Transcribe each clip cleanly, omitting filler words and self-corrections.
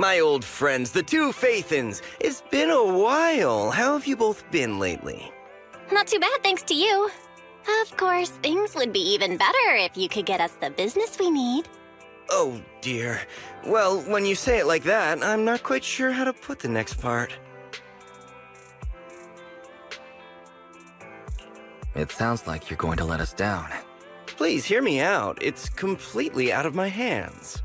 My old friends, the two Faithins. It's been a while. How have you both been lately? Not too bad, thanks to you. Of course, things would be even better if you could get us the business we need. Oh, dear. Well, when you say it like that, I'm not quite sure how to put the next part. It sounds like you're going to let us down. Please hear me out. It's completely out of my hands.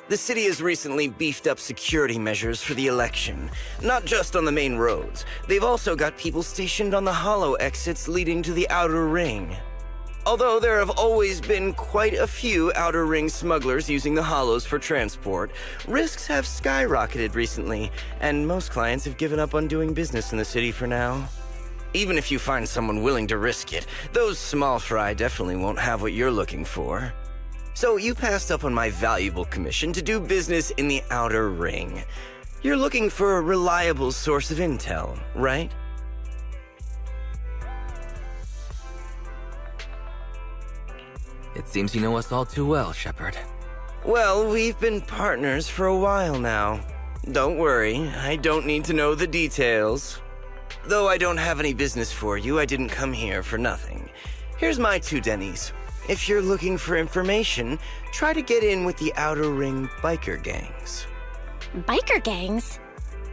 The city has recently beefed up security measures for the election, not just on the main roads. They've also got people stationed on the hollow exits leading to the outer ring. Although there have always been quite a few outer ring smugglers using the hollows for transport, risks have skyrocketed recently, and most clients have given up on doing business in the city for now. Even if you find someone willing to risk it, those small fry definitely won't have what you're looking for. So you passed up on my valuable commission to do business in the outer ring. You're looking for a reliable source of intel, right? It seems you know us all too well, Shepard. Well, we've been partners for a while now. Don't worry, I don't need to know the details. Though I don't have any business for you, I didn't come here for nothing. Here's my 2 dennies. If you're looking for information, try to get in with the Outer Ring biker gangs. Biker gangs?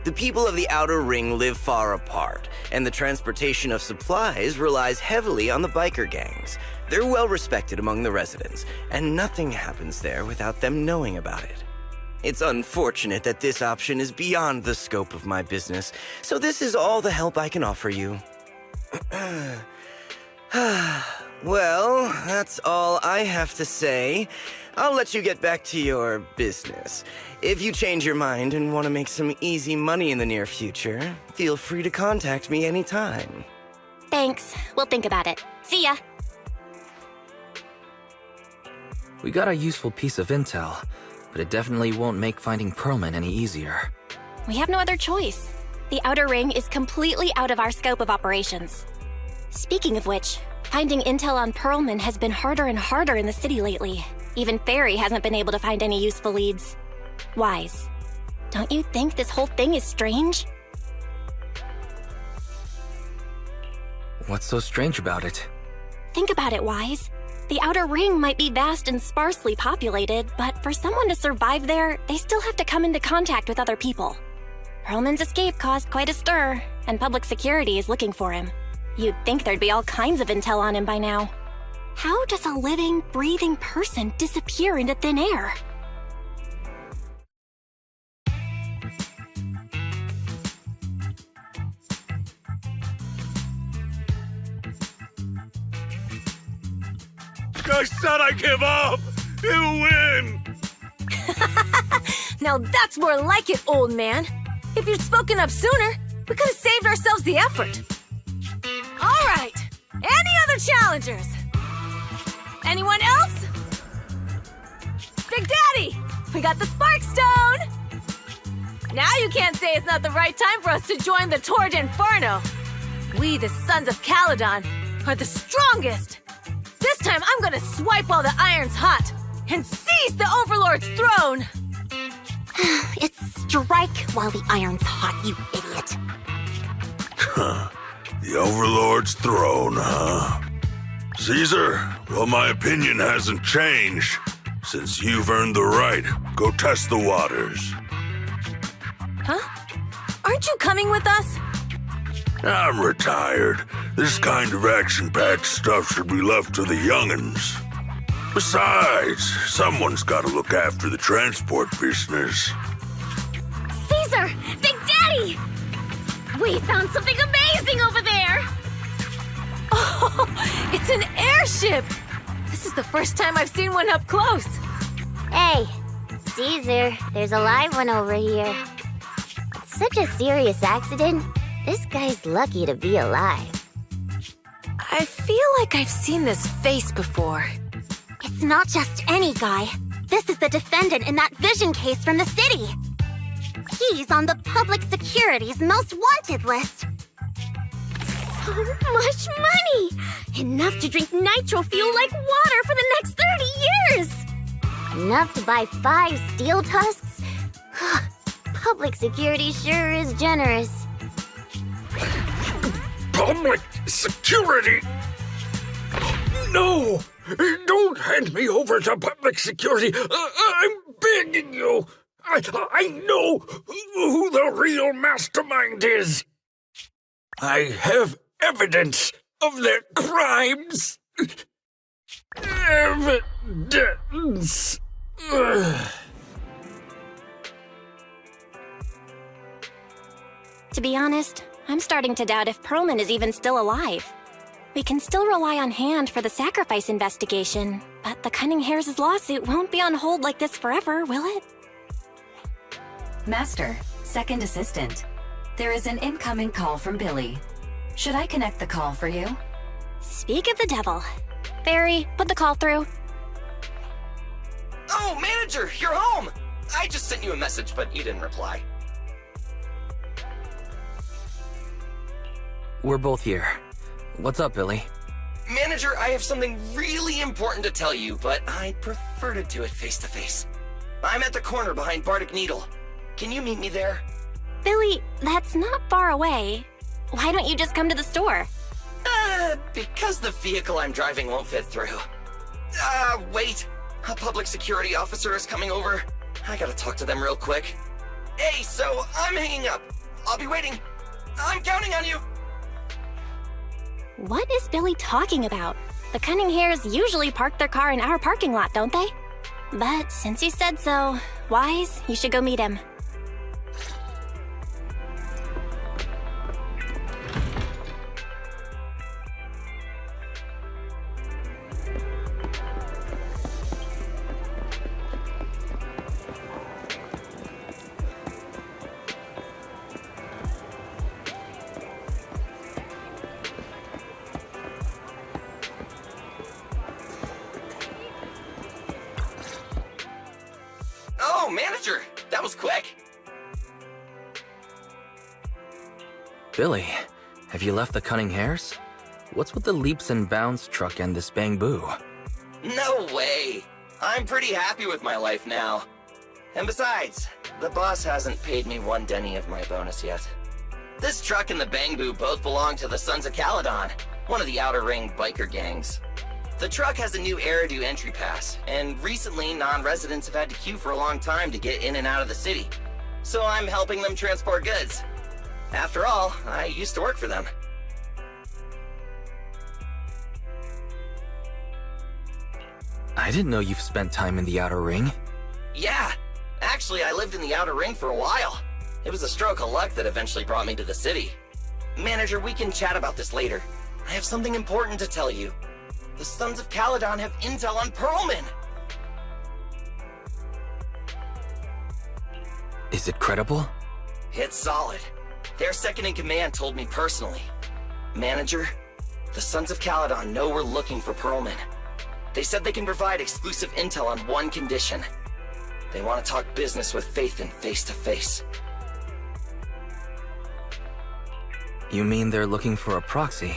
The people of the Outer Ring live far apart, and the transportation of supplies relies heavily on the biker gangs. They're well respected among the residents, and nothing happens there without them knowing about it. It's unfortunate that this option is beyond the scope of my business, so this is all the help I can offer you. Well, that's all I have to say. I'll let you get back to your business. If you change your mind and want to make some easy money in the near future, feel free to contact me anytime. Thanks. We'll think about it. See ya. We got a useful piece of intel, but it definitely won't make finding Perlman any easier. We have no other choice. The Outer Ring is completely out of our scope of operations. Speaking of which, finding intel on Perlman has been harder and harder in the city lately. Even Fairy hasn't been able to find any useful leads. Wise, don't you think this whole thing is strange? What's so strange about it? Think about it, Wise. The Outer Ring might be vast and sparsely populated, but for someone to survive there, they still have to come into contact with other people. Perlman's escape caused quite a stir, and public security is looking for him. You'd think there'd be all kinds of intel on him by now. How does a living, breathing person disappear into thin air? I said I give up! You win! Now that's more like it, old man. If you'd spoken up sooner, we could have saved ourselves the effort. All right. Any other challengers? Anyone else? Big Daddy, we got the Spark Stone! Now you can't say it's not the right time for us to join the Torrid Inferno. We, the Sons of Caledon, are the strongest. This time I'm gonna swipe while the iron's hot and seize the Overlord's throne! It's strike while the iron's hot, you idiot. The Overlord's throne, huh? Caesar, well, my opinion hasn't changed. Since you've earned the right, go test the waters. Huh? Aren't you coming with us? I'm retired. This kind of action-packed stuff should be left to the young'uns. Besides, someone's gotta look after the transport business. Caesar! Big Daddy! We found something amazing over there! Oh, it's an airship! This is the first time I've seen one up close. Hey, Caesar, there's a live one over here. It's such a serious accident. This guy's lucky to be alive. I feel like I've seen this face before. It's not just any guy. This is the defendant in that vision case from the city. He's on the public security's most wanted list. So much money! Enough to drink nitro fuel like water for the next 30 years! Enough to buy 5 steel tusks? Public security sure is generous. Public security? No! Don't hand me over to public security! I'm begging you! I know who the real mastermind is! I have evidence of their crimes! Evidence! To be honest, I'm starting to doubt if Perlman is even still alive. We can still rely on Hand for the sacrifice investigation, but the Cunning Hares' lawsuit won't be on hold like this forever, will it? Master, second assistant. There is an incoming call from Billy. Should I connect the call for you? Speak of the devil. Barry, put the call through. Oh, manager, you're home! I just sent you a message, but you didn't reply. We're both here. What's up, Billy? Manager, I have something really important to tell you, but I'd prefer to do it face-to-face. I'm at the corner behind Bardic Needle. Can you meet me there? Billy, that's not far away. Why don't you just come to the store? Because the vehicle I'm driving won't fit through. Wait. A public security officer is coming over. I gotta talk to them real quick. Hey, so I'm hanging up. I'll be waiting. I'm counting on you. What is Billy talking about? The Cunning Hares usually park their car in our parking lot, don't they? But since you said so, Wise, you should go meet him. Oh, manager, that was quick. Billy, have you left the Cunning Hares? What's with the leaps and bounds truck and this bamboo? No way. I'm pretty happy with my life now. And besides, the boss hasn't paid me one penny of my bonus yet. This truck and the Bangbu both belong to the Sons of Caledon, one of the Outer Ring biker gangs. The truck has a new Eridu entry pass, and recently non-residents have had to queue for a long time to get in and out of the city. So I'm helping them transport goods. After all, I used to work for them. I didn't know you've spent time in the Outer Ring. Yeah, actually I lived in the Outer Ring for a while. It was a stroke of luck that eventually brought me to the city. Manager, we can chat about this later. I have something important to tell you. The Sons of Caledon have intel on Perlman! Is it credible? It's solid. Their second-in-command told me personally. Manager, the Sons of Caledon know we're looking for Perlman. They said they can provide exclusive intel on one condition. They want to talk business with Faith and face-to-face. You mean they're looking for a proxy?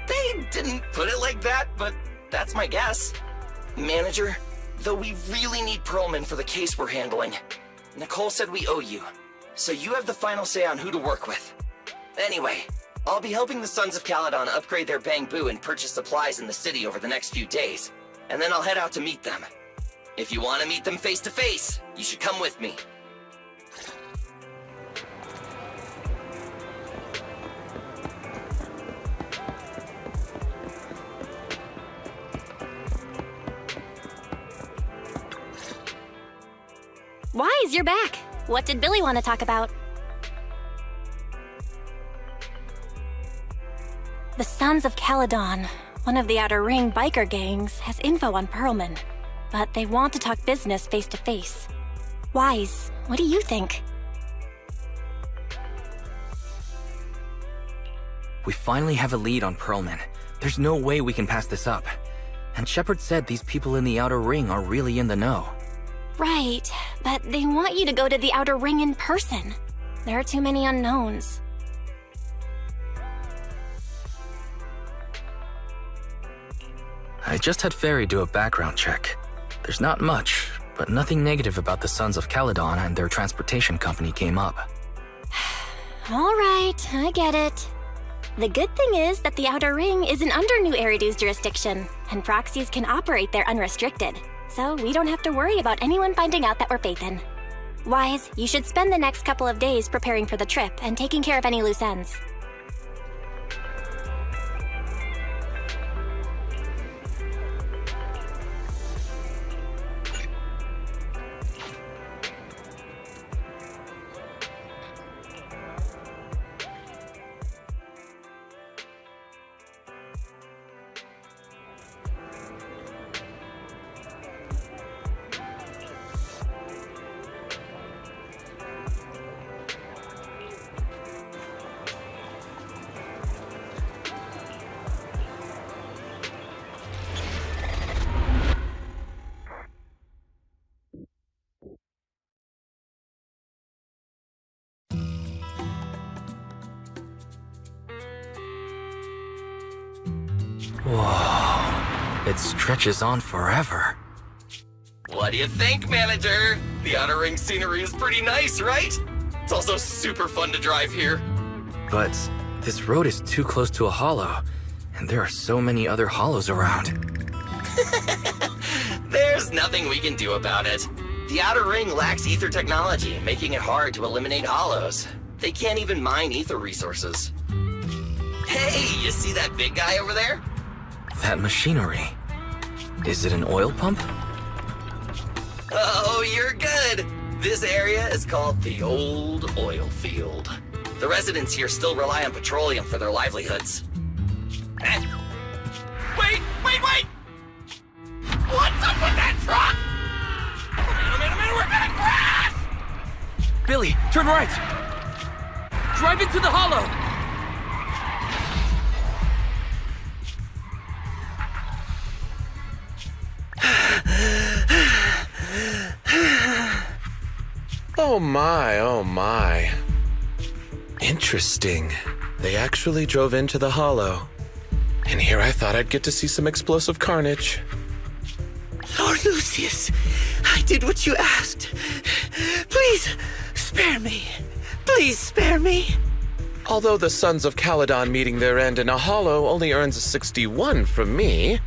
They didn't put it like that, but that's my guess. Manager, though we really need Perlman for the case we're handling, Nicole said we owe you, so you have the final say on who to work with. Anyway, I'll be helping the Sons of Caledon upgrade their Bangbu and purchase supplies in the city over the next few days, and then I'll head out to meet them. If you want to meet them face to face, you should come with me. Wise, you're back. What did Billy want to talk about? The Sons of Caledon, one of the Outer Ring biker gangs, has info on Perlman, but they want to talk business face to face. Wise, what do you think? We finally have a lead on Perlman. There's no way we can pass this up. And Shepard said these people in the Outer Ring are really in the know. Right, but they want you to go to the Outer Ring in person. There are too many unknowns. I just had Ferry do a background check. There's not much, but nothing negative about the Sons of Caledon and their transportation company came up. All right, I get it. The good thing is that the Outer Ring isn't under New Eridu's jurisdiction, and proxies can operate there unrestricted, so we don't have to worry about anyone finding out that we're Phaethon. Wise, you should spend the next couple of days preparing for the trip and taking care of any loose ends. Whoa, it stretches on forever. What do you think, Manager? The Outer Ring scenery is pretty nice, right? It's also super fun to drive here. But this road is too close to a hollow, and there are so many other hollows around. There's nothing we can do about it. The Outer Ring lacks ether technology, making it hard to eliminate hollows. They can't even mine ether resources. Hey, you see that big guy over there? That machinery. Is it an oil pump? Oh, you're good. This area is called the Old Oil Field. The residents here still rely on petroleum for their livelihoods. Wait! What's up with that truck? A minute, we're gonna crash! Billy, turn right! Drive into the hollow! Oh my. Interesting. They actually drove into the hollow. And here I thought I'd get to see some explosive carnage. Lord Lucius, I did what you asked. Please, spare me. Please spare me. Although the Sons of Caledon meeting their end in a hollow only earns a 61 from me,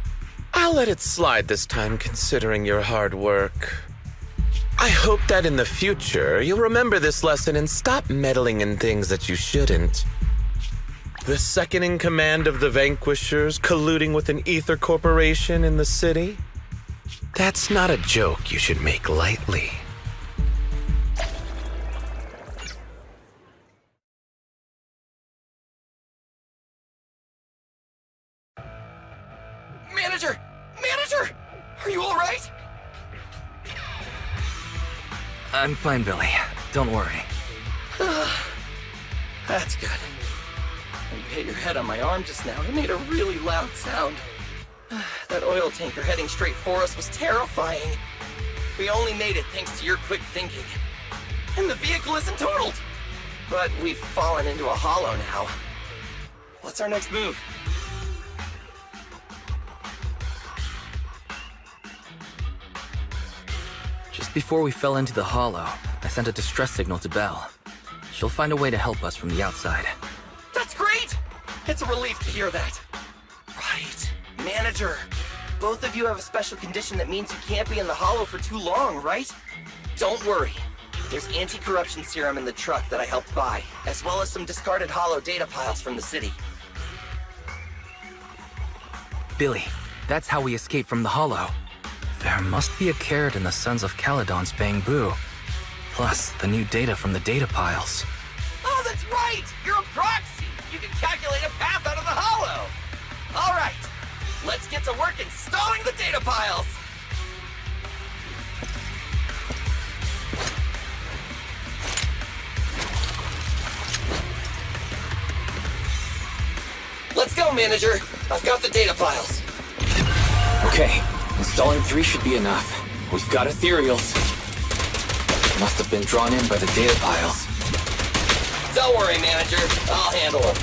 I'll let it slide this time considering your hard work. I hope that in the future you'll remember this lesson and stop meddling in things that you shouldn't. The second in command of the Vanquishers colluding with an ether corporation in the city? That's not a joke you should make lightly. Manager! Are you all right? I'm fine, Billy. Don't worry. That's good. When you hit your head on my arm just now, it made a really loud sound. That oil tanker heading straight for us was terrifying. We only made it thanks to your quick thinking. And the vehicle isn't totaled. But we've fallen into a hollow now. What's our next move? Just before we fell into the hollow, I sent a distress signal to Belle. She'll find a way to help us from the outside. That's great! It's a relief to hear that. Right. Manager, both of you have a special condition that means you can't be in the hollow for too long, right? Don't worry. There's anti-corruption serum in the truck that I helped buy, as well as some discarded hollow data piles from the city. Billy, that's how we escaped from the hollow. There must be a carrot in the Sons of Caledon's bamboo. Plus, the new data from the data piles. Oh, that's right! You're a proxy! You can calculate a path out of the hollow! All right, let's get to work installing the data piles! Let's go, Manager! I've got the data piles. Okay, installing 3 should be enough. We've got ethereals. Must have been drawn in by the data piles. Don't worry, Manager. I'll handle it.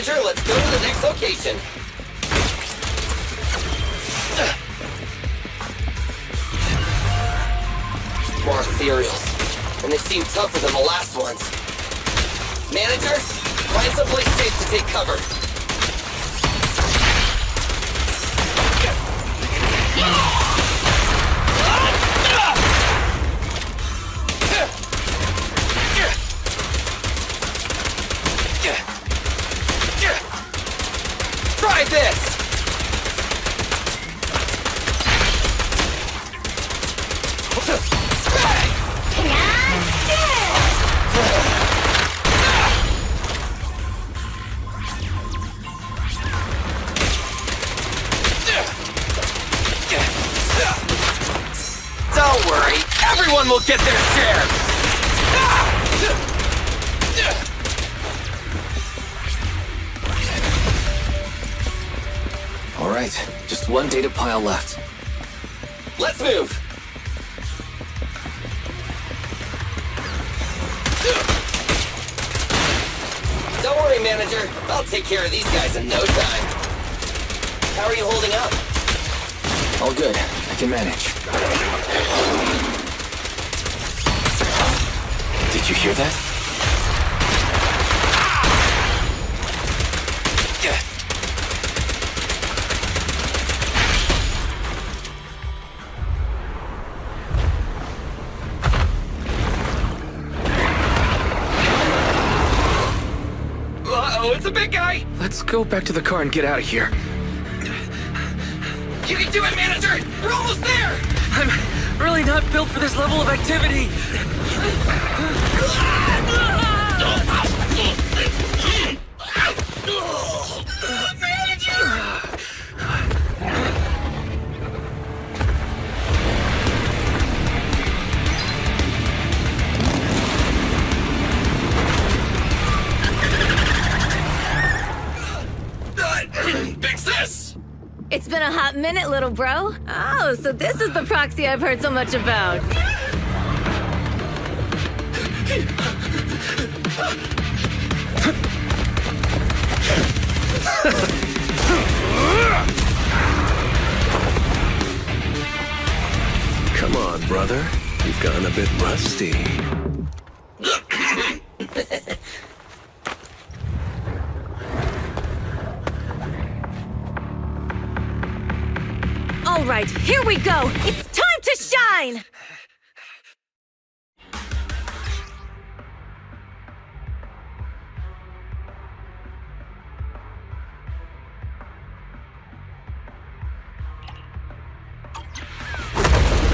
Manager, let's go to the next location. More ethereals, and they seem tougher than the last ones. Manager, find someplace safe to take cover. Try this! Don't worry, everyone will get their share! All right, just one data pile left. Let's move! Don't worry, Manager. I'll take care of these guys in no time. How are you holding up? All good, I can manage. Did you hear that? Uh-oh, it's a big guy! Let's go back to the car and get out of here. You can do it, Manager! We're almost there! I'm really not built for this level of activity. Big Sis! It's been a hot minute, little bro. Oh, so this is the proxy I've heard so much about. Come on, brother. You've gotten a bit rusty. All right, here we go. It's time to shine!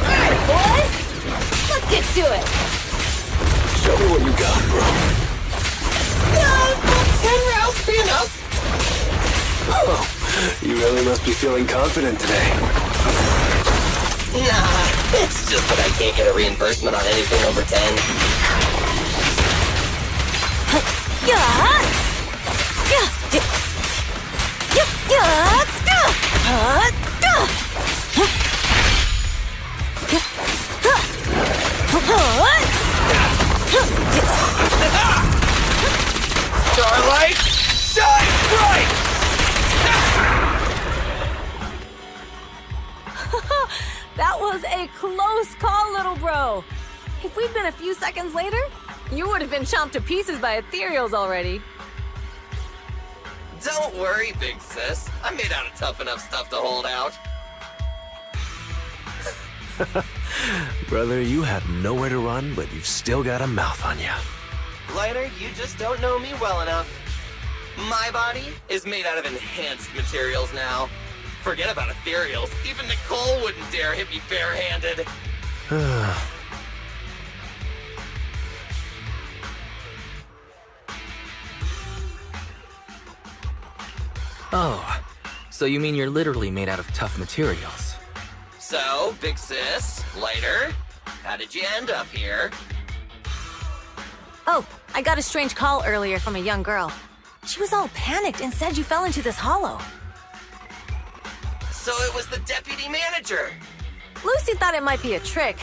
Alright, boys! Let's get to it! Show me what you got, bro. 10 rounds be enough! Oh, you really must be feeling confident today. Nah, it's just that I can't get a reimbursement on anything over 10. Starlight, shine bright! That was a close call, little bro. If we'd been a few seconds later, you would have been chomped to pieces by ethereals already. Don't worry, Big Sis. I'm made out of tough enough stuff to hold out. Brother, you have nowhere to run, but you've still got a mouth on you. Lighter, you just don't know me well enough. My body is made out of enhanced materials now. Forget about ethereals. Even Nicole wouldn't dare hit me barehanded. Oh, so you mean you're literally made out of tough materials? So, Big Sis, Lighter, how did you end up here? Oh, I got a strange call earlier from a young girl. She was all panicked and said you fell into this hollow. So it was the deputy manager. Lucy thought it might be a trick,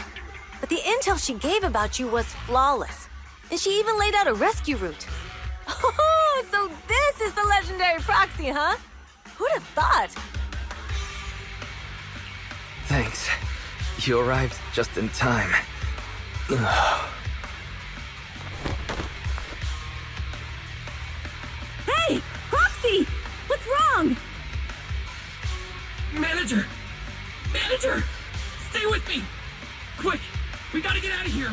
but the intel she gave about you was flawless. And she even laid out a rescue route. Oh, so this is the legendary legendary proxy, huh? Who'd have thought? Thanks. You arrived just in time. Hey! Proxy! What's wrong? Manager! Manager! Stay with me! Quick! We gotta get out of here!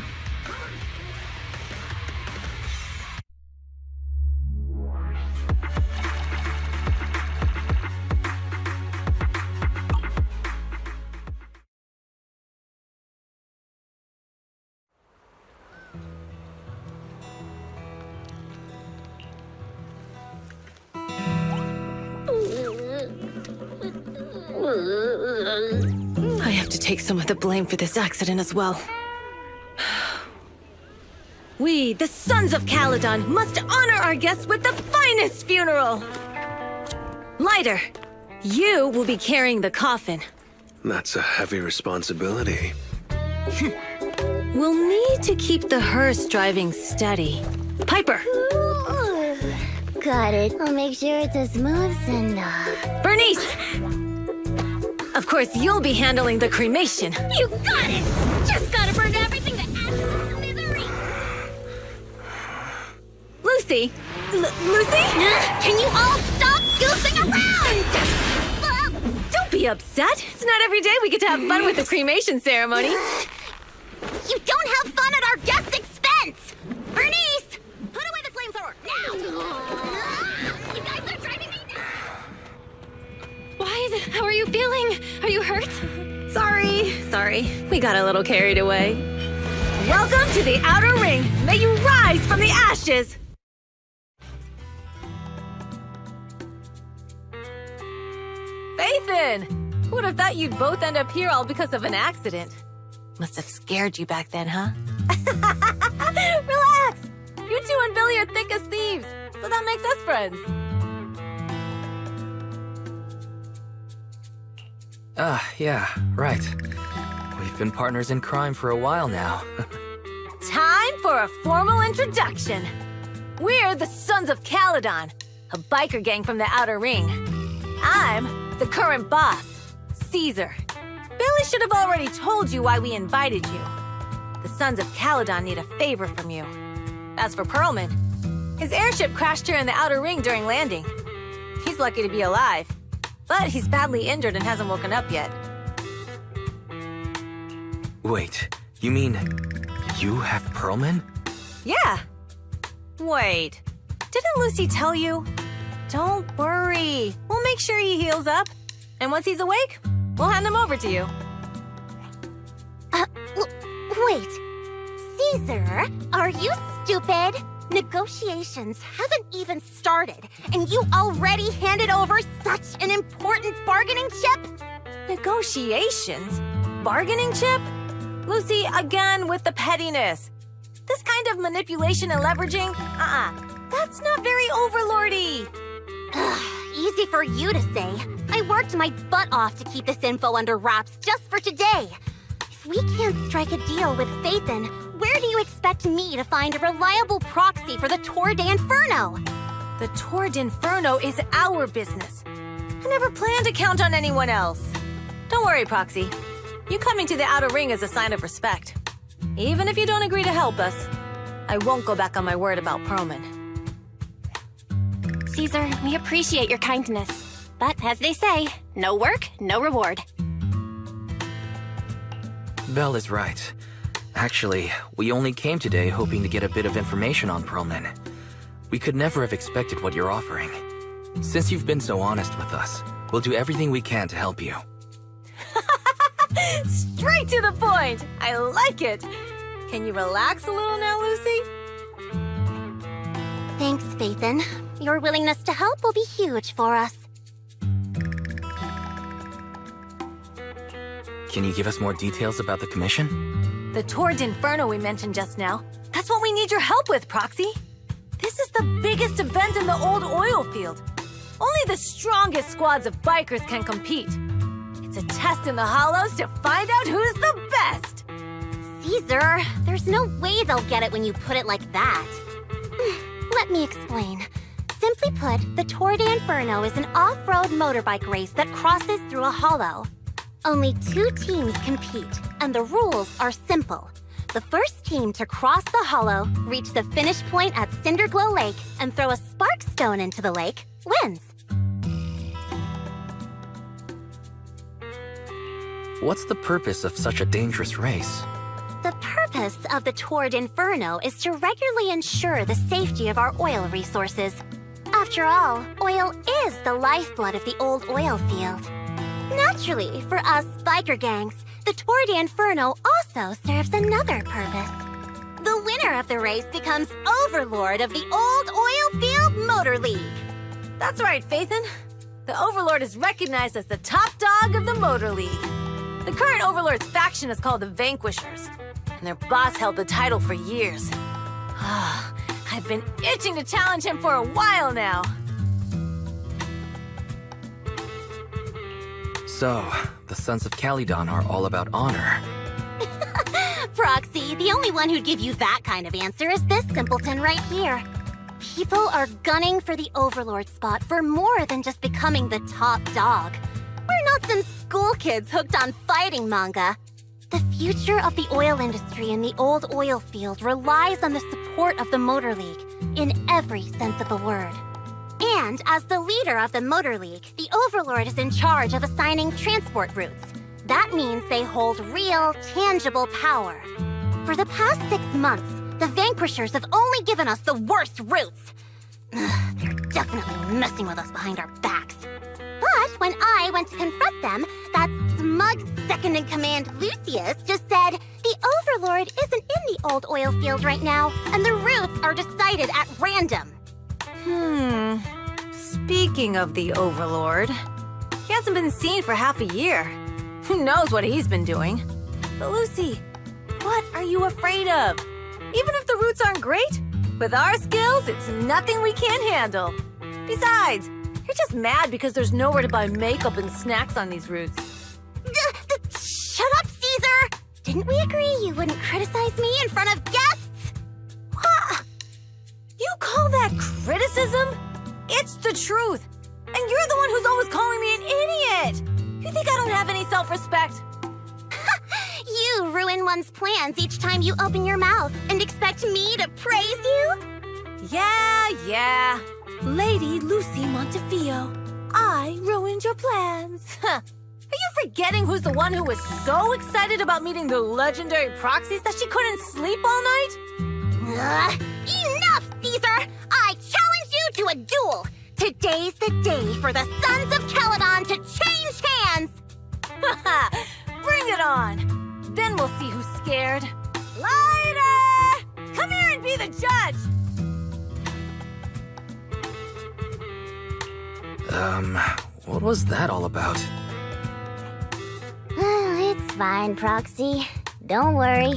I have to take some of the blame for this accident as well. We, the Sons of Caledon, must honor our guests with the finest funeral! Lighter, you will be carrying the coffin. That's a heavy responsibility. We'll need to keep the hearse driving steady. Piper! Ooh, got it. I'll make sure it's as smooth enough. Bernice! Of course, you'll be handling the cremation. You got it! Just gotta burn everything to ashes and smithereens! Lucy? Lucy? Can you all stop goofing around? Don't be upset. It's not every day we get to have fun with the cremation ceremony. You don't have fun at our guest expense! Bernice! Put away the flamethrower, now! You guys are driving me nuts! Wise, how are you feeling? Are you hurt? Sorry. We got a little carried away. Welcome to the Outer Ring. May you rise from the ashes! Faithin! Who would have thought you'd both end up here all because of an accident? Must have scared you back then, huh? Relax! You two and Billy are thick as thieves, so that makes us friends. Yeah, right. We've been partners in crime for a while now. Time for a formal introduction. We're the Sons of Caledon, a biker gang from the Outer Ring. I'm the current boss, Caesar. Billy should have already told you why we invited you. The Sons of Caledon need a favor from you. As for Perlman, his airship crashed here in the Outer Ring during landing. He's lucky to be alive, but he's badly injured and hasn't woken up yet. Wait, you mean you have Perlman? Yeah. Wait, didn't Lucy tell you? Don't worry. We'll make sure he heals up. And once he's awake, we'll hand him over to you. Wait. Caesar, are you stupid? Negotiations haven't even started, and you already handed over such an important bargaining chip? Negotiations? Bargaining chip? Lucy, again with the pettiness. This kind of manipulation and leveraging? That's not very overlordy. Easy for you to say. I worked my butt off to keep this info under wraps just for today. If we can't strike a deal with Faithin, where do you expect me to find a reliable proxy for the Tour d'Inferno? The Tour d'Inferno is our business. I never planned to count on anyone else. Don't worry, Proxy. You coming to the Outer Ring is a sign of respect. Even if you don't agree to help us, I won't go back on my word about Perlman. Caesar, we appreciate your kindness. But as they say, no work, no reward. Belle is right. Actually, we only came today hoping to get a bit of information on Perlman. We could never have expected what you're offering. Since you've been so honest with us, we'll do everything we can to help you. Straight to the point! I like it! Can you relax a little now, Lucy? Thanks, Faithin. Your willingness to help will be huge for us. Can you give us more details about the commission? The Tour d'Inferno we mentioned just now. That's what we need your help with, Proxy. This is the biggest event in the old oil field. Only the strongest squads of bikers can compete. It's a test in the hollows to find out who's the best. Caesar, there's no way they'll get it when you put it like that. Let me explain. Simply put, the Tour de Inferno is an off-road motorbike race that crosses through a hollow. Only 2 teams compete, and the rules are simple. The first team to cross the hollow, reach the finish point at Cinderglow Lake, and throw a spark stone into the lake, wins. What's the purpose of such a dangerous race? The purpose of the Tour de Inferno is to regularly ensure the safety of our oil resources. After all, oil is the lifeblood of the old oil field. Naturally, for us biker gangs, the Tour de Inferno also serves another purpose. The winner of the race becomes overlord of the old oil field motor league. That's right, Phaethon. The Overlord is recognized as the top dog of the Motor League. The current Overlord's faction is called the Vanquishers, and their boss held the title for years. I've been itching to challenge him for a while now. So, the Sons of Caledon are all about honor. Proxy, the only one who'd give you that kind of answer is this simpleton right here. People are gunning for the Overlord spot for more than just becoming the top dog. We're not some school kids hooked on fighting manga. The future of the oil industry in the old oil field relies on the support of the Motor League, in every sense of the word. And as the leader of the Motor League, the Overlord is in charge of assigning transport routes. That means they hold real, tangible power. For the past 6 months, the Vanquishers have only given us the worst routes. They're definitely messing with us behind our backs. But when I went to confront them, that smug second-in-command Lucius just said, the Overlord isn't in the old oil field right now, and the routes are decided at random. Speaking of the Overlord, he hasn't been seen for half a year. Who knows what he's been doing? But Lucy, what are you afraid of? Even if the routes aren't great, with our skills, it's nothing we can't handle. Besides, you're just mad because there's nowhere to buy makeup and snacks on these routes. Shut up, Caesar! Didn't we agree you wouldn't criticize me in front of guests? What? You call that criticism? It's the truth. And you're the one who's always calling me an idiot. You think I don't have any self-respect? You ruin one's plans each time you open your mouth and expect me to praise you? Yeah. Lady Lucy Montefiore, I ruined your plans. Are you forgetting who's the one who was so excited about meeting the legendary proxies that she couldn't sleep all night? Enough, Caesar! I challenge you to a duel! Today's the day for the Sons of Caledon to change hands! Bring it on! Then we'll see who's scared. Lighter! Come here and be the judge! What was that all about? It's fine, Proxy. Don't worry.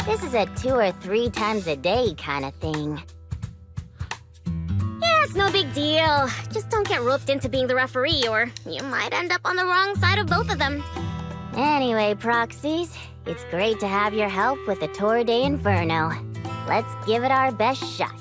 This is a 2 or 3 times a day kind of thing. Yeah, it's no big deal. Just don't get roped into being the referee, or you might end up on the wrong side of both of them. Anyway, Proxies, it's great to have your help with the Tour de Inferno. Let's give it our best shot.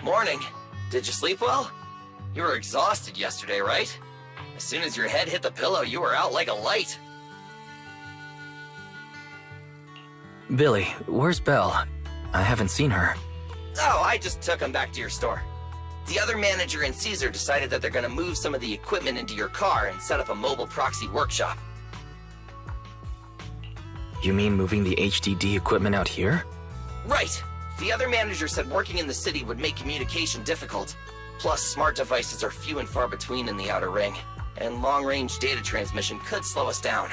Morning. Did you sleep well? You were exhausted yesterday, right? As soon as your head hit the pillow, you were out like a light. Billy, where's Belle? I haven't seen her. Oh, I just took him back to your store. The other manager and Caesar decided that they're gonna move some of the equipment into your car and set up a mobile proxy workshop. You mean moving the HDD equipment out here? Right. The other manager said working in the city would make communication difficult. Plus, smart devices are few and far between in the Outer Ring, and long-range data transmission could slow us down.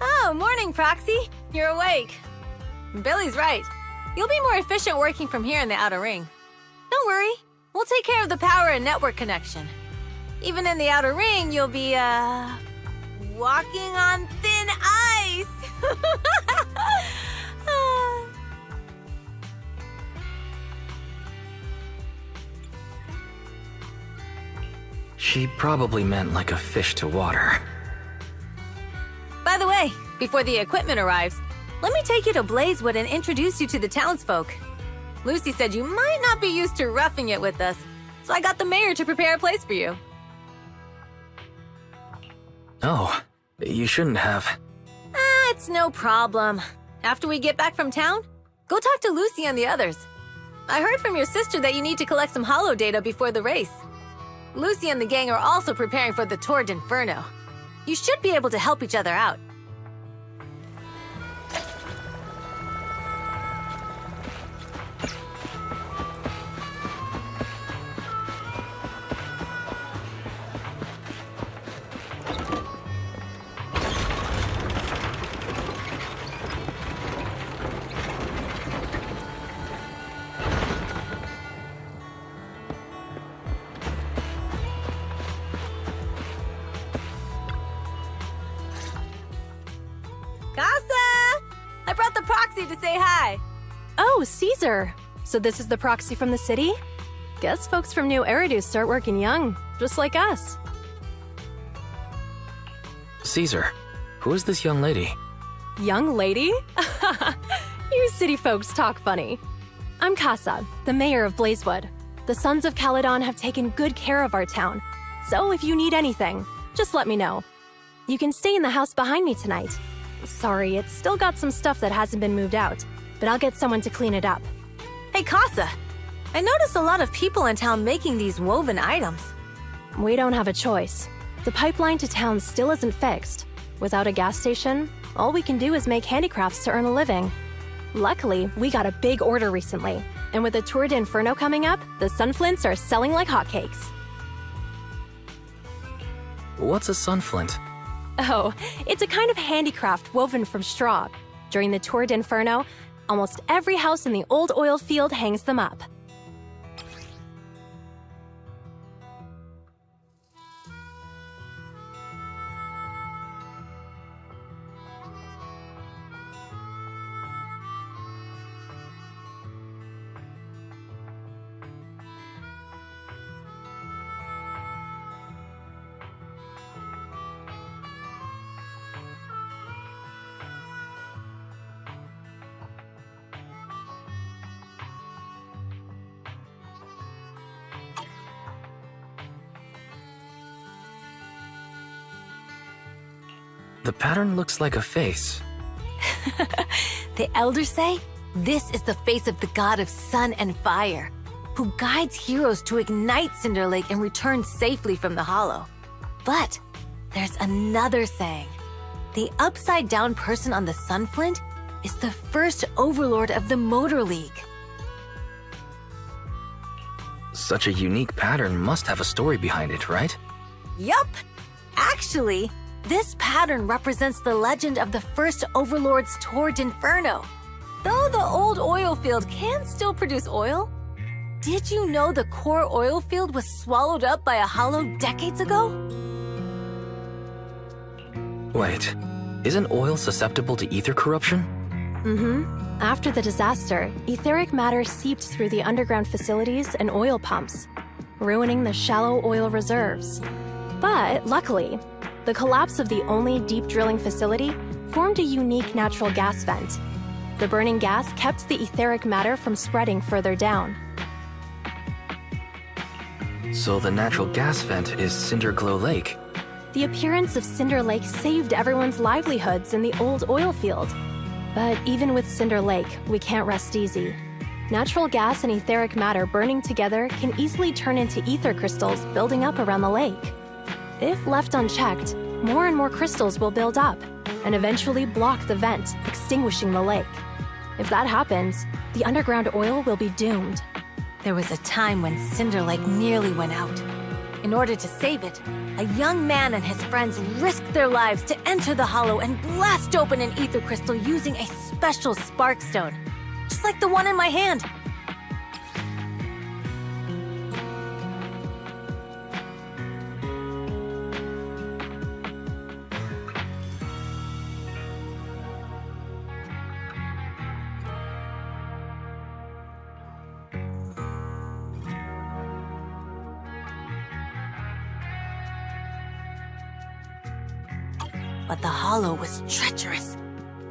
Oh, morning, Proxy. You're awake. Billy's right. You'll be more efficient working from here in the Outer Ring. Don't worry. We'll take care of the power and network connection. Even in the Outer Ring, you'll be, walking on thin ice. She probably meant like a fish to water. By the way, before the equipment arrives, let me take you to Blazewood and introduce you to the townsfolk. Lucy said you might not be used to roughing it with us, so I got the mayor to prepare a place for you. Oh, you shouldn't have. It's no problem. After we get back from town, go talk to Lucy and the others. I heard from your sister that you need to collect some holo data before the race. Lucy and the gang are also preparing for the Tour d'Inferno. You should be able to help each other out. To say hi. Oh, Caesar. So this is the proxy from the city? Guess folks from New Eridu start working young, just like us. Caesar, who is this young lady? Young lady? You city folks talk funny. I'm Casa, the mayor of Blazewood. The Sons of Caledon have taken good care of our town. So if you need anything, just let me know. You can stay in the house behind me tonight. Sorry, it's still got some stuff that hasn't been moved out, but I'll get someone to clean it up. Hey, Casa, I noticed a lot of people in town making these woven items. We don't have a choice. The pipeline to town still isn't fixed. Without a gas station, all we can do is make handicrafts to earn a living. Luckily, we got a big order recently, and with the Tour d'Inferno coming up, the sunflints are selling like hotcakes. What's a sunflint? Oh, it's a kind of handicraft woven from straw. During the Tour d'Inferno, almost every house in the old oil field hangs them up. The pattern looks like a face. The elders say this is the face of the god of sun and fire, who guides heroes to ignite Cinder Lake and return safely from the hollow. But there's another saying. The upside-down person on the sunflint is the first overlord of the Motor League. Such a unique pattern must have a story behind it, right? Yup! Actually, this pattern represents the legend of the first Overlord's Tour d'Inferno. Though the old oil field can still produce oil, did you know the core oil field was swallowed up by a hollow decades ago? Wait, isn't oil susceptible to ether corruption? Mm-hmm. After the disaster, etheric matter seeped through the underground facilities and oil pumps, ruining the shallow oil reserves. But luckily, the collapse of the only deep drilling facility formed a unique natural gas vent. The burning gas kept the etheric matter from spreading further down, So the natural gas vent is Cinderglow Lake. The appearance of Cinder Lake saved everyone's livelihoods in the old oil field. But even with Cinder Lake, we can't rest easy. Natural gas and etheric matter burning together can easily turn into ether crystals building up around the lake. If left unchecked, more and more crystals will build up and eventually block the vent, extinguishing the lake. If that happens, the underground oil will be doomed. There was a time when Cinder Lake nearly went out. In order to save it, a young man and his friends risked their lives to enter the hollow and blast open an ether crystal using a special spark stone, just like the one in my hand. But the hollow was treacherous,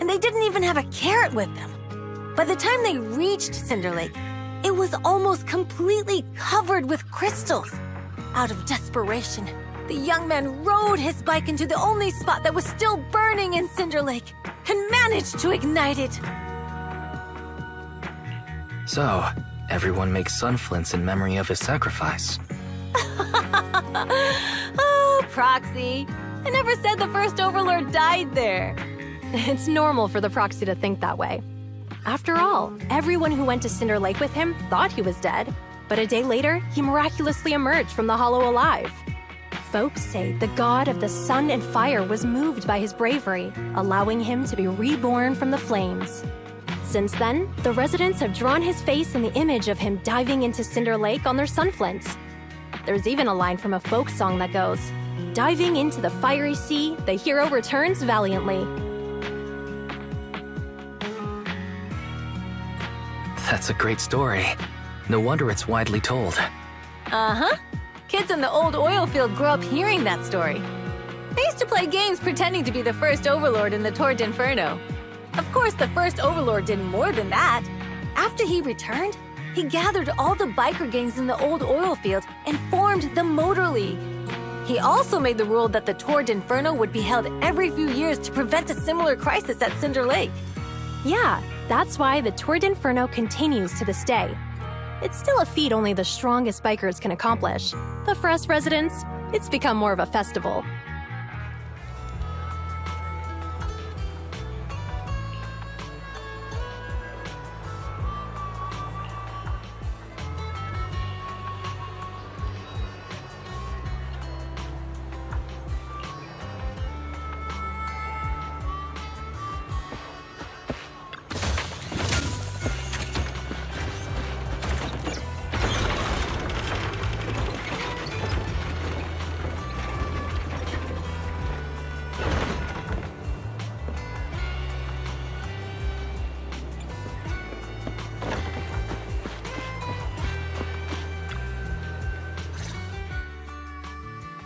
and they didn't even have a carrot with them. By the time they reached Cinder Lake, it was almost completely covered with crystals. Out of desperation, the young man rode his bike into the only spot that was still burning in Cinder Lake and managed to ignite it. So, everyone makes sunflints in memory of his sacrifice. Oh, Proxy. I never said the first Overlord died there. It's normal for the Proxy to think that way. After all, everyone who went to Cinder Lake with him thought he was dead, but a day later, he miraculously emerged from the hollow alive. Folks say the god of the sun and fire was moved by his bravery, allowing him to be reborn from the flames. Since then, the residents have drawn his face in the image of him diving into Cinder Lake on their sunflints. There's even a line from a folk song that goes, "Diving into the fiery sea, the hero returns valiantly." That's a great story. No wonder it's widely told. Uh-huh. Kids in the old oil field grew up hearing that story. They used to play games pretending to be the first Overlord in the Tour d'Inferno. Of course, the first Overlord did more than that. After he returned, he gathered all the biker gangs in the old oil field and formed the Motor League. He also made the rule that the Tour d'Inferno would be held every few years to prevent a similar crisis at Cinder Lake. Yeah, that's why the Tour d'Inferno continues to this day. It's still a feat only the strongest bikers can accomplish, but for us residents, it's become more of a festival.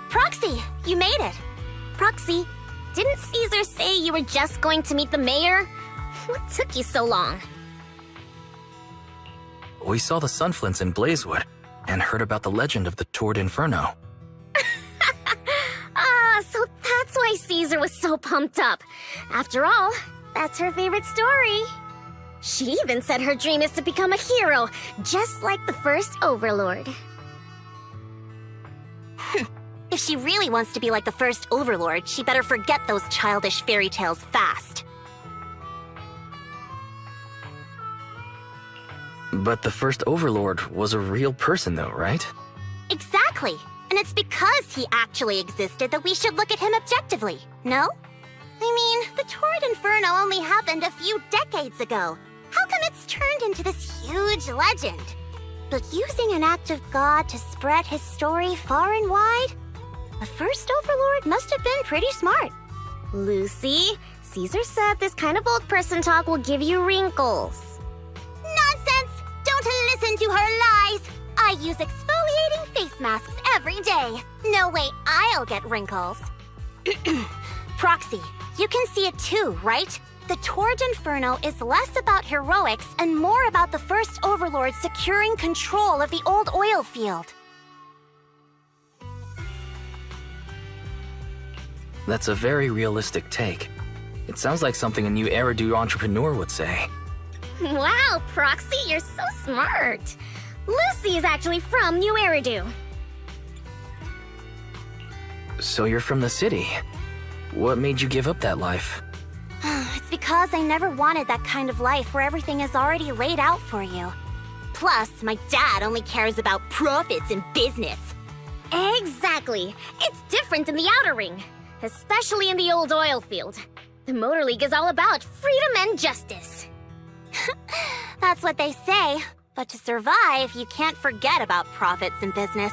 Proxy, you made it. Proxy, didn't Caesar say you were just going to meet the mayor? What took you so long? We saw the sunflints in Blazewood and heard about the legend of the Tour d'Inferno. So that's why Caesar was so pumped up. After all, that's her favorite story. She even said her dream is to become a hero, just like the first Overlord. If she really wants to be like the first Overlord, she better forget those childish fairy tales fast. But the first Overlord was a real person though, right? Exactly. And it's because he actually existed that we should look at him objectively, no? I mean, the Tour d'Inferno only happened a few decades ago. How come it's turned into this huge legend? But using an act of God to spread his story far and wide? The first Overlord must have been pretty smart. Lucy, Caesar said this kind of old person talk will give you wrinkles. Nonsense! Don't listen to her lies! I use exfoliating face masks every day. No way I'll get wrinkles. Proxy, you can see it too, right? The Tour d'Inferno is less about heroics and more about the first Overlord securing control of the old oil field. That's a very realistic take. It sounds like something a new Eridu entrepreneur would say. Wow, Proxy, you're so smart. Lucy is actually from New Eridu. So you're from the city. What made you give up that life? It's because I never wanted that kind of life where everything is already laid out for you. Plus, my dad only cares about profits and business. Exactly. It's different in the Outer Ring, especially in the old oil field. The Motor League is all about freedom and justice. That's what they say. But to survive, you can't forget about profits and business.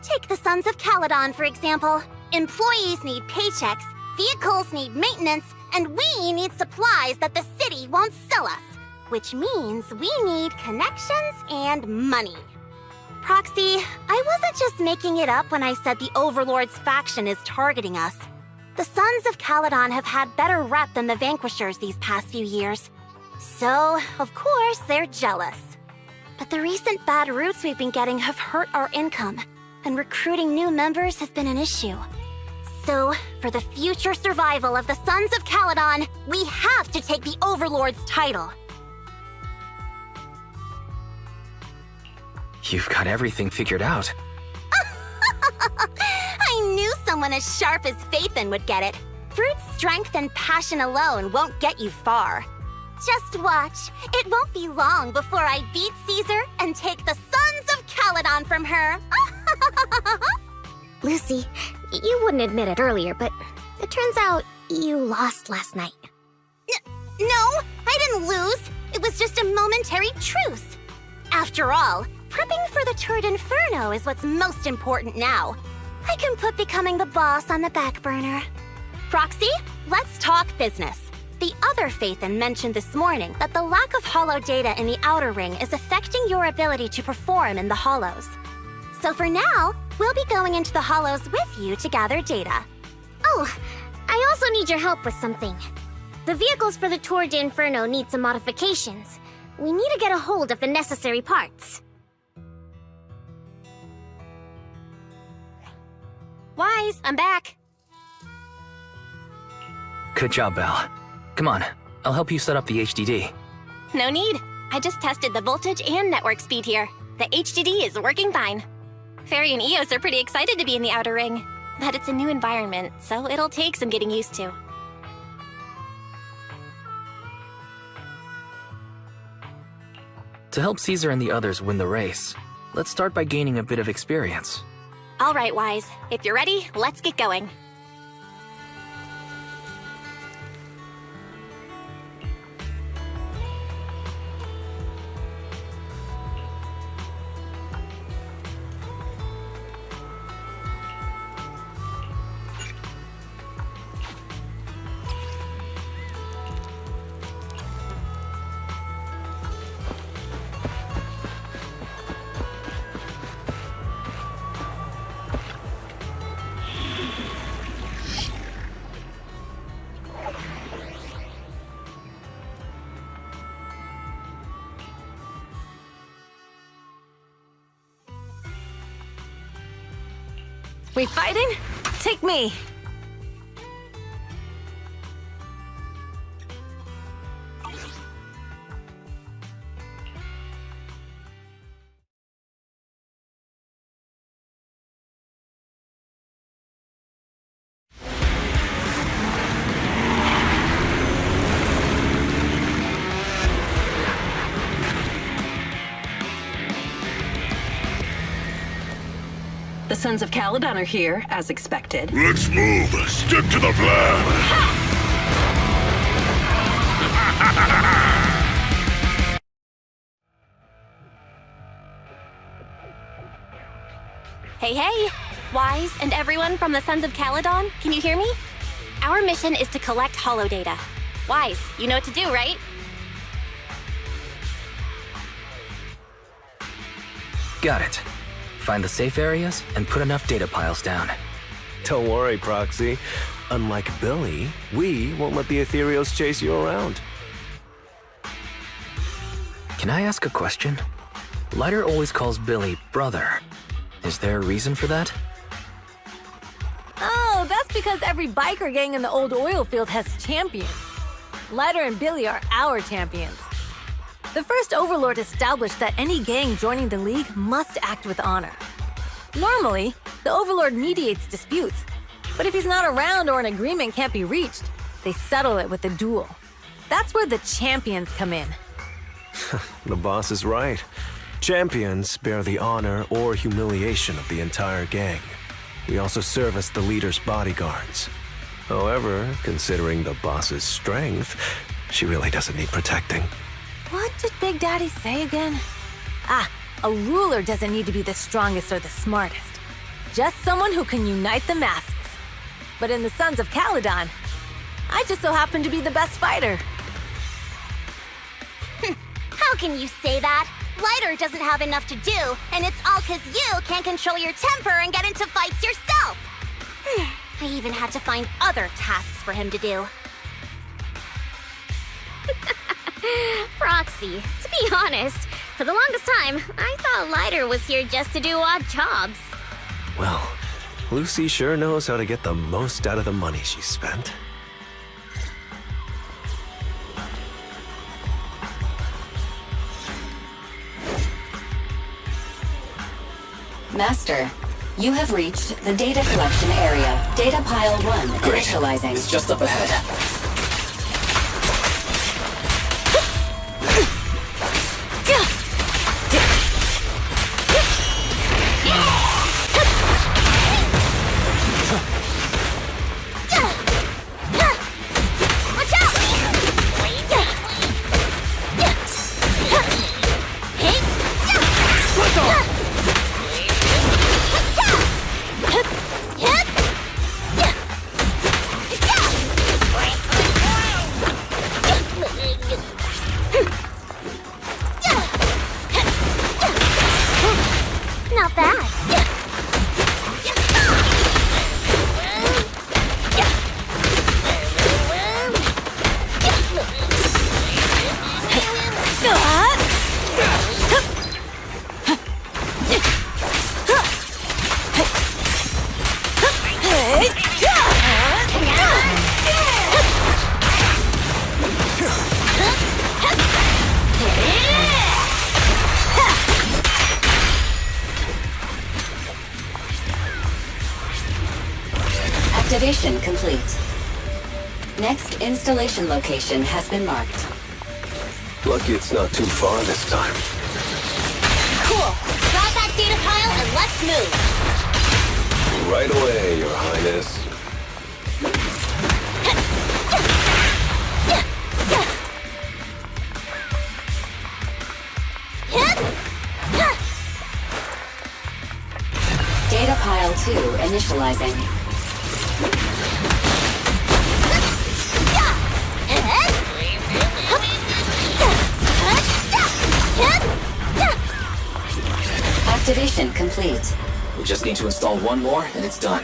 Take the Sons of Caledon, for example. Employees need paychecks, vehicles need maintenance, and we need supplies that the city won't sell us. Which means we need connections and money. Proxy, I wasn't just making it up when I said the Overlord's faction is targeting us. The Sons of Caledon have had better rep than the Vanquishers these past few years. So, of course, they're jealous. But the recent bad routes we've been getting have hurt our income, and recruiting new members has been an issue. So, for the future survival of the Sons of Caledon, we have to take the Overlord's title. You've got everything figured out. I knew someone as sharp as Phaethon would get it. Brute strength and passion alone won't get you far. Just watch. It won't be long before I beat Caesar and take the Sons of Caledon from her. Lucy, you wouldn't admit it earlier, but it turns out you lost last night. No, I didn't lose. It was just a momentary truce. After all, prepping for the Tour d'Inferno is what's most important now. I can put becoming the boss on the back burner. Proxy, let's talk business. The other Phaethon mentioned this morning that the lack of hollow data in the Outer Ring is affecting your ability to perform in the hollows. So for now, we'll be going into the hollows with you to gather data. Oh, I also need your help with something. The vehicles for the Tour d'Inferno need some modifications. We need to get a hold of the necessary parts. Wise, I'm back. Good job, Belle. Come on, I'll help you set up the HDD. No need. I just tested the voltage and network speed here. The HDD is working fine. Fairy and Eos are pretty excited to be in the Outer Ring, but it's a new environment, so it'll take some getting used to. To help Caesar and the others win the race, let's start by gaining a bit of experience. All right, Wise. If you're ready, let's get going. We fighting? Take me. The Sons of Caledon are here, as expected. Let's move. Stick to the plan. Hey, hey! Wise and everyone from the Sons of Caledon, can you hear me? Our mission is to collect hollow data. Wise, you know what to do, right? Got it. Find the safe areas and put enough data piles down. Don't worry, Proxy. Unlike Billy, we won't let the Ethereals chase you around. Can I ask a question? Lighter always calls Billy brother. Is there a reason for that? Oh, So that's because every biker gang in the old oil field has champions. Lighter and Billy are our champions. The first Overlord established that any gang joining the League must act with honor. Normally, the Overlord mediates disputes, but if he's not around or an agreement can't be reached, they settle it with a duel. That's where the champions come in. The boss is right. Champions bear the honor or humiliation of the entire gang. We also serve as the leader's bodyguards. However, considering the boss's strength, she really doesn't need protecting. What did Big Daddy say again? A ruler doesn't need to be the strongest or the smartest. Just someone who can unite the masses. But in the Sons of Caledon, I just so happen to be the best fighter. How can you say that? Lighter doesn't have enough to do, and it's all 'cause you can't control your temper and get into fights yourself. I even had to find other tasks for him to do. Proxy, to be honest, for the longest time, I thought Lighter was here just to do odd jobs. Well, Lucy sure knows how to get the most out of the money she spent. Master, you have reached the data collection area. Data pile 1 Great. initializing. It's just up ahead. Not bad. Activation complete. Next installation location has been marked. Lucky it's not too far this time. Cool. Grab that data pile and let's move. Right away, Your Highness. Data pile 2 initializing. Activation complete. We just need to install one more and it's done.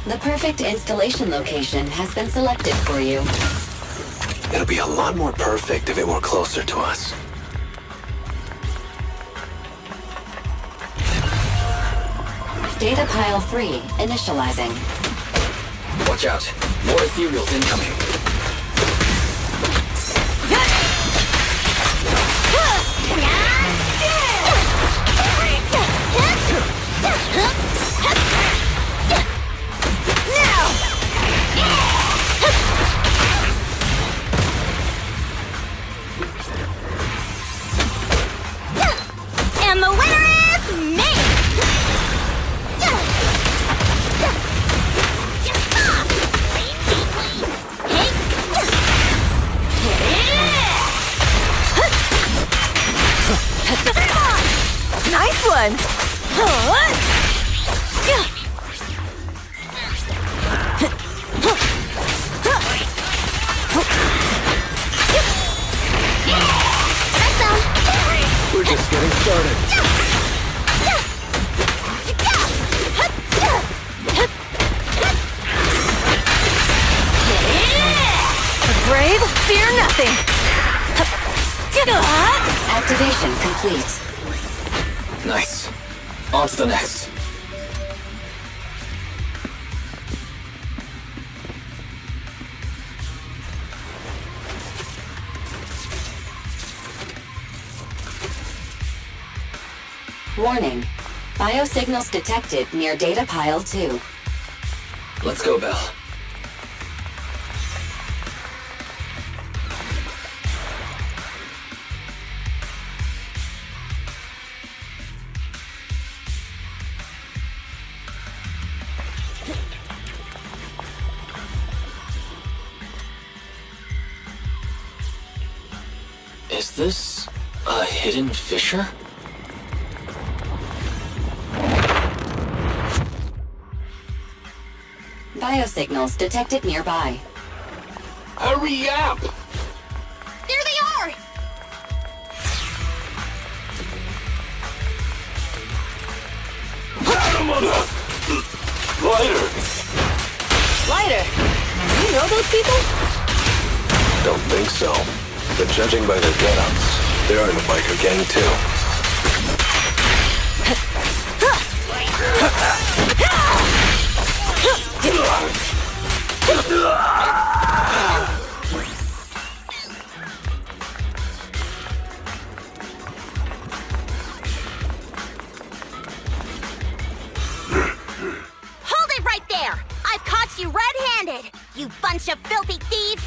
The perfect installation location has been selected for you. It'll be a lot more perfect if it were closer to us. Data pile 3 initializing. Watch out. More ethereals incoming. And the winner is me! Nice one! We're just getting started. The brave fear nothing. Activation complete. Nice. On to the next. Warning. Biosignals detected near data pile 2. Let's go, Belle. Is this a hidden fissure? Biosignals detected nearby. Hurry up! There they are! Lighter! Lighter! Do you know those people? Don't think so. But judging by their get-ups, they're in a biker gang too. Hold it right there! I've caught you red-handed, you bunch of filthy thieves!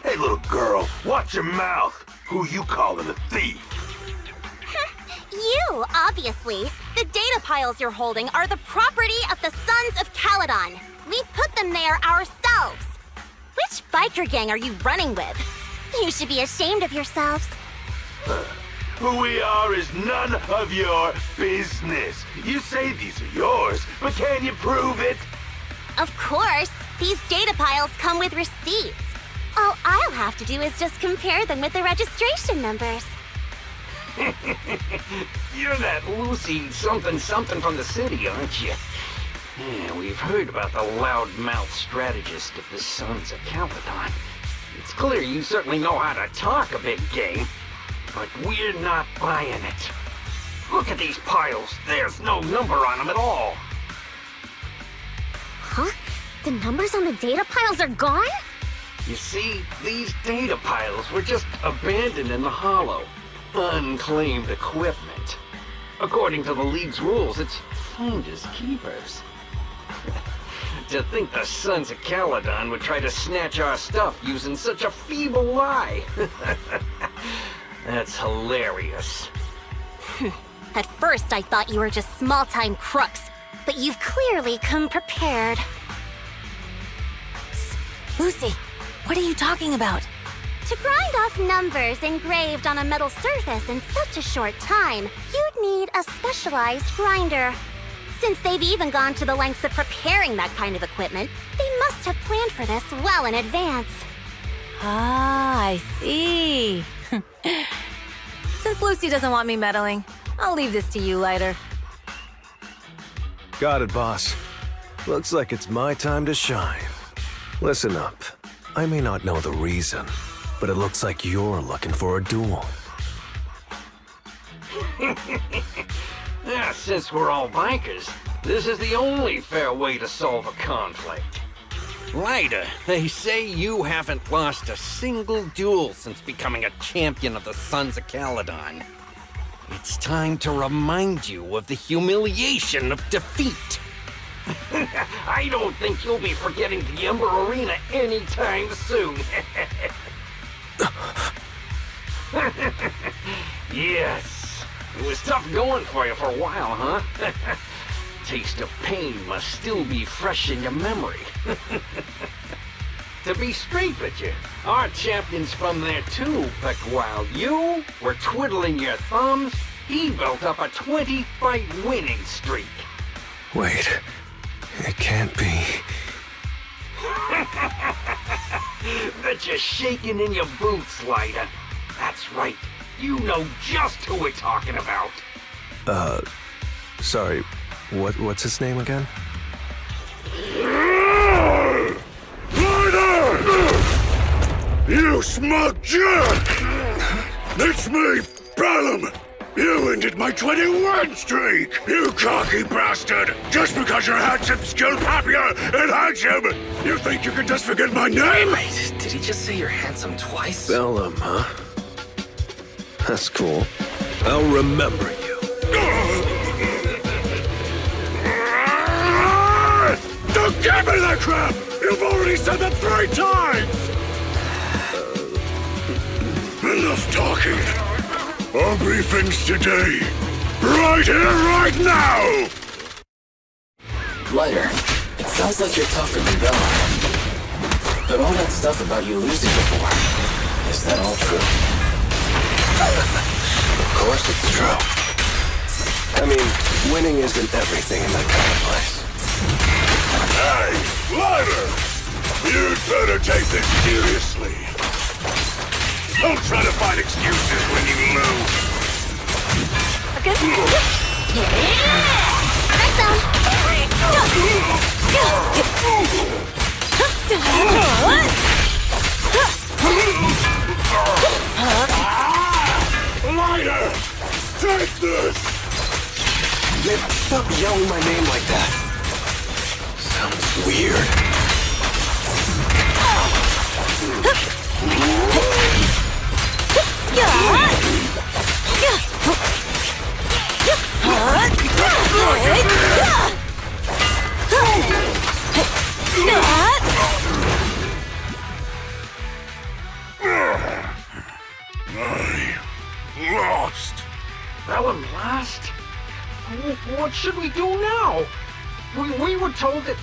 Hey, little girl, watch your mouth. Who you calling a thief? You, obviously. The data piles you're holding are the property of the Sons of Caledon. We put them there ourselves. Which biker gang are you running with? You should be ashamed of yourselves. Who we are is none of your business. You say these are yours, but can you prove it? Of course. These data piles come with receipts. All I'll have to do is just compare them with the registration numbers. You're that Lucy something from the city, aren't you? Yeah, we've heard about the loudmouth strategist of the Sons of Caledon. It's clear you certainly know how to talk a big game, but we're not buying it. Look at these piles. There's no number on them at all. Huh? The numbers on the data piles are gone? You see, these data piles were just abandoned in the hollow. Unclaimed equipment. According to the League's rules, it's finders keepers. To think the Sons of Caledon would try to snatch our stuff using such a feeble lie. That's hilarious. At first, I thought you were just small-time crooks, but you've clearly come prepared. Lucy, what are you talking about? To grind off numbers engraved on a metal surface in such a short time, you'd need a specialized grinder. Since they've even gone to the lengths of preparing that kind of equipment, they must have planned for this well in advance. Ah, I see. Since Lucy doesn't want me meddling, I'll leave this to you, Lighter. Got it, boss. Looks like it's my time to shine. Listen up. I may not know the reason, but it looks like you're looking for a duel. Since we're all bikers, this is the only fair way to solve a conflict. Lighter, they say you haven't lost a single duel since becoming a champion of the Sons of Caledon. It's time to remind you of the humiliation of defeat. I don't think you'll be forgetting the Ember Arena anytime soon. Yes, it was tough going for you for a while, huh? Taste of pain must still be fresh in your memory. To be straight with you, our champion's from there too, but while you were twiddling your thumbs, he built up a 20-fight winning streak. Wait, it can't be. Bet you're shaking in your boots, Lighter. That's right, you know just who we're talking about. Sorry, what's his name again? You smug jerk! It's me, Bellum! You ended my 21 streak, you cocky bastard! Just because you're handsome, skilled, happier, and handsome! You think you can just forget my name? Wait, did he just say you're handsome twice? Bellum, huh? That's cool. I'll remember you. Don't give me that crap! You've already said that 3 times! Enough talking. Our briefing's today. Right here, right now! Lighter, it sounds like you're tougher than Bella. But all that stuff about you losing before, is that all true? Of course it's true. I mean, winning isn't everything in that kind of place. Hey, Lighter! You'd better take this seriously. Don't try to find excuses when you lose. Lighter! Take this! Man, stop yelling my name like that. Sounds weird. I lost. Bellum lost? What should we do now? We were told that...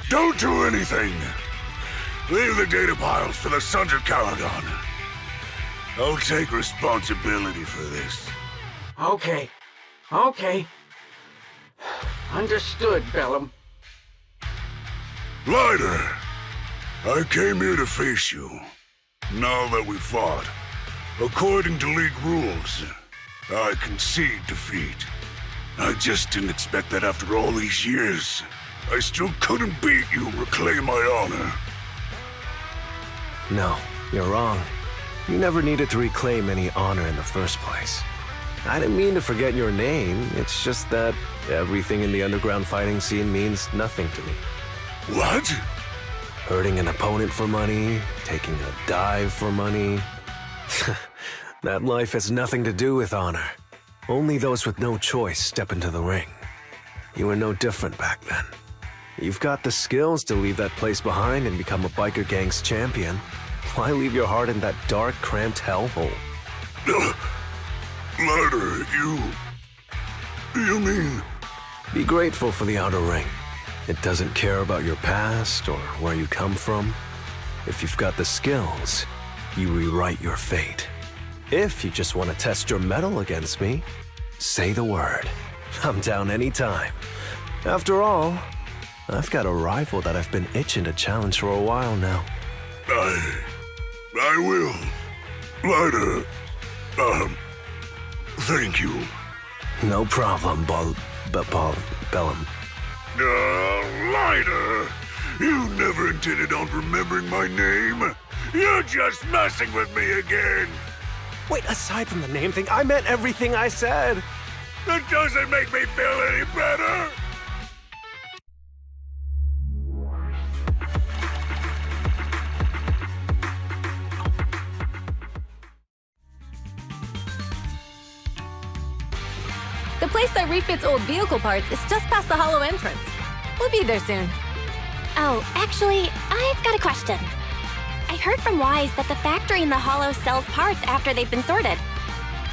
Don't do anything. Leave the data piles for the Sons of Caledon. I'll take responsibility for this. Okay. Understood, Bellum. Lighter, I came here to face you. Now that we fought, according to League rules, I concede defeat. I just didn't expect that after all these years, I still couldn't beat you, reclaim my honor. No, you're wrong. You never needed to reclaim any honor in the first place. I didn't mean to forget your name. It's just that everything in the underground fighting scene means nothing to me. What? Hurting an opponent for money, taking a dive for money. That life has nothing to do with honor. Only those with no choice step into the ring. You were no different back then. You've got the skills to leave that place behind and become a biker gang's champion. Why leave your heart in that dark, cramped hellhole? Lighter, you mean... Be grateful for the outer ring. It doesn't care about your past or where you come from. If you've got the skills, you rewrite your fate. If you just want to test your mettle against me, say the word. I'm down anytime. After all, I've got a rival that I've been itching to challenge for a while now. I will. Lighter, thank you. No problem, Bellum. Lighter! You never intended on remembering my name. You're just messing with me again. Wait, aside from the name thing, I meant everything I said. That doesn't make me feel any better. The place that refits old vehicle parts is just past the hollow entrance. We'll be there soon. Oh, actually, I've got a question. I heard from Wise that the factory in the hollow sells parts after they've been sorted.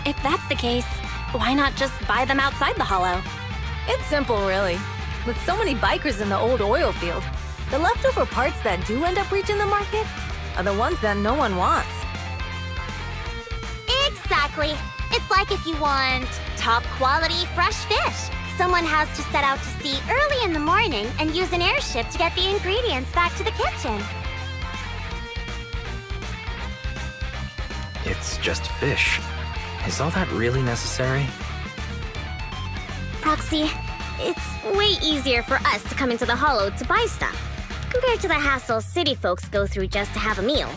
If that's the case, why not just buy them outside the hollow? It's simple, really. With so many bikers in the old oil field, the leftover parts that do end up reaching the market are the ones that no one wants. Exactly. It's like if you want top quality fresh fish. Someone has to set out to sea early in the morning and use an airship to get the ingredients back to the kitchen. It's just fish. Is all that really necessary? Proxy, it's way easier for us to come into the hollow to buy stuff, compared to the hassle city folks go through just to have a meal.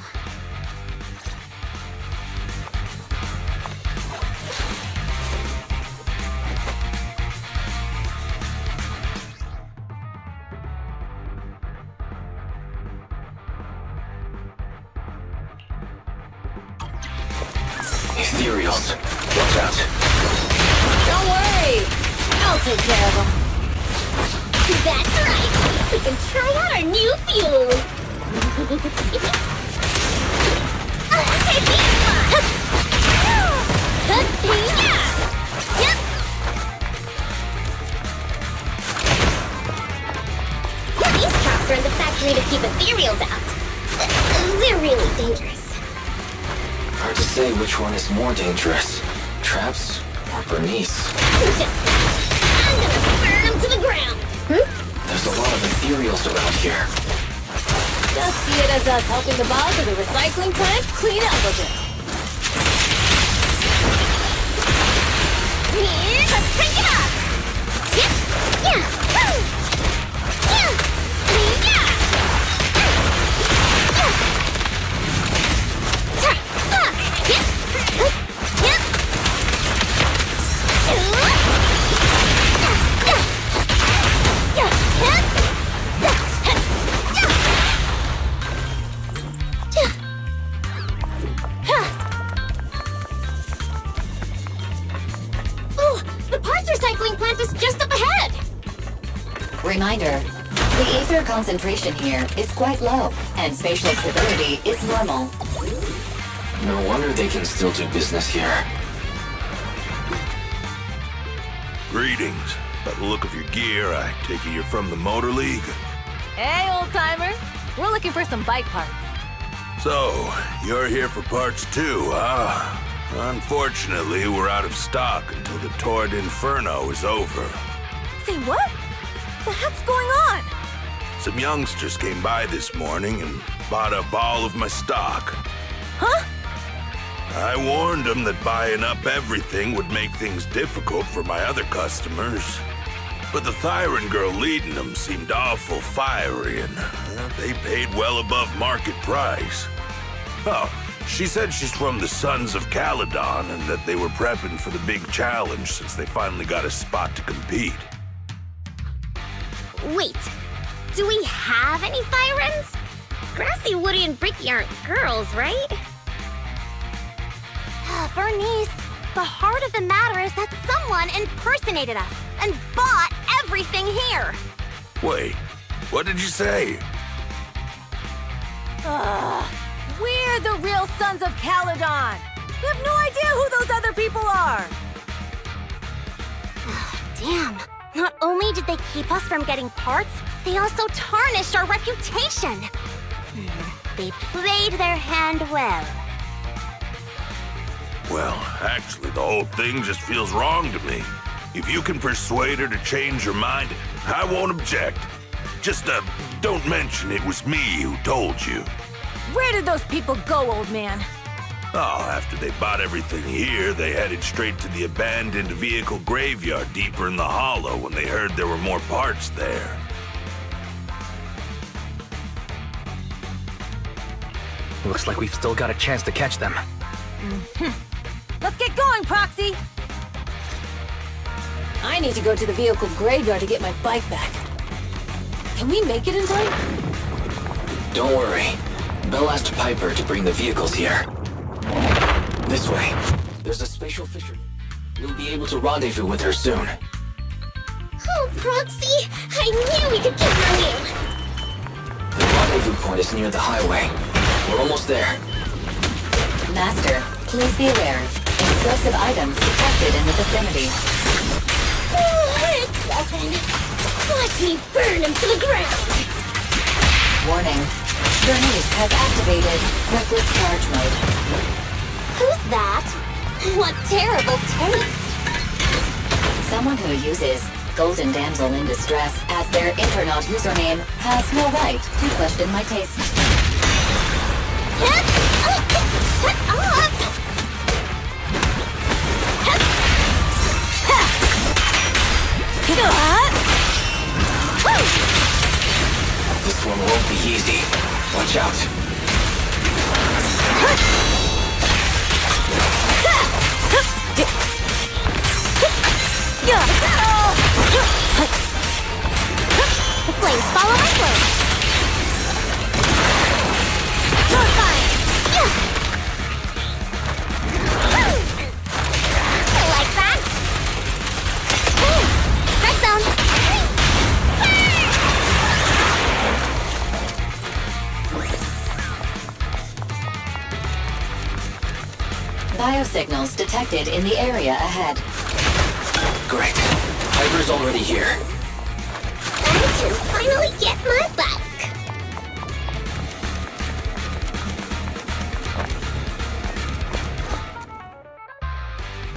Ethereals. materials. Watch out. Don't worry. I'll take care of them. That's right. We can try out our new fuel. Take these ones. Yep. These traps are in the factory to keep ethereals out. They're really dangerous. Hard to say which one is more dangerous. Traps or Bernice? I'm gonna burn them to the ground. There's a lot of ethereals around here. Just see it as us helping the boss of the recycling plant clean up a bit. Let's crank it up. Oh, the parts recycling plant is just up ahead. Reminder, the ether concentration here is quite low, and spatial stability is normal. No wonder they can still do business here. Greetings. By the look of your gear, I take it you're from the Motor League. Hey, old-timer. We're looking for some bike parts. So, you're here for parts too, huh? Unfortunately, we're out of stock until the Torrid Inferno is over. Say what? The heck's going on? Some youngsters came by this morning and bought up all of my stock. Huh? I warned them that buying up everything would make things difficult for my other customers. But the Thyron girl leading them seemed awful fiery, and they paid well above market price. Oh, she said she's from the Sons of Caledon and that they were prepping for the big challenge since they finally got a spot to compete. Wait, do we have any Thyrans? Grassy, Woody, and Bricky aren't girls, right? Bernice, the heart of the matter is that someone impersonated us and bought everything here. Wait, what did you say? We're the real Sons of Caledon. We have no idea who those other people are. Damn. Not only did they keep us from getting parts, they also tarnished our reputation. They played their hand well. Well, actually, the whole thing just feels wrong to me. If you can persuade her to change her mind, I won't object. Just, don't mention it was me who told you. Where did those people go, old man? Oh, after they bought everything here, they headed straight to the abandoned vehicle graveyard deeper in the hollow when they heard there were more parts there. Looks like we've still got a chance to catch them. Let's get going, Proxy! I need to go to the vehicle graveyard to get my bike back. Can we make it in time? Don't worry. Belle asked Piper to bring the vehicles here. This way. There's a spatial fisher. We'll be able to rendezvous with her soon. Oh, Proxy! I knew we could count on you! The rendezvous point is near the highway. We're almost there. Master, please be aware. Explosive items detected in the vicinity. Oh, it's nothing. Watch me burn him to the ground! Warning. Bernice has activated reckless charge mode. Who's that? What terrible taste! Someone who uses Golden Damsel in Distress as their Infernaut username has no right to question my taste. Shut up! This one won't be easy. Watch out. The flames follow my flow. You're fine. biosignals detected in the area ahead. Great. Piper's already here. I can finally get my bike.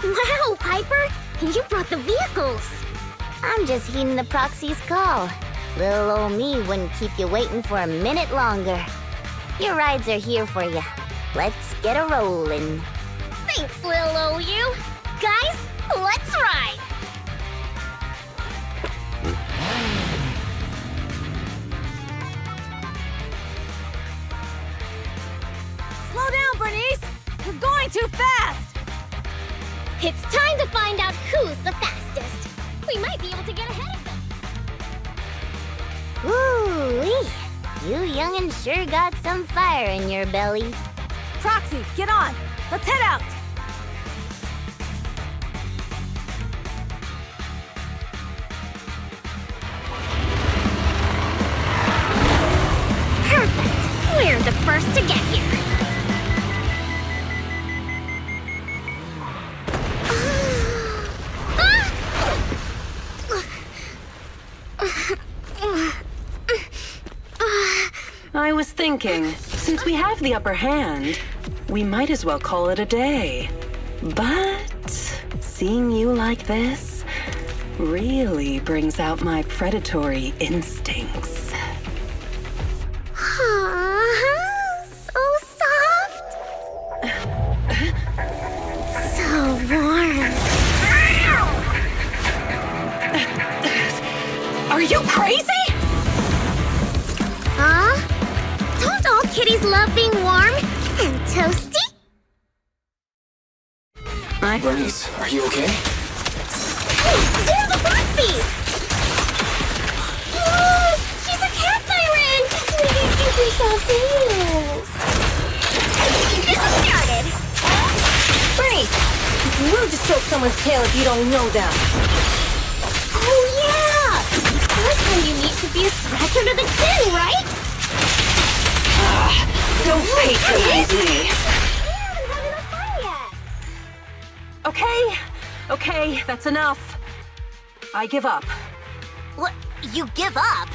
Wow, Piper! You brought the vehicles! I'm just heeding the proxy's call. Little old me wouldn't keep you waiting for a minute longer. Your rides are here for you. Let's get a rollin'. Thanks, little old you. Guys, let's ride! Slow down, Bernice! You're going too fast! It's time to find out who's the fastest. We might be able to get ahead of them. Ooh-wee. You young'uns sure got some fire in your belly. Proxy, get on! Let's head out! Perfect! We're the first to get here. I was thinking, since we have the upper hand, we might as well call it a day. But seeing you like this really brings out my predatory instincts. So soft. So warm. Are you crazy? Huh? Don't all kitties love being warm and toasty? Bernice, are you okay? Hey, they're the Foxies! Oh, she's a cat siren! We can keep yourself heels. This is started! Bernice! It's rude to stroke someone's tail if you don't know them. Oh, yeah! First time you meet could be a scratch under the chin, right? Don't patronize me. We haven't had enough fun yet. Okay, that's enough. I give up. What? You give up?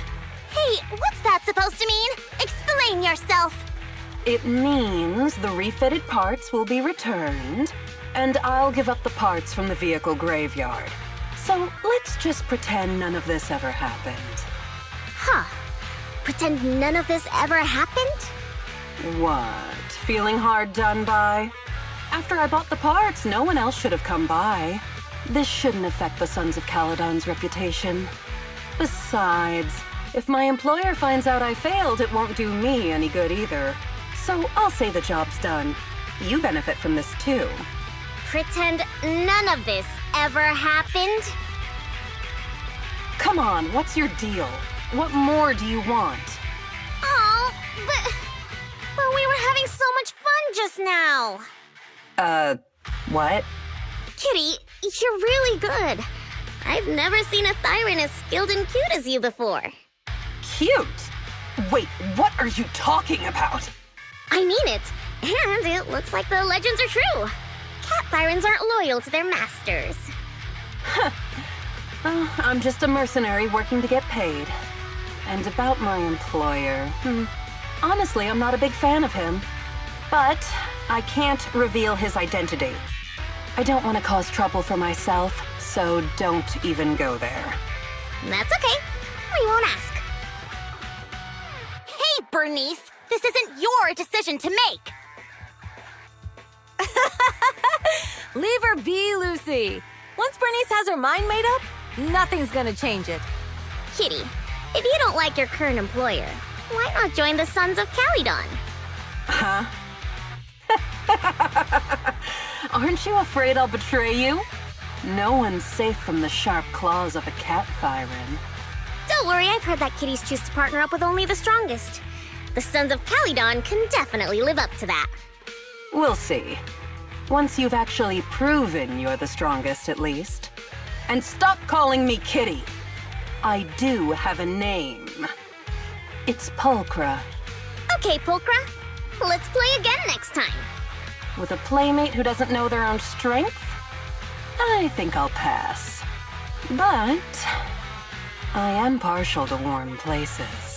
Hey, what's that supposed to mean? Explain yourself. It means the refitted parts will be returned, and I'll give up the parts from the vehicle graveyard. So let's just pretend none of this ever happened. Huh. Pretend none of this ever happened? What? Feeling hard done by? After I bought the parts, no one else should have come by. This shouldn't affect the Sons of Caledon's reputation. Besides, if my employer finds out I failed, it won't do me any good either. So I'll say the job's done. You benefit from this too. Pretend none of this ever happened? Come on, what's your deal? What more do you want? Oh, but we were having so much fun just now. What? Kitty, you're really good. I've never seen a Thyran as skilled and cute as you before. Cute? Wait, what are you talking about? I mean it. And it looks like the legends are true. Cat Thyrans aren't loyal to their masters. I'm just a mercenary working to get paid. And about my employer, honestly, I'm not a big fan of him. But I can't reveal his identity. I don't want to cause trouble for myself, so don't even go there. That's okay. We won't ask. Hey, Bernice, this isn't your decision to make. Leave her be, Lucy. Once Bernice has her mind made up, nothing's gonna change it. Kitty, if you don't like your current employer, why not join the Sons of Caledon? Huh? Aren't you afraid I'll betray you? No one's safe from the sharp claws of a cat Thyran. Don't worry, I've heard that kitties choose to partner up with only the strongest. The Sons of Caledon can definitely live up to that. We'll see. Once you've actually proven you're the strongest, at least. And stop calling me Kitty. I do have a name. It's Pulchra. Okay, Pulchra. Let's play again next time. With a playmate who doesn't know their own strength? I think I'll pass. But I am partial to warm places.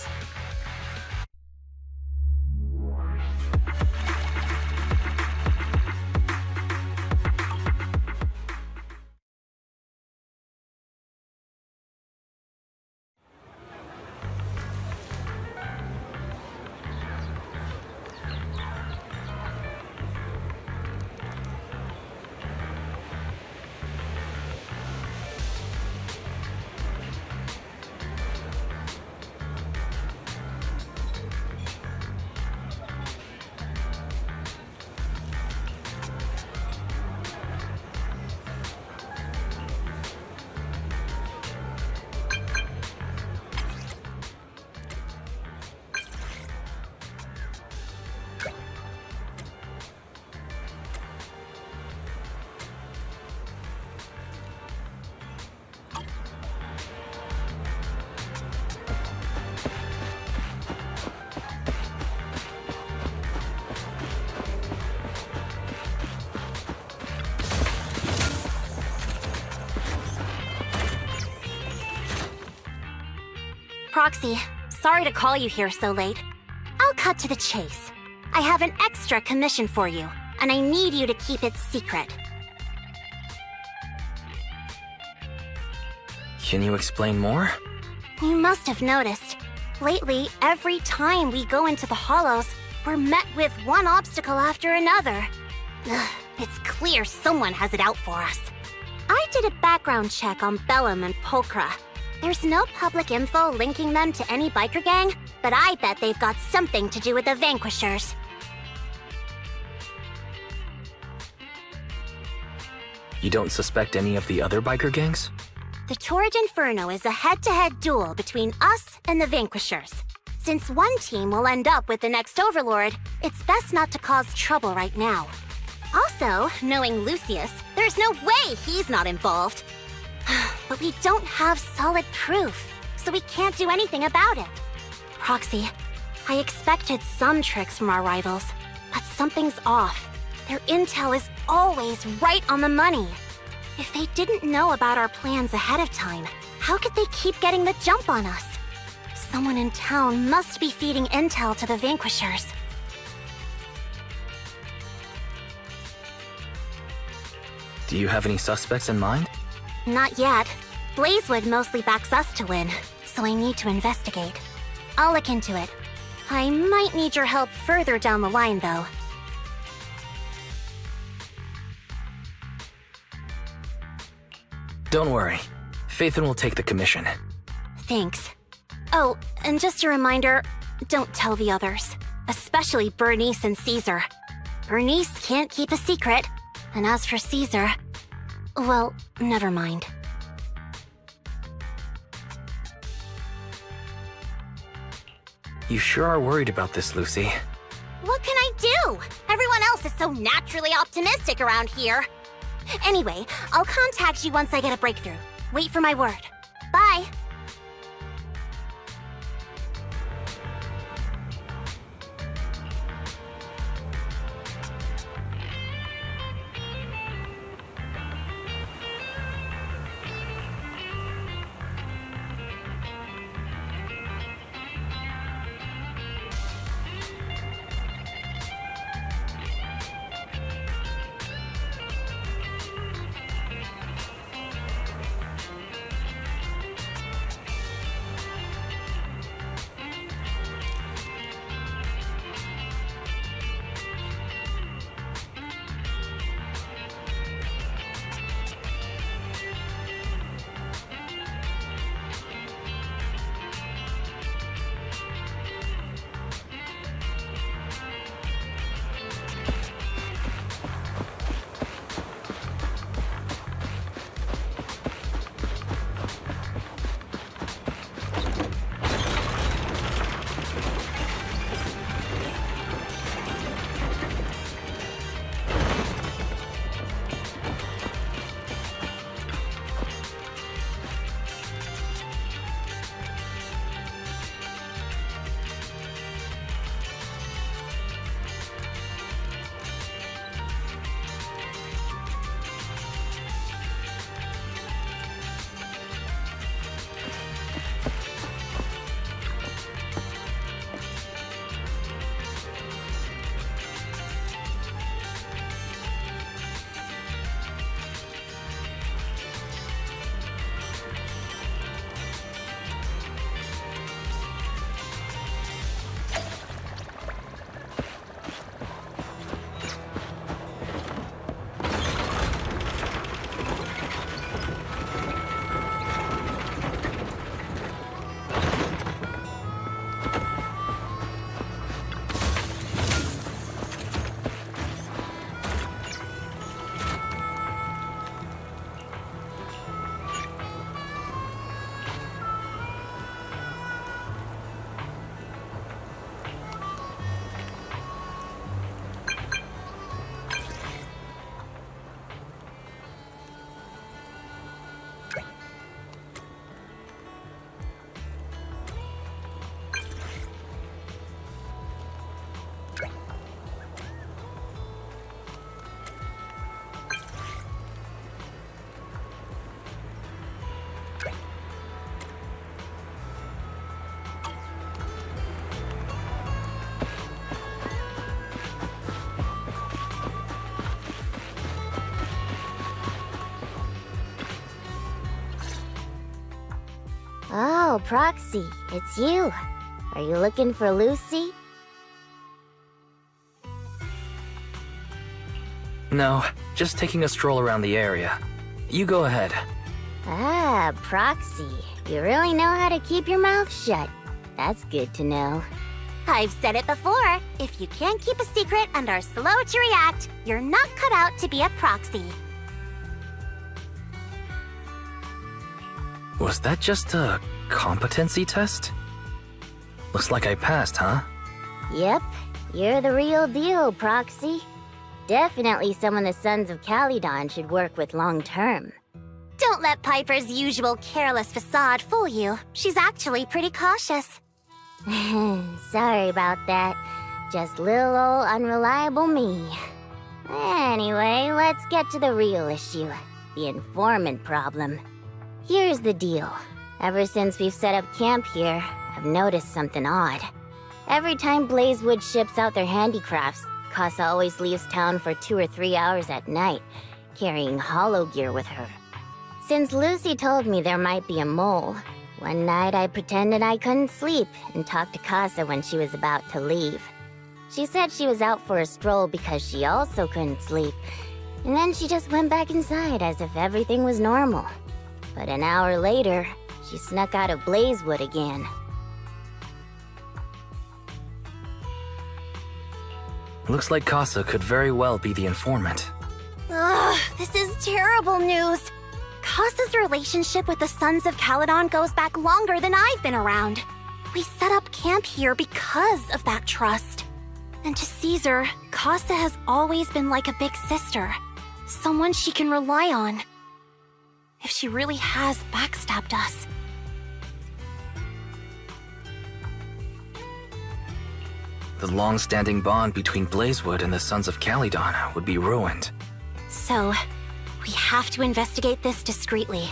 Proxy, sorry to call you here so late. I'll cut to the chase. I have an extra commission for you, and I need you to keep it secret. Can you explain more? You must have noticed. Lately, every time we go into the Hollows, we're met with one obstacle after another. Ugh, it's clear someone has it out for us. I did a background check on Bellum and Pulchra. There's no public info linking them to any biker gang, but I bet they've got something to do with the Vanquishers. You don't suspect any of the other biker gangs? The Torrid Inferno is a head-to-head duel between us and the Vanquishers. Since one team will end up with the next Overlord, it's best not to cause trouble right now. Also, knowing Lucius, there's no way he's not involved. But we don't have solid proof, so we can't do anything about it. Proxy, I expected some tricks from our rivals, but something's off. Their intel is always right on the money. If they didn't know about our plans ahead of time, how could they keep getting the jump on us? Someone in town must be feeding intel to the Vanquishers. Do you have any suspects in mind? Not yet. Blazewood mostly backs us to win, so I need to investigate. I'll look into it. I might need your help further down the line, though. Don't worry. Phaethon will take the commission. Thanks. Oh, and just a reminder, don't tell the others. Especially Bernice and Caesar. Bernice can't keep a secret, and as for Caesar... well, never mind. You sure are worried about this, Lucy. What can I do? Everyone else is so naturally optimistic around here. Anyway, I'll contact you once I get a breakthrough. Wait for my word. Bye. Oh, Proxy, it's you. Are you looking for Lucy? No, just taking a stroll around the area. You go ahead. Ah, Proxy. You really know how to keep your mouth shut. That's good to know. I've said it before. If you can't keep a secret and are slow to react, you're not cut out to be a proxy. Was that just a competency test? Looks like I passed, huh? Yep, you're the real deal, Proxy. Definitely someone the Sons of Caledon should work with long term. Don't let Piper's usual careless facade fool you. She's actually pretty cautious. Sorry about that. Just little old unreliable me. Anyway, let's get to the real issue. The informant problem. Here's the deal. Ever since we've set up camp here, I've noticed something odd. Every time Blazewood ships out their handicrafts, Casa always leaves town for 2 or 3 hours at night, carrying hollow gear with her. Since Lucy told me there might be a mole, one night I pretended I couldn't sleep and talked to Casa when she was about to leave. She said she was out for a stroll because she also couldn't sleep, and then she just went back inside as if everything was normal. But an hour later, she snuck out of Blazewood again. Looks like Casa could very well be the informant. Ugh, this is terrible news. Casa's relationship with the Sons of Caledon goes back longer than I've been around. We set up camp here because of that trust. And to Caesar, Casa has always been like a big sister. Someone she can rely on. If she really has backstabbed us. The long-standing bond between Blazewood and the Sons of Caledon would be ruined. So, we have to investigate this discreetly.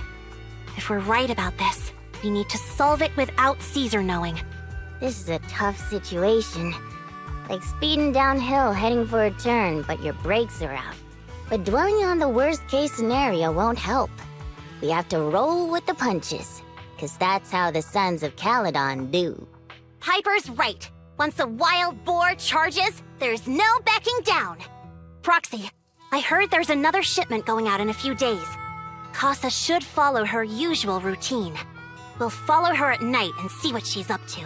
If we're right about this, we need to solve it without Caesar knowing. This is a tough situation. Like speeding downhill heading for a turn, but your brakes are out. But dwelling on the worst-case scenario won't help. We have to roll with the punches, 'cause that's how the Sons of Caledon do. Piper's right. Once a wild boar charges, there's no backing down. Proxy, I heard there's another shipment going out in a few days. Casa should follow her usual routine. We'll follow her at night and see what she's up to.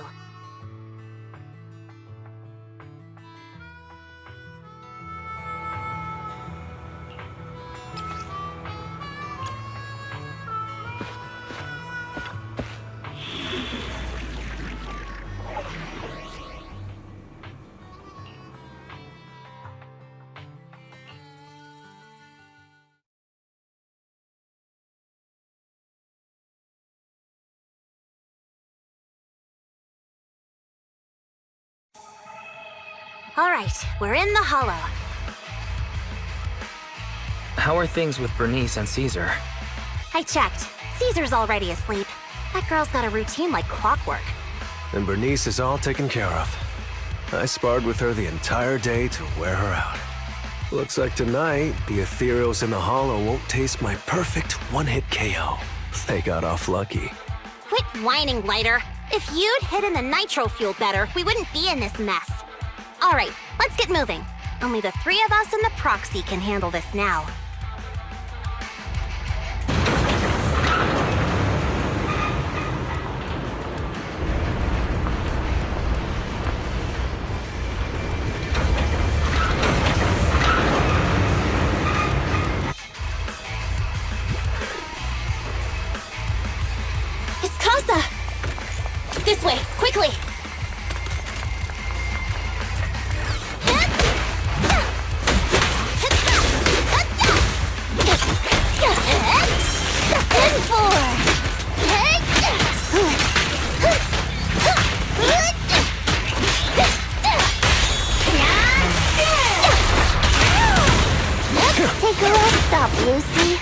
All right, we're in the hollow. How are things with Bernice and Caesar? I checked. Caesar's already asleep. That girl's got a routine like clockwork. And Bernice is all taken care of. I sparred with her the entire day to wear her out. Looks like tonight, the ethereals in the hollow won't taste my perfect one-hit KO. They got off lucky. Quit whining, Lighter. If you'd hidden the nitro fuel better, we wouldn't be in this mess. All right, let's get moving. Only the 3 of us and the proxy can handle this now. It's Casa! This way, quickly! Take a rest stop, Lucy.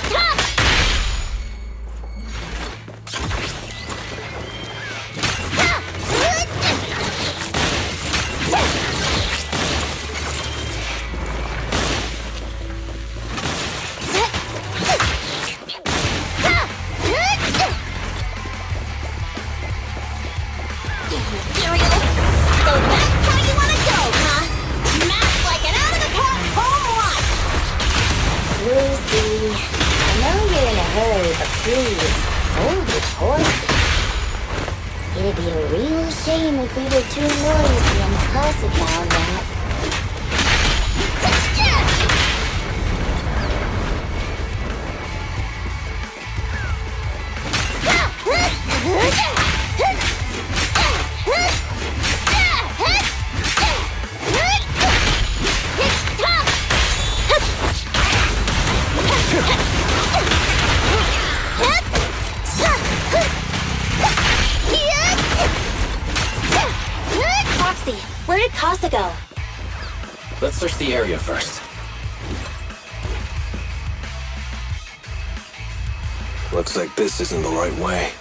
Stop! Materials. So that's how you want to go, huh? Smash like an out-of-the-park home run! Lucy, I know you're in a hurry, but please, hold your horses. It'd be a real shame if we were too noisy and Casa found out. Foxy, where did Casa go? Let's search the area first. Looks like this isn't the right way.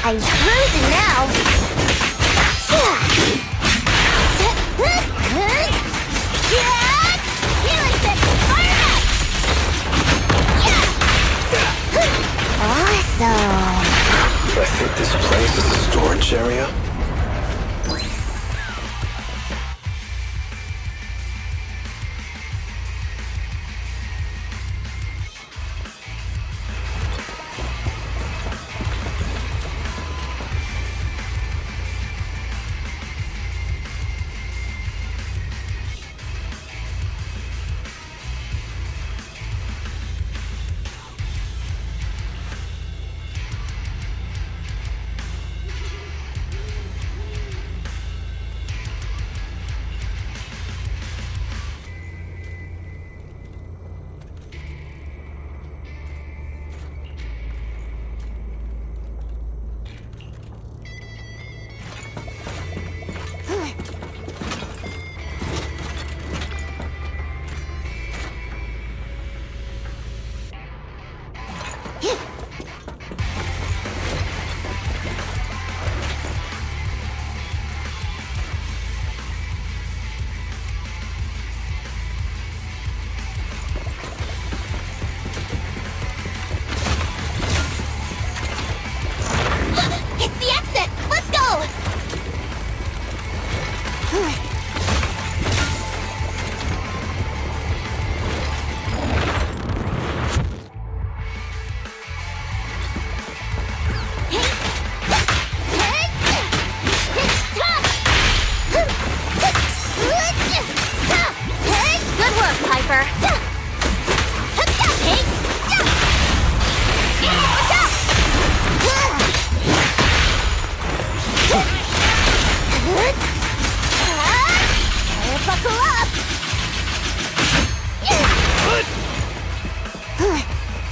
I'm cruising now. Awesome. I think this place is a storage area.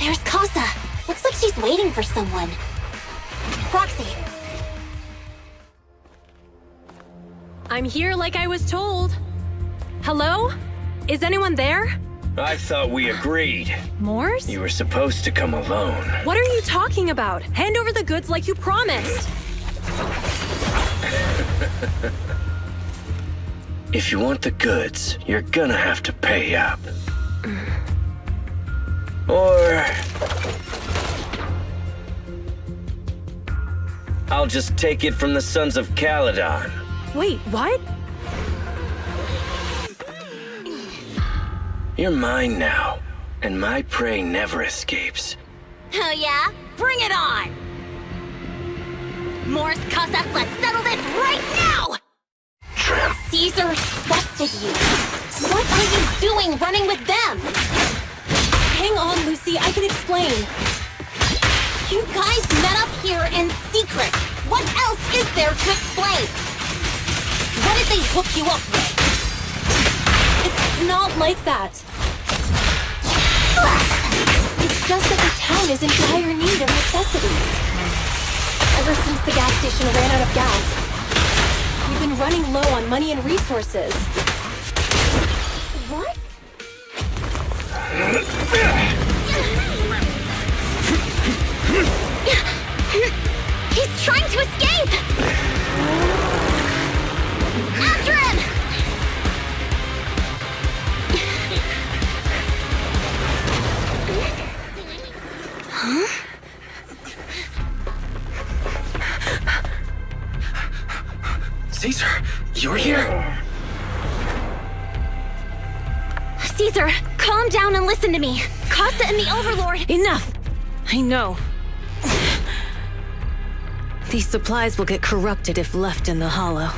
There's Casa. Looks like she's waiting for someone. Proxy. I'm here like I was told. Hello? Is anyone there? I thought we agreed. Morse? You were supposed to come alone. What are you talking about? Hand over the goods like you promised. If you want the goods, you're gonna have to pay up. Or I'll just take it from the Sons of Caledon. Wait, what? You're mine now, and my prey never escapes. Oh yeah? Bring it on! Morse, Casa, let's settle this right now! Caesar trusted you. What are you doing running with them? Hang on, Lucy, I can explain. You guys met up here in secret. What else is there to explain? What did they hook you up with? It's not like that. It's just that the town is in dire need of necessities. Ever since the gas station ran out of gas, we've been running low on money and resources. What? He's trying to escape! Caesar, you're here? Caesar, calm down and listen to me. Casa and the Overlord... Enough! I know. These supplies will get corrupted if left in the hollow.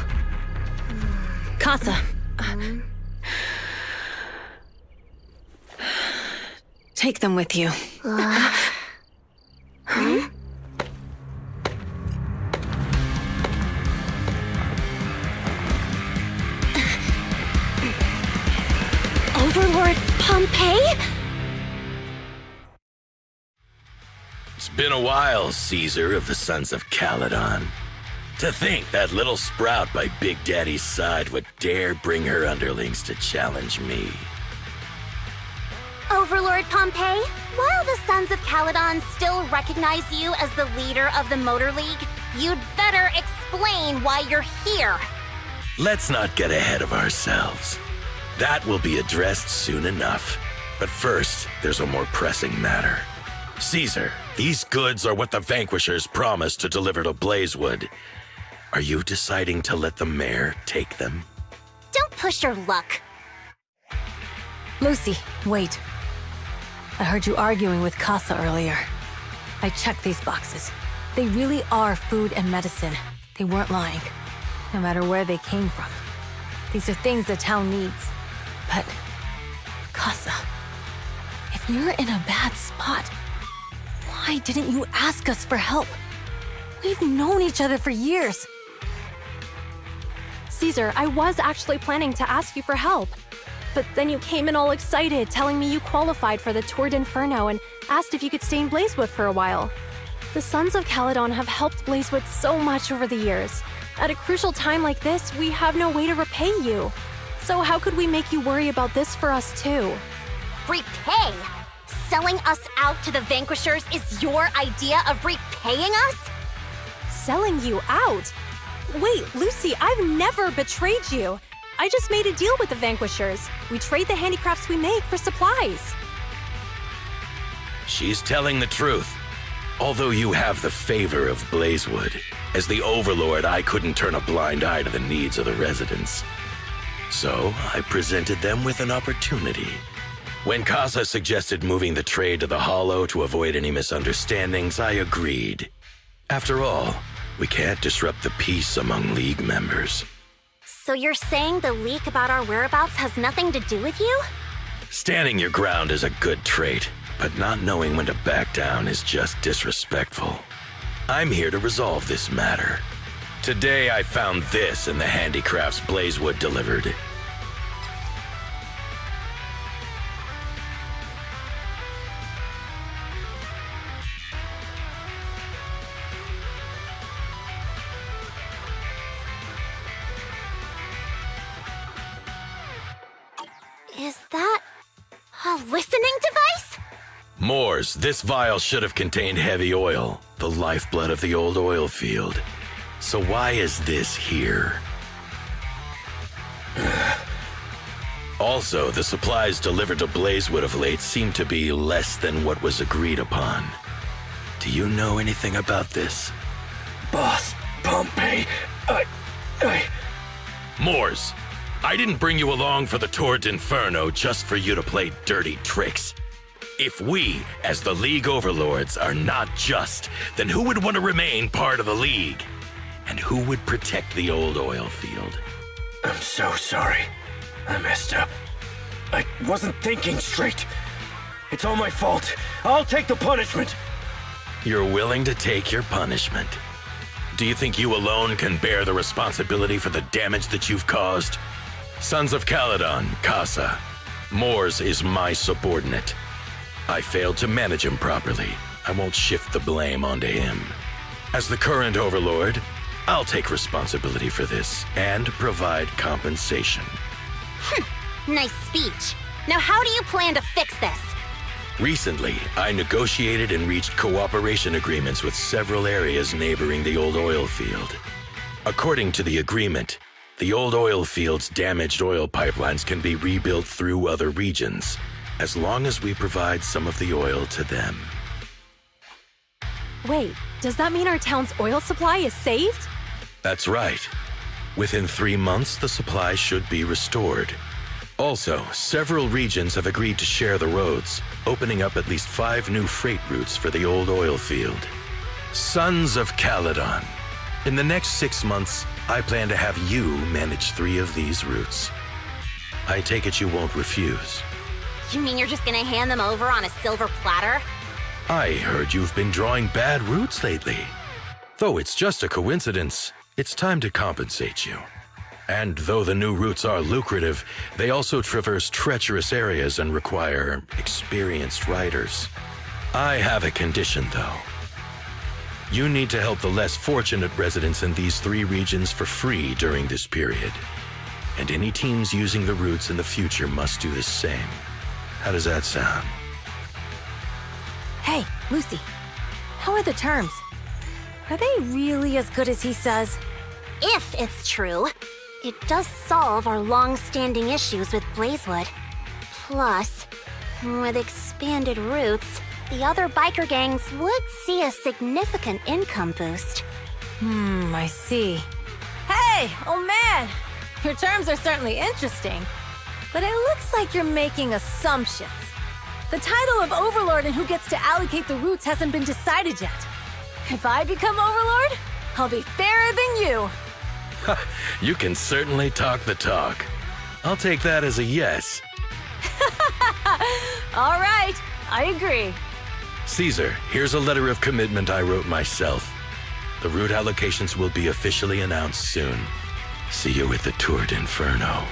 Casa. Take them with you. Overlord Pompeii? It's been a while, Caesar of the Sons of Caledon. To think that little sprout by Big Daddy's side would dare bring her underlings to challenge me. Overlord Pompeii, while the Sons of Caledon still recognize you as the leader of the Motor League, you'd better explain why you're here. Let's not get ahead of ourselves. That will be addressed soon enough. But first, there's a more pressing matter. Caesar, these goods are what the Vanquishers promised to deliver to Blazewood. Are you deciding to let the mayor take them? Don't push your luck. Lucy, wait. I heard you arguing with Casa earlier. I checked these boxes. They really are food and medicine. They weren't lying, no matter where they came from. These are things the town needs. But, Casa, if you're in a bad spot, why didn't you ask us for help? We've known each other for years. Caesar, I was actually planning to ask you for help. But then you came in all excited, telling me you qualified for the Tour d'Inferno and asked if you could stay in Blazewood for a while. The Sons of Caledon have helped Blazewood so much over the years. At a crucial time like this, we have no way to repay you. So how could we make you worry about this for us too? Repay? Selling us out to the Vanquishers is your idea of repaying us? Selling you out? Wait, Lucy, I've never betrayed you. I just made a deal with the Vanquishers. We trade the handicrafts we make for supplies. She's telling the truth. Although you have the favor of Blazewood, as the Overlord, I couldn't turn a blind eye to the needs of the residents. So I presented them with an opportunity. When Casa suggested moving the trade to the Hollow to avoid any misunderstandings, I agreed. After all, we can't disrupt the peace among League members. So you're saying the leak about our whereabouts has nothing to do with you? Standing your ground is a good trait, but not knowing when to back down is just disrespectful. I'm here to resolve this matter. Today I found this in the handicrafts Blazewood delivered. Is that a listening device? Moors, this vial should have contained heavy oil, the lifeblood of the old oil field. So why is this here? Also, the supplies delivered to Blazewood of late seem to be less than what was agreed upon. Do you know anything about this? Boss, Pompeii, Moors, I didn't bring you along for the Tour d'Inferno just for you to play dirty tricks. If we, as the League Overlords, are not just, then who would want to remain part of the League? And who would protect the old oil field? I'm so sorry. I messed up. I wasn't thinking straight. It's all my fault. I'll take the punishment. You're willing to take your punishment. Do you think you alone can bear the responsibility for the damage that you've caused? Sons of Caledon, Casa. Moors is my subordinate. I failed to manage him properly. I won't shift the blame onto him. As the current Overlord, I'll take responsibility for this and provide compensation. Nice speech. Now how do you plan to fix this? Recently, I negotiated and reached cooperation agreements with several areas neighboring the old oil field. According to the agreement, the old oil field's damaged oil pipelines can be rebuilt through other regions, as long as we provide some of the oil to them. Wait, does that mean our town's oil supply is saved? That's right. Within 3 months, the supply should be restored. Also, several regions have agreed to share the roads, opening up at least 5 new freight routes for the old oil field. Sons of Caledon. In the next 6 months, I plan to have you manage 3 of these routes. I take it you won't refuse. You mean you're just gonna hand them over on a silver platter? I heard you've been drawing bad routes lately. Though it's just a coincidence, it's time to compensate you. And though the new routes are lucrative, they also traverse treacherous areas and require experienced riders. I have a condition, though. You need to help the less fortunate residents in these 3 regions for free during this period. And any teams using the routes in the future must do the same. How does that sound? Hey, Lucy. How are the terms? Are they really as good as he says? If it's true, it does solve our long-standing issues with Blazewood. Plus, with expanded routes, the other biker gangs would see a significant income boost. I see. Hey, old man! Your terms are certainly interesting, but it looks like you're making assumptions. The title of Overlord and who gets to allocate the routes hasn't been decided yet. If I become Overlord, I'll be fairer than you. You can certainly talk the talk. I'll take that as a yes. All right, I agree. Caesar, here's a letter of commitment I wrote myself. The route allocations will be officially announced soon. See you at the Tour d'Inferno.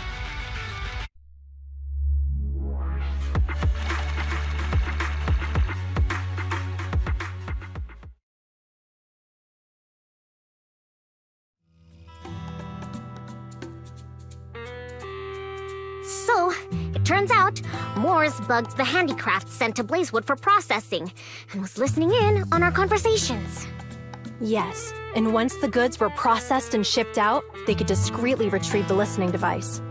So, it turns out, Moores bugged the handicrafts sent to Blazewood for processing, and was listening in on our conversations. Yes, and once the goods were processed and shipped out, they could discreetly retrieve the listening device.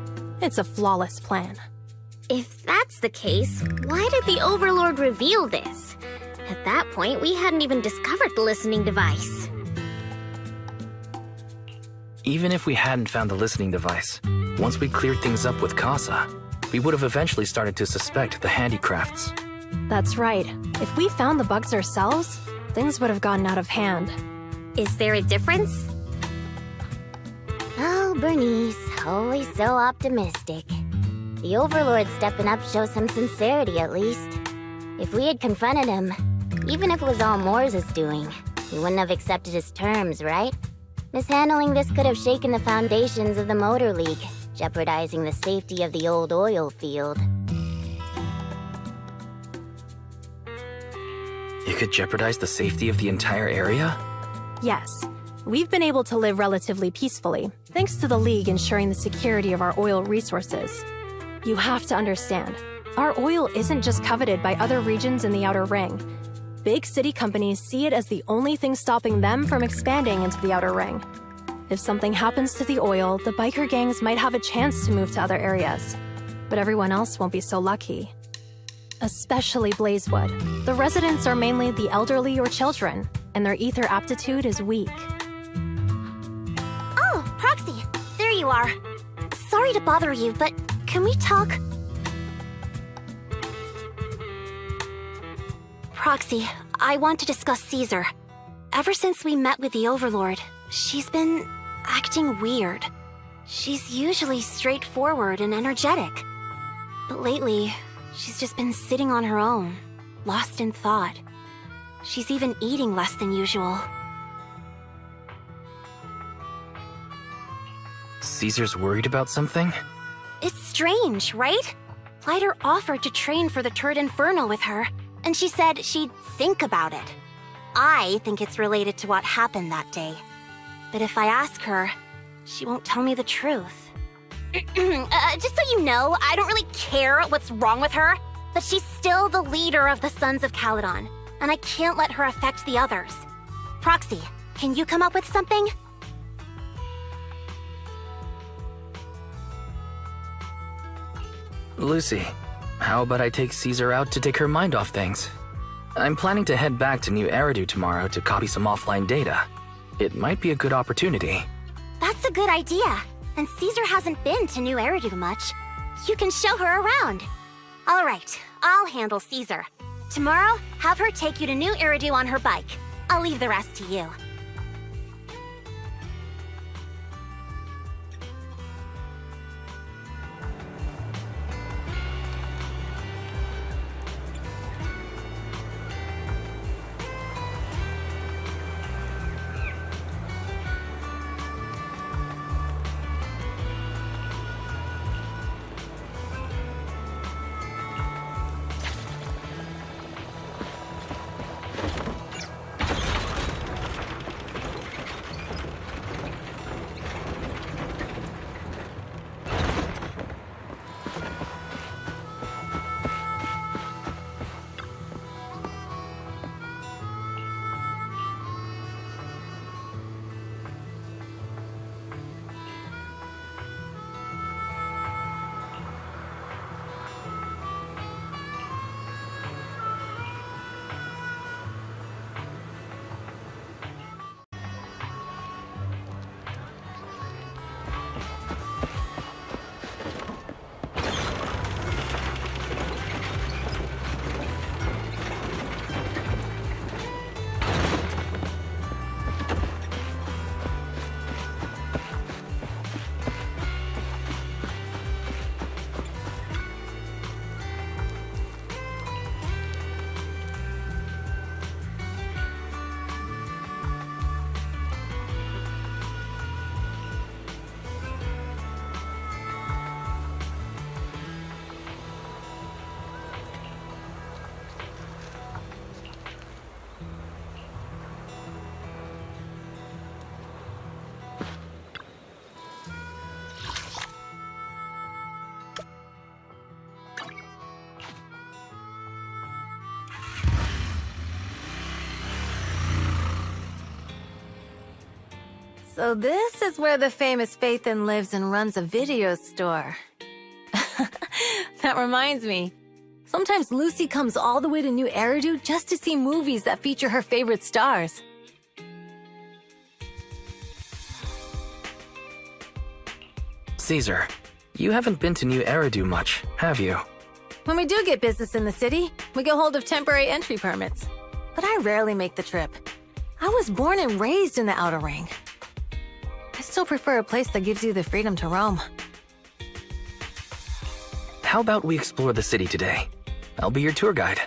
It's a flawless plan. If that's the case, why did the Overlord reveal this? At that point, we hadn't even discovered the listening device. Even if we hadn't found the listening device, once we cleared things up with Casa, we would have eventually started to suspect the handicrafts. That's right. If we found the bugs ourselves, things would have gotten out of hand. Is there a difference? Oh, Bernice, always so optimistic. The Overlord stepping up shows some sincerity, at least. If we had confronted him, even if it was all Moore's doing, we wouldn't have accepted his terms, right? Mishandling this could have shaken the foundations of the Motor League, jeopardizing the safety of the old oil field. It could jeopardize the safety of the entire area? Yes. We've been able to live relatively peacefully, thanks to the League ensuring the security of our oil resources. You have to understand, our oil isn't just coveted by other regions in the Outer Ring. Big city companies see it as the only thing stopping them from expanding into the Outer Ring. If something happens to the oil, the biker gangs might have a chance to move to other areas. But everyone else won't be so lucky. Especially Blazewood. The residents are mainly the elderly or children, and their ether aptitude is weak. Oh, Proxy, there you are. Sorry to bother you, but can we talk? Proxy, I want to discuss Caesar. Ever since we met with the Overlord, she's been acting weird. She's usually straightforward and energetic. But lately, she's just been sitting on her own, lost in thought. She's even eating less than usual. Caesar's worried about something? It's strange, right? Lighter offered to train for the Turd Inferno with her, and she said she'd think about it. I think it's related to what happened that day. But if I ask her, she won't tell me the truth. Just so you know, I don't really care what's wrong with her, but she's still the leader of the Sons of Caledon, and I can't let her affect the others. Proxy, can you come up with something? Lucy, how about I take Caesar out to take her mind off things? I'm planning to head back to New Eridu tomorrow to copy some offline data. It might be a good opportunity. That's a good idea. And Caesar hasn't been to New Eridu much. You can show her around. All right, I'll handle Caesar. Tomorrow, have her take you to New Eridu on her bike. I'll leave the rest to you. So this is where the famous Phaethon lives and runs a video store. That reminds me. Sometimes Lucy comes all the way to New Eridu just to see movies that feature her favorite stars. Caesar, you haven't been to New Eridu much, have you? When we do get business in the city, we get hold of temporary entry permits. But I rarely make the trip. I was born and raised in the Outer Ring. I still prefer a place that gives you the freedom to roam. How about we explore the city today? I'll be your tour guide.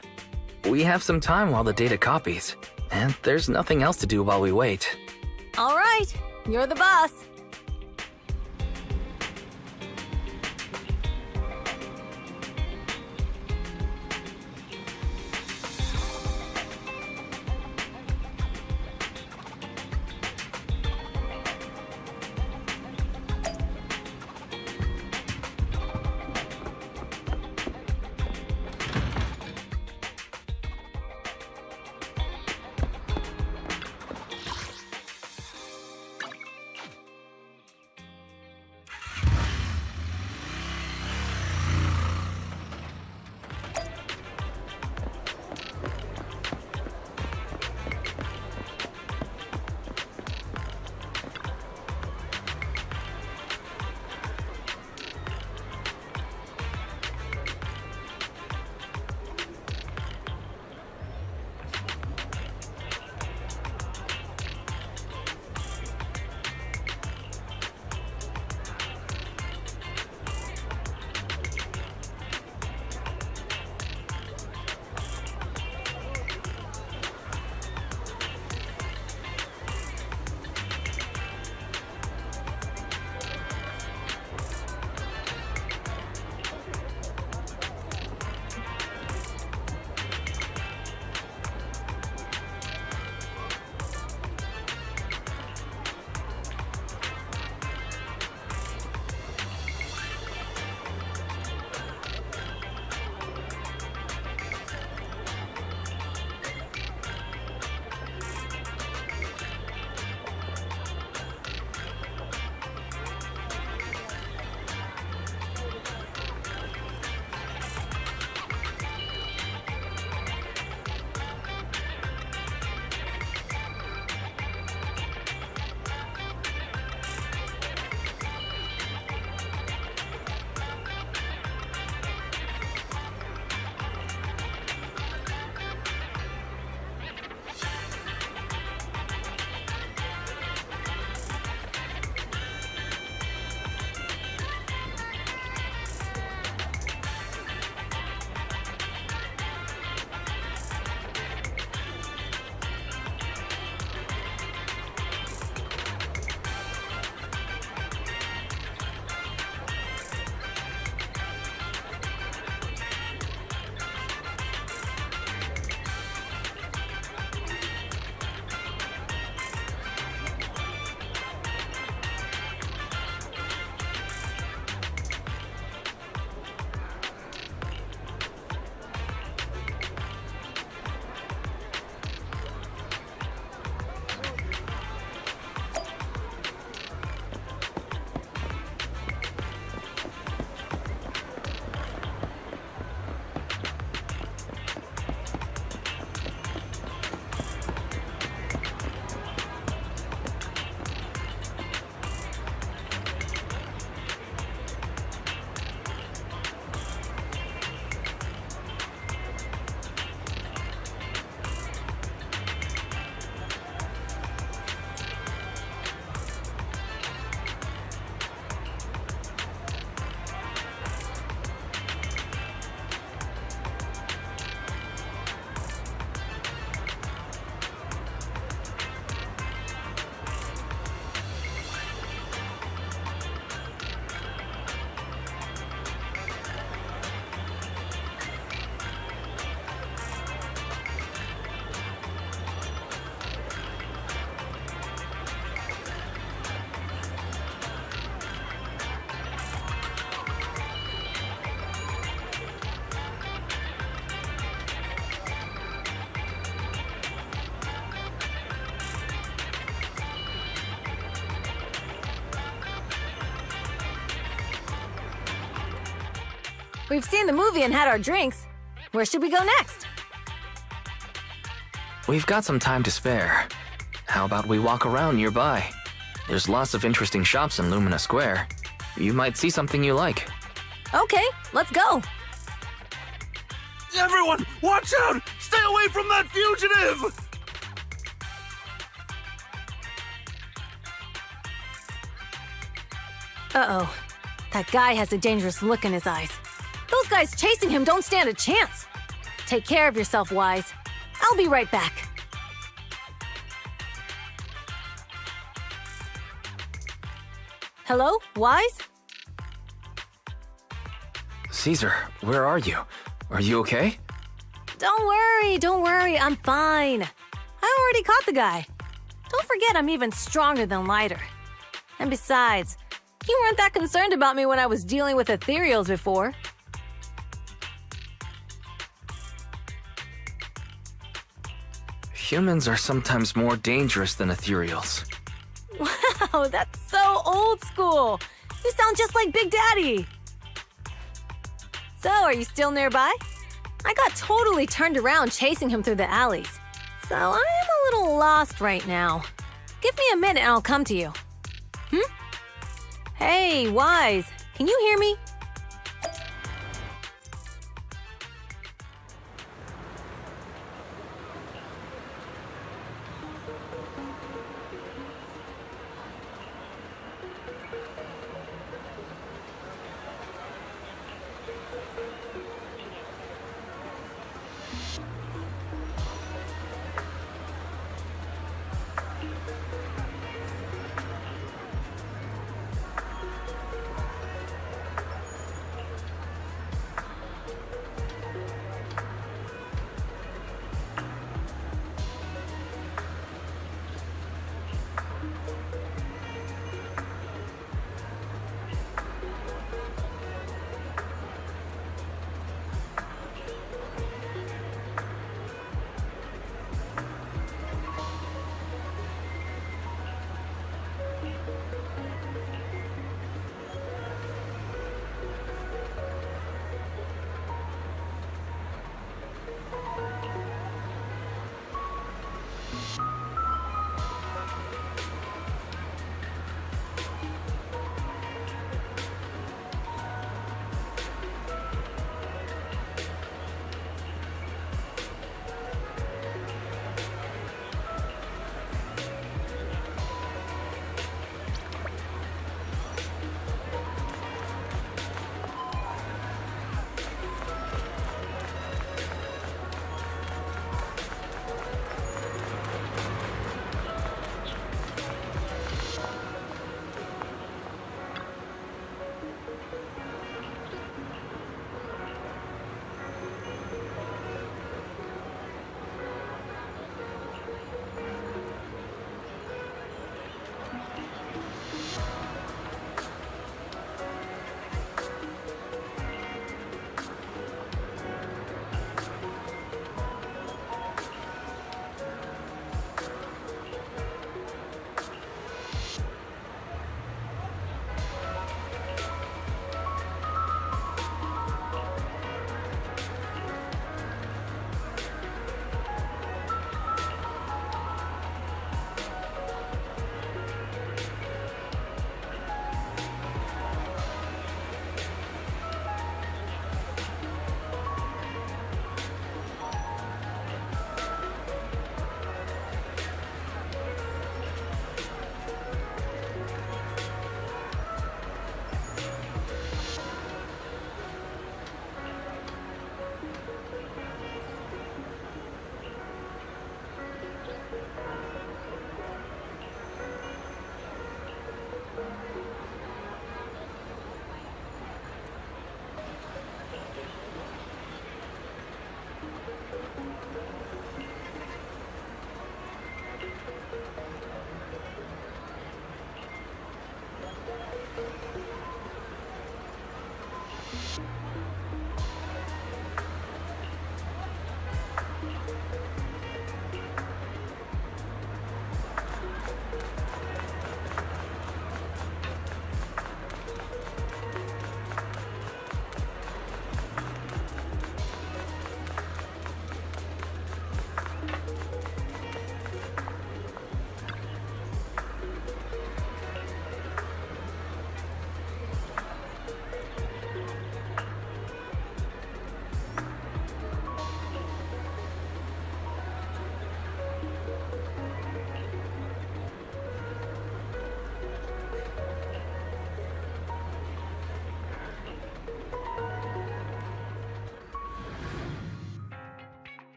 We have some time while the data copies, and there's nothing else to do while we wait. All right, you're the boss. We've seen the movie and had our drinks. Where should we go next? We've got some time to spare. How about we walk around nearby? There's lots of interesting shops in Lumina Square. You might see something you like. Okay, let's go. Everyone, watch out! Stay away from that fugitive! Uh-oh. That guy has a dangerous look in his eyes. Those guys chasing him don't stand a chance. Take care of yourself, Wise. I'll be right back. Hello, Wise? Caesar, where are you? Are you okay? Don't worry, I'm fine. I already caught the guy. Don't forget I'm even stronger than Lighter. And besides, you weren't that concerned about me when I was dealing with ethereals before. Humans are sometimes more dangerous than ethereals. Wow, that's so old school. You sound just like Big Daddy. So, are you still nearby? I got totally turned around chasing him through the alleys. So, I am a little lost right now. Give me a minute and I'll come to you. Hey, Wise, can you hear me?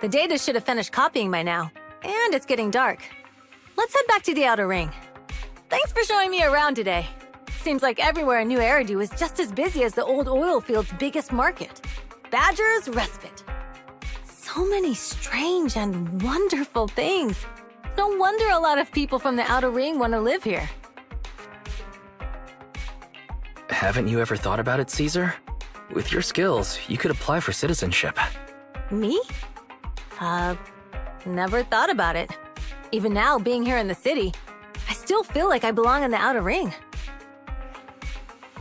The data should have finished copying by now, and it's getting dark. Let's head back to the outer ring. Thanks for showing me around today. Seems like everywhere in New Eridu is just as busy as the old oil field's biggest market. Badger's Respite. So many strange and wonderful things. No wonder a lot of people from the outer ring want to live here. Haven't you ever thought about it, Caesar? With your skills, you could apply for citizenship. Me? Never thought about it. Even now, being here in the city, I still feel like I belong in the outer ring.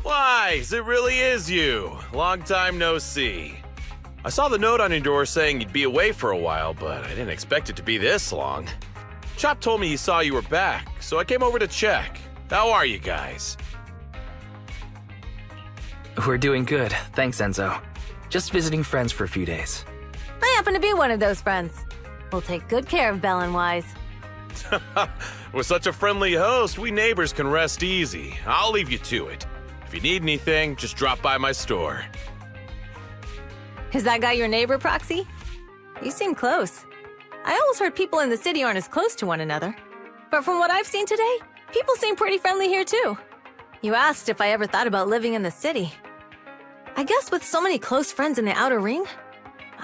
Wise, it really is you. Long time no see. I saw the note on your door saying you'd be away for a while, but I didn't expect it to be this long. Chop told me he saw you were back, so I came over to check. How are you guys? We're doing good, thanks, Enzo. Just visiting friends for a few days. I happen to be one of those friends. We'll take good care of Belle and Wise. With such a friendly host, we neighbors can rest easy. I'll leave you to it. If you need anything, just drop by my store. Is that guy your neighbor, Proxy? You seem close. I always heard people in the city aren't as close to one another. But from what I've seen today, people seem pretty friendly here too. You asked if I ever thought about living in the city. I guess with so many close friends in the outer ring,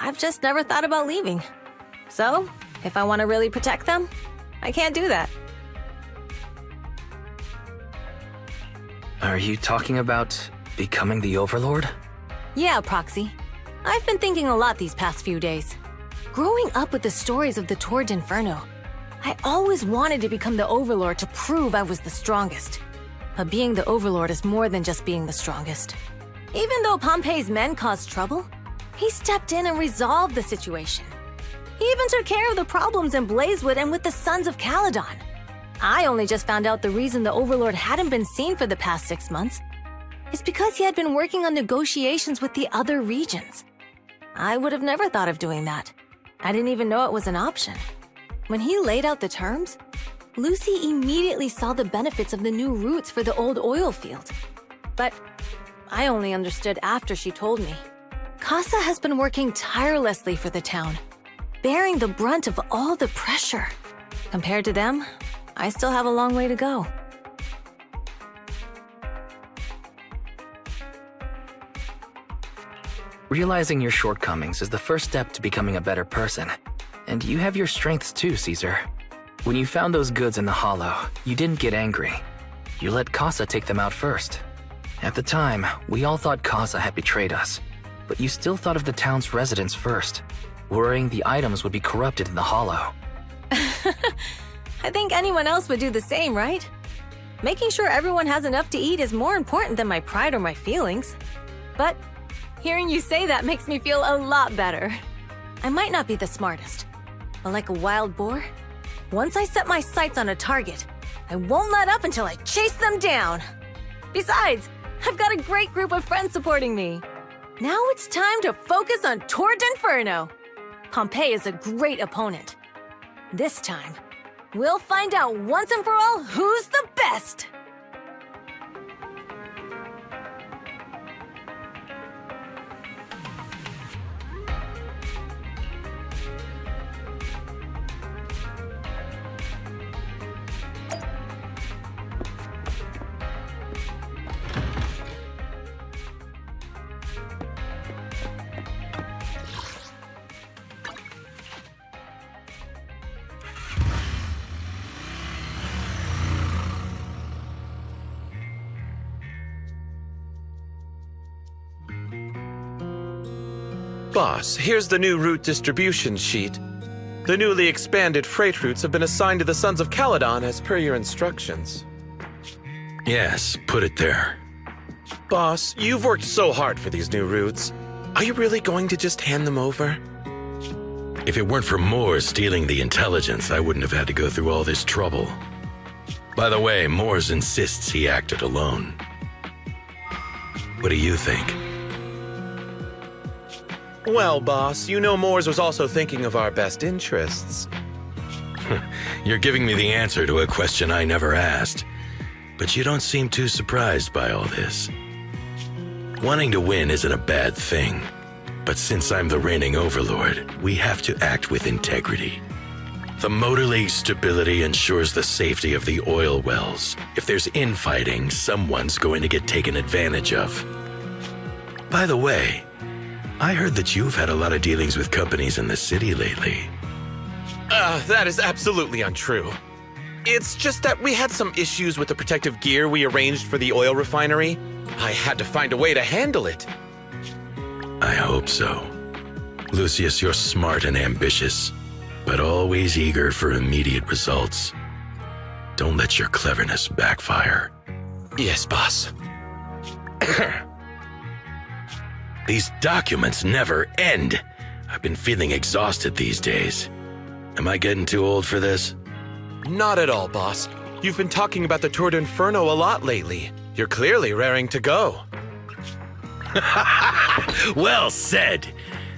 I've just never thought about leaving. So, if I want to really protect them, I can't do that. Are you talking about becoming the Overlord? Yeah, Proxy. I've been thinking a lot these past few days. Growing up with the stories of the Torrid Inferno, I always wanted to become the Overlord to prove I was the strongest. But being the Overlord is more than just being the strongest. Even though Pompey's men caused trouble, he stepped in and resolved the situation. He even took care of the problems in Blazewood and with the Sons of Caledon. I only just found out the reason the Overlord hadn't been seen for the past 6 months is because he had been working on negotiations with the other regions. I would have never thought of doing that. I didn't even know it was an option. When he laid out the terms, Lucy immediately saw the benefits of the new routes for the old oil field. But I only understood after she told me. Casa has been working tirelessly for the town, bearing the brunt of all the pressure. Compared to them, I still have a long way to go. Realizing your shortcomings is the first step to becoming a better person. And you have your strengths too, Caesar. When you found those goods in the hollow, you didn't get angry. You let Casa take them out first. At the time, we all thought Casa had betrayed us, but you still thought of the town's residents first, worrying the items would be corrupted in the hollow. I think anyone else would do the same, right? Making sure everyone has enough to eat is more important than my pride or my feelings. But hearing you say that makes me feel a lot better. I might not be the smartest, but like a wild boar, once I set my sights on a target, I won't let up until I chase them down. Besides, I've got a great group of friends supporting me. Now it's time to focus on Torrid Inferno. Pompey is a great opponent. This time, we'll find out once and for all who's the best! Boss, here's the new route distribution sheet. The newly expanded freight routes have been assigned to the Sons of Caledon as per your instructions. Yes, put it there. Boss, you've worked so hard for these new routes. Are you really going to just hand them over? If it weren't for Moore stealing the intelligence, I wouldn't have had to go through all this trouble. By the way, Moores insists he acted alone. What do you think? Well, boss, you know Moores was also thinking of our best interests. You're giving me the answer to a question I never asked. But you don't seem too surprised by all this. Wanting to win isn't a bad thing. But since I'm the reigning overlord, we have to act with integrity. The motor lake's stability ensures the safety of the oil wells. If there's infighting, someone's going to get taken advantage of. By the way, I heard that you've had a lot of dealings with companies in the city lately. That is absolutely untrue. It's just that we had some issues with the protective gear we arranged for the oil refinery. I had to find a way to handle it. I hope so. Lucius, you're smart and ambitious, but always eager for immediate results. Don't let your cleverness backfire. Yes, boss. These documents never end. I've been feeling exhausted these days. Am I getting too old for this? Not at all, boss. You've been talking about the Tour d'Inferno a lot lately. You're clearly raring to go. Well said.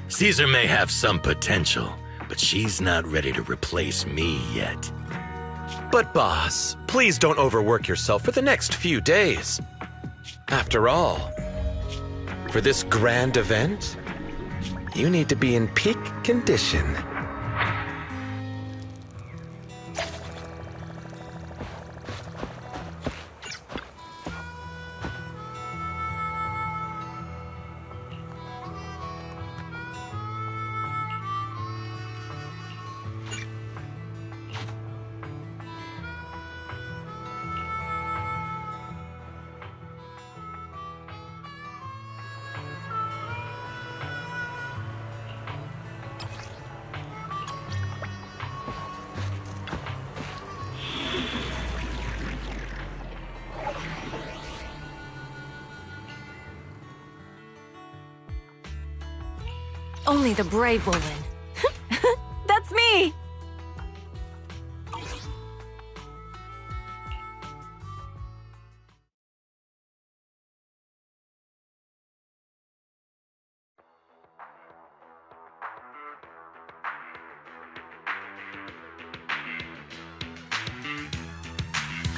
Caesar may have some potential, but she's not ready to replace me yet. But boss, please don't overwork yourself for the next few days. After all, for this grand event, you need to be in peak condition. Only the brave will win. That's me!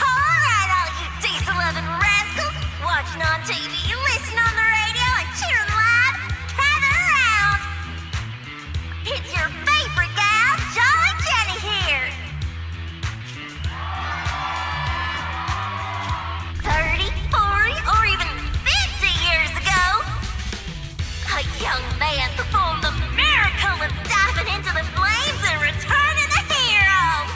Alright, all you diesel-loving rascals! Watching on TV, listen on the radio, and cheering live! Gather around! It's your favorite gal, Jolly Jenny here! 30, 40, or even 50 years ago, a young man performed the miracle of diving into the flames and returning a hero!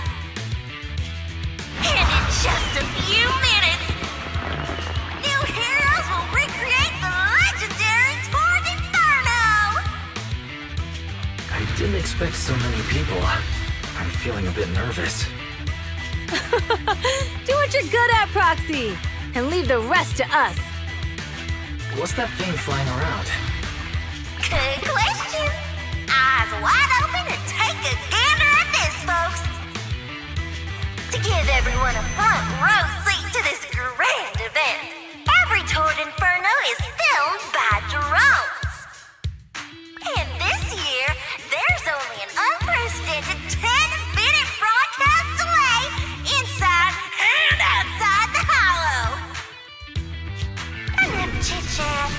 And in just a few minutes, new heroes will recreate the legendary Tour d'Inferno! I didn't expect so many people. I'm feeling a bit nervous. Do what you're good at, Proxy! And leave the rest to us! What's that thing flying around? Good question. Eyes wide open and take a gander at this, folks. To give everyone a front row seat to this grand event, every Tour d'Inferno is filmed by drones. And this year, there's only an unprecedented 10-minute broadcast delay inside and outside the hollow. Enough chit-chat.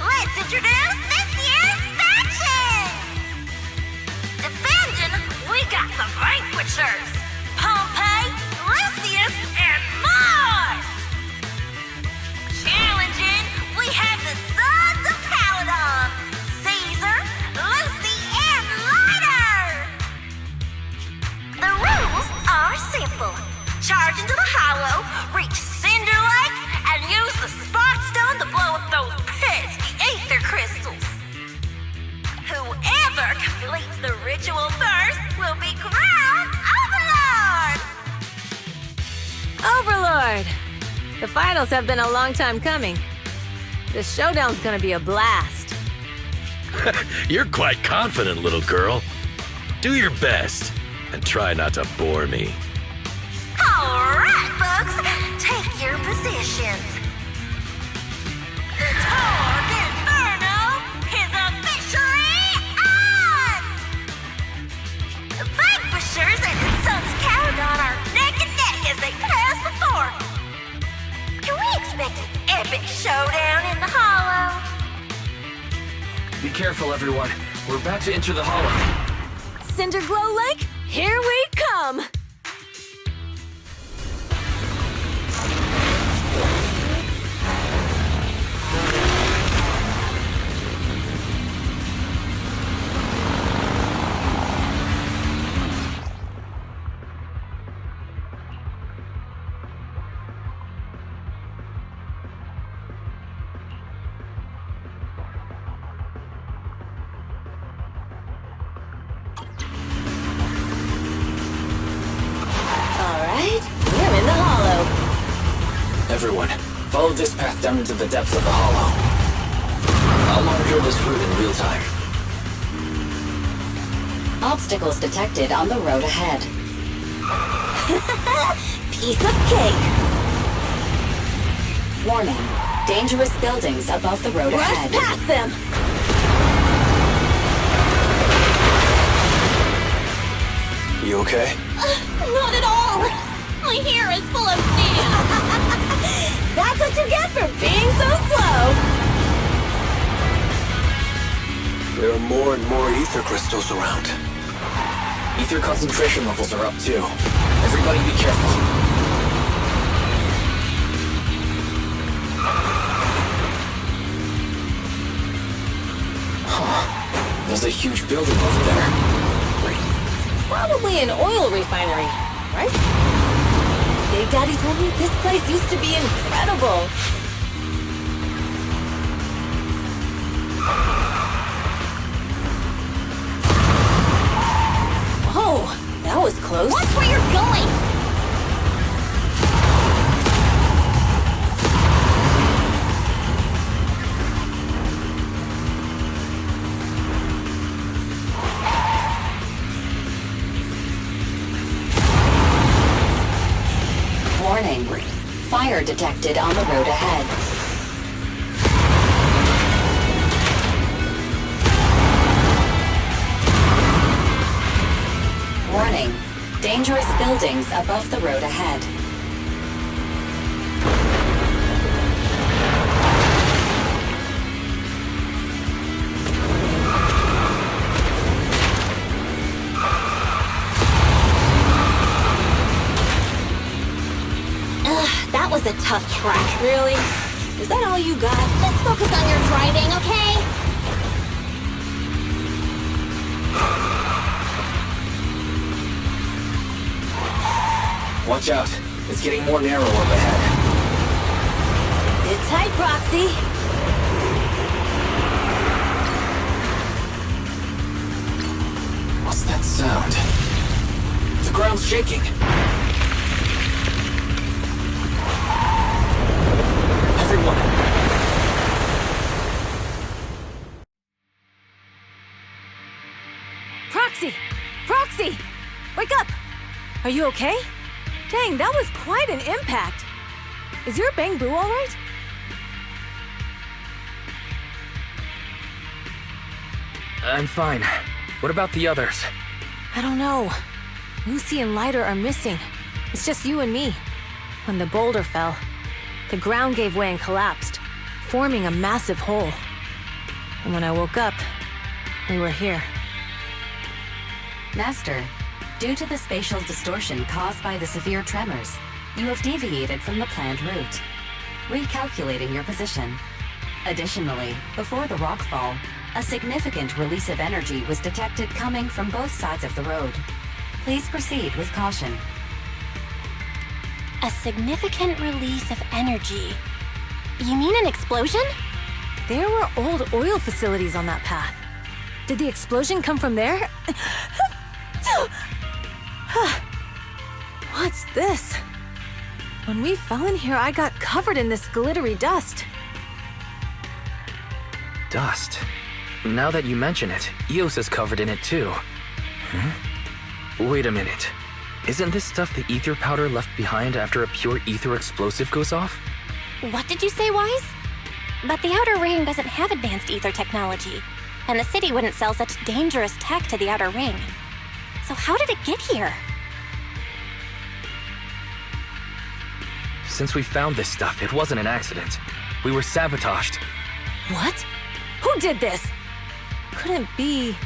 Let's introduce this year's faction! Defending, we got the Vanquishers, Pompey, Lucius, and Mars! Challenging, we have the Sons of Caledon, Caesar, Lucy, and Lighter! The rules are simple. Charge into the hollow, reach Cinder Lake, and use the Spark Stone to blow up those pesky ether crystals. Whoever completes the ritual first will be crowned Overlord! Overlord! The finals have been a long time coming. The showdown's gonna be a blast. You're quite confident, little girl. Do your best, and try not to bore me. Alright, folks, take your positions. The Tour d'Inferno is officially on! The Vanquishers and the Sons of Caledon are neck and neck as they pass the fort. Can we expect an epic showdown in the hollow? Be careful, everyone. We're about to enter the hollow. Cinderglow Lake, here we come! We're in the hollow. Everyone, follow this path down into the depths of the hollow. I'll monitor this route in real time. Obstacles detected on the road ahead. Piece of cake. Warning. Dangerous buildings above the road ahead. Rush past them. You okay? Not at all! My hair is full of sand! That's what you get for being so slow! There are more and more ether crystals around. Ether concentration levels are up too. Everybody be careful. Huh. There's a huge building over there. Probably an oil refinery, right? Big Daddy told me this place used to be incredible. Oh, that was close. Watch where you're going! Warning. Fire detected on the road ahead. Warning. Dangerous buildings above the road ahead. That was a tough track. Really? Is that all you got? Just focus on your driving, okay? Watch out. It's getting more narrow up ahead. Sit tight, Proxy. What's that sound? The ground's shaking. Everyone. Proxy! Proxy! Wake up! Are you okay? Dang, that was quite an impact. Is your bang boo all right? I'm fine. What about the others? I don't know. Lucy and Lighter are missing. It's just you and me. When the boulder fell, the ground gave way and collapsed, forming a massive hole. And when I woke up, we were here. Master, due to the spatial distortion caused by the severe tremors, you have deviated from the planned route, recalculating your position. Additionally, before the rockfall, a significant release of energy was detected coming from both sides of the road. Please proceed with caution. A significant release of energy. You mean an explosion? There were old oil facilities on that path. Did the explosion come from there? What's this? When we fell in here, I got covered in this glittery dust. Dust? Now that you mention it, Eos is covered in it too. Wait a minute. Isn't this stuff the ether powder left behind after a pure ether explosive goes off? What did you say, Wise? But the Outer Ring doesn't have advanced ether technology, and the city wouldn't sell such dangerous tech to the Outer Ring. So how did it get here? Since we found this stuff, it wasn't an accident. We were sabotaged. What? Who did this? couldn't be the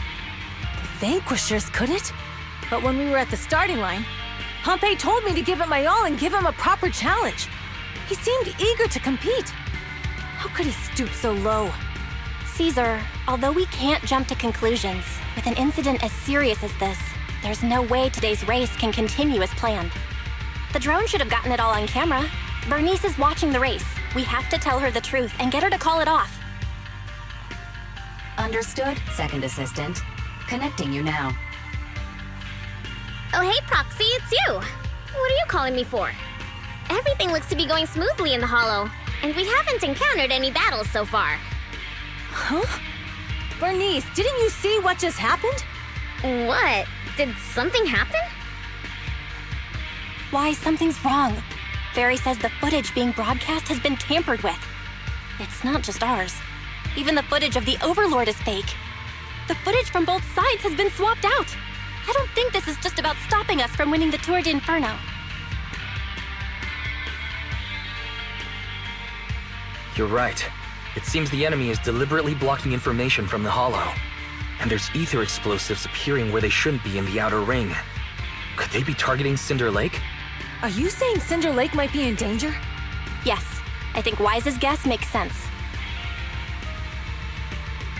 Vanquishers, could it? But when we were at the starting line, Pompey told me to give it my all and give him a proper challenge. He seemed eager to compete. How could he stoop so low? Caesar, although we can't jump to conclusions, with an incident as serious as this, there's no way today's race can continue as planned. The drone should have gotten it all on camera. Bernice is watching the race. We have to tell her the truth and get her to call it off. Understood, second assistant. Connecting you now. Oh, hey, Proxy, it's you. What are you calling me for? Everything looks to be going smoothly in the Hollow, and we haven't encountered any battles so far. Huh? Bernice, didn't you see what just happened? What? Did something happen? Why, something's wrong. Fairy says the footage being broadcast has been tampered with. It's not just ours. Even the footage of the Overlord is fake. The footage from both sides has been swapped out. I don't think this is just about stopping us from winning the Tour d'Inferno. You're right. It seems the enemy is deliberately blocking information from the Hollow. And there's ether explosives appearing where they shouldn't be in the outer ring. Could they be targeting Cinder Lake? Are you saying Cinder Lake might be in danger? Yes, I think Wise's guess makes sense.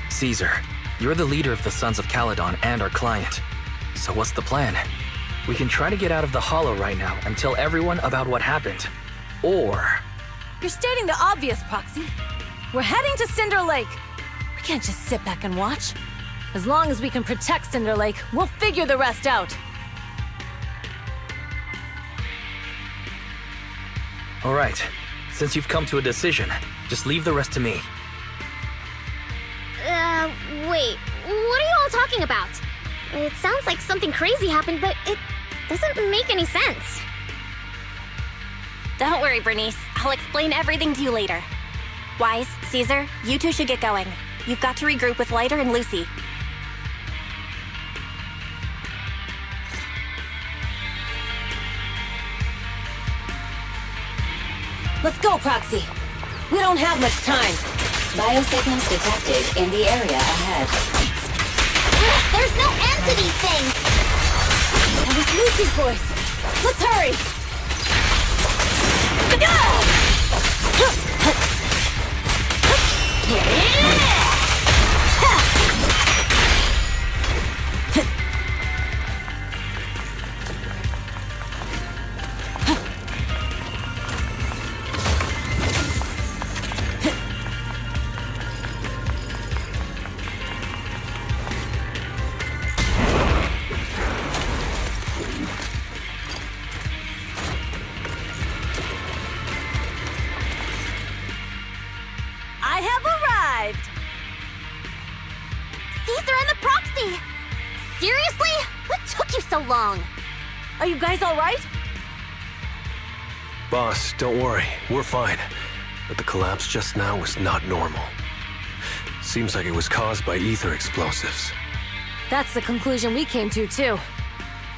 Caesar, you're the leader of the Sons of Caledon and our client. So what's the plan? We can try to get out of the Hollow right now and tell everyone about what happened. Or... You're stating the obvious, Proxy. We're heading to Cinder Lake. We can't just sit back and watch. As long as we can protect Cinder Lake, we'll figure the rest out. All right. Since you've come to a decision, just leave the rest to me. Wait. What are you all talking about? It sounds like something crazy happened, but it doesn't make any sense. Don't worry, Bernice. I'll explain everything to you later. Wise, Caesar, you two should get going. You've got to regroup with Lighter and Lucy. Let's go, Proxy. We don't have much time. Biosignals detected in the area ahead. There's no end to these things! That was Lucy's voice. Let's hurry! I have arrived! Caesar and the Proxy! Seriously? What took you so long? Are you guys all right? Boss, don't worry. We're fine. But the collapse just now was not normal. Seems like it was caused by ether explosives. That's the conclusion we came to, too.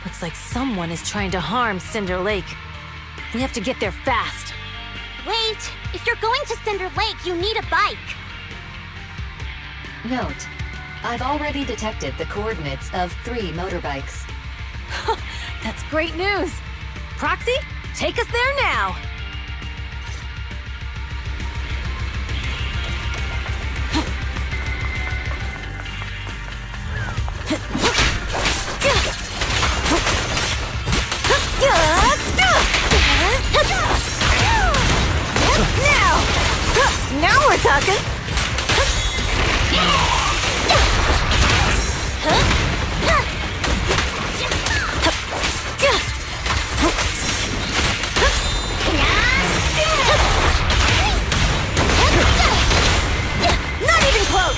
Looks like someone is trying to harm Cinder Lake. We have to get there fast. Wait! If you're going to Cinder Lake, you need a bike! Note, I've already detected the coordinates of 3 motorbikes. That's great news! Proxy, take us there now! Now we're talking! Not even close!